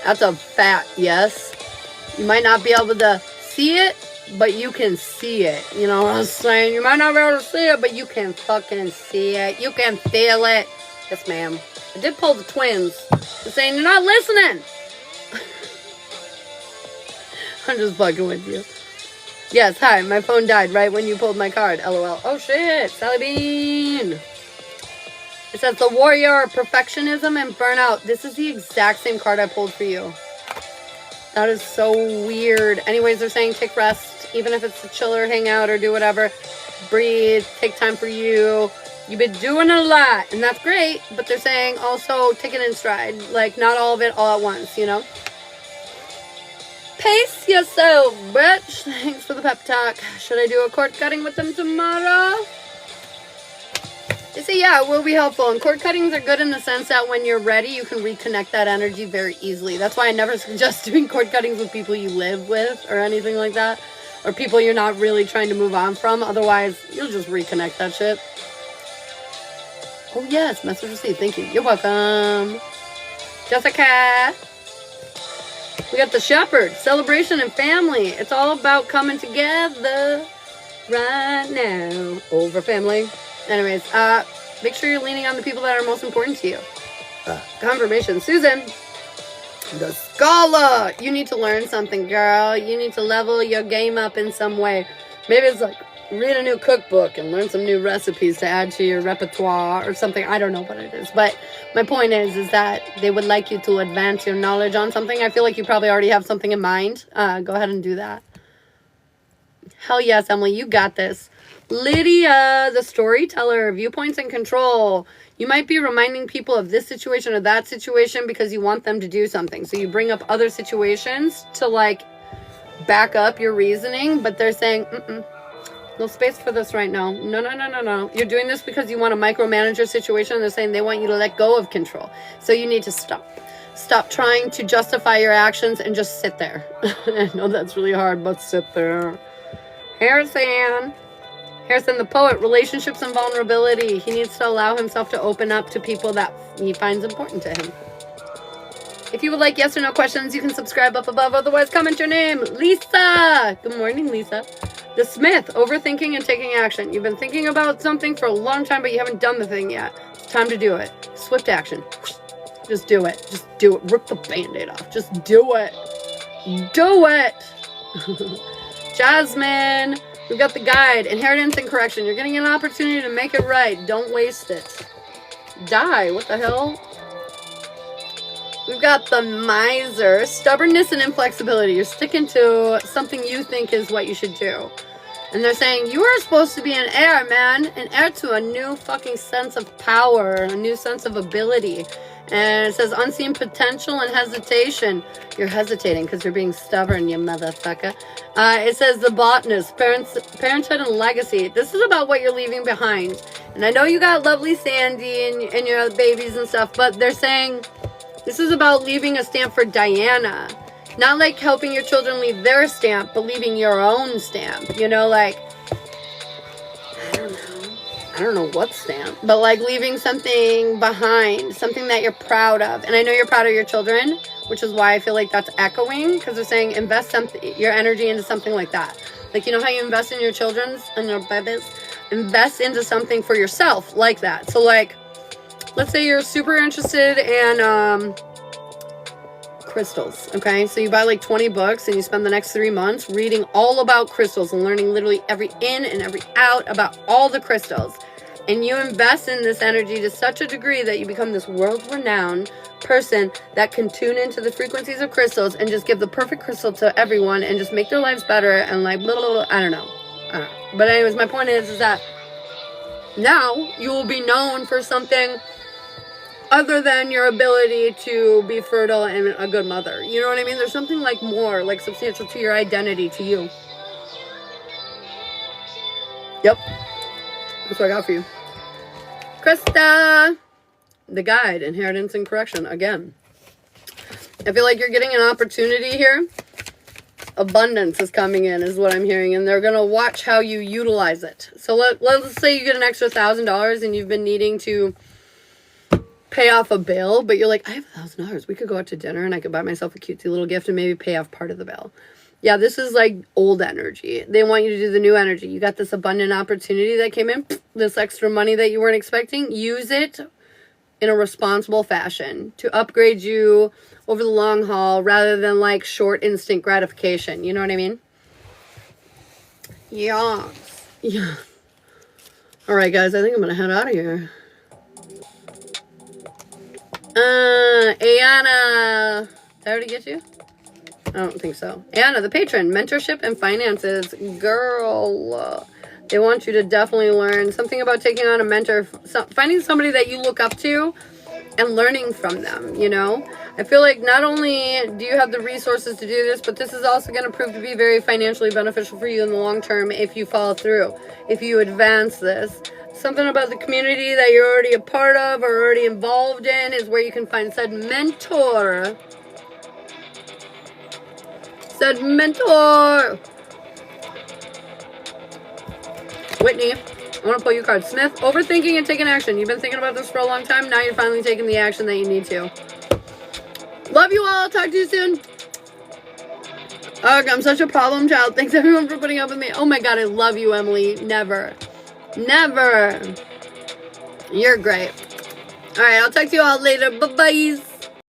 That's a fat yes. You might not be able to see it, but you can see it. You know what I'm saying? You might not be able to see it, but you can fucking see it. You can feel it. Yes, ma'am. I did pull the twins. They're saying you're not listening. I'm just fucking with you. Yes, hi. My phone died right when you pulled my card. LOL. Oh, shit. Sally Bean. It says the warrior, perfectionism, and burnout. This is the exact same card I pulled for you. That is so weird. Anyways, they're saying take rest. Even if it's a chiller, hang out, or do whatever. Breathe. Take time for you. You've been doing a lot, and that's great. But they're saying also take it in stride. Like, not all of it all at once, you know? Pace yourself, bitch. Thanks for the pep talk. Should I do a cord cutting with them tomorrow? They say, yeah, it will be helpful. And cord cuttings are good in the sense that when you're ready, you can reconnect that energy very easily. That's why I never suggest doing cord cuttings with people you live with or anything like that. Or people you're not really trying to move on from. Otherwise, you'll just reconnect that shit. Oh, yes. Message received. Thank you. You're welcome. Jessica. We got the shepherd. Celebration and family. It's all about coming together right now. Over family. Anyways, make sure you're leaning on the people that are most important to you. Confirmation. Susan. The Scala. You need to learn something, girl. You need to level your game up in some way. Maybe it's like read a new cookbook and learn some new recipes to add to your repertoire or something. I don't know what it is. But my point is that they would like you to advance your knowledge on something. I feel like you probably already have something in mind. Go ahead and do that. Hell yes, Emily. You got this. Lydia, the storyteller, viewpoints and control. You might be reminding people of this situation or that situation because you want them to do something. So you bring up other situations to like back up your reasoning, but they're saying, no space for this right now. No. You're doing this because you want to micromanage your situation. They're saying they want you to let go of control. So you need to stop. Stop trying to justify your actions and just sit there. I know that's really hard, but sit there. Harrison. Harrison the poet, relationships and vulnerability. He needs to allow himself to open up to people that he finds important to him. If you would like yes or no questions, you can subscribe up above. Otherwise, comment your name. Lisa. Good morning, Lisa. The Smith, overthinking and taking action. You've been thinking about something for a long time, but you haven't done the thing yet. It's time to do it. Swift action. Just do it. Just do it. Rip the Band-Aid off. Just do it. Do it. Jasmine. We've got the guide. Inheritance and correction. You're getting an opportunity to make it right. Don't waste it. Die. What the hell? We've got the miser. Stubbornness and inflexibility. You're sticking to something you think is what you should do. And they're saying, you are supposed to be an heir, man. An heir to a new fucking sense of power. A new sense of ability. And it says unseen potential and hesitation. You're hesitating because you're being stubborn, you motherfucker. It says the botanist, parenthood and legacy. This is about what you're leaving behind. And I know you got lovely Sandy and your babies and stuff, but they're saying this is about leaving a stamp for Diana. Not like helping your children leave their stamp, but leaving your own stamp. You know, like, I don't know what stamp, but like leaving something behind, something that you're proud of. And I know you're proud of your children, which is why I feel like that's echoing, because they're saying invest your energy into something like that. Like, you know how you invest in your children's and your babies? Invest into something for yourself like that. So like, let's say you're super interested in crystals, okay? So you buy like 20 books and you spend the next 3 months reading all about crystals and learning literally every in and every out about all the crystals. And you invest in this energy to such a degree that you become this world-renowned person that can tune into the frequencies of crystals and just give the perfect crystal to everyone and just make their lives better and like, blah, blah, blah. I don't know. But anyways, my point is that now you will be known for something other than your ability to be fertile and a good mother. You know what I mean? There's something like more, like substantial to your identity, to you. Yep. That's what I got for you. Krista. The guide, inheritance and correction. Again. I feel like you're getting an opportunity here. Abundance is coming in, is what I'm hearing. And they're going to watch how you utilize it. So let's say you get an extra $1,000 and you've been needing to pay off a bill, but you're like, I have $1,000. We could go out to dinner and I could buy myself a cutesy little gift and maybe pay off part of the bill. Yeah, this is like old energy. They want you to do the new energy. You got this abundant opportunity that came in, this extra money that you weren't expecting. Use it in a responsible fashion to upgrade you over the long haul rather than like short instant gratification. You know what I mean? Yeah. Yeah. All right, guys, I think I'm going to head out of here. Ayana. Did I already get you? I don't think so. Ayana, the patron, mentorship and finances. Girl, they want you to definitely learn something about taking on a mentor, finding somebody that you look up to and learning from them, you know? I feel like not only do you have the resources to do this, but this is also going to prove to be very financially beneficial for you in the long term if you follow through, if you advance this. Something about the community that you're already a part of or already involved in is where you can find said mentor. Said mentor. Whitney, I want to pull you card. Smith, overthinking and taking action. You've been thinking about this for a long time. Now you're finally taking the action that you need to. Love you all. Talk to you soon. Ugh, I'm such a problem child. Thanks everyone for putting up with me. Oh my God, I love you, Emily. Never. Never. You're great. All right, I'll talk to you all later. Bye-bye.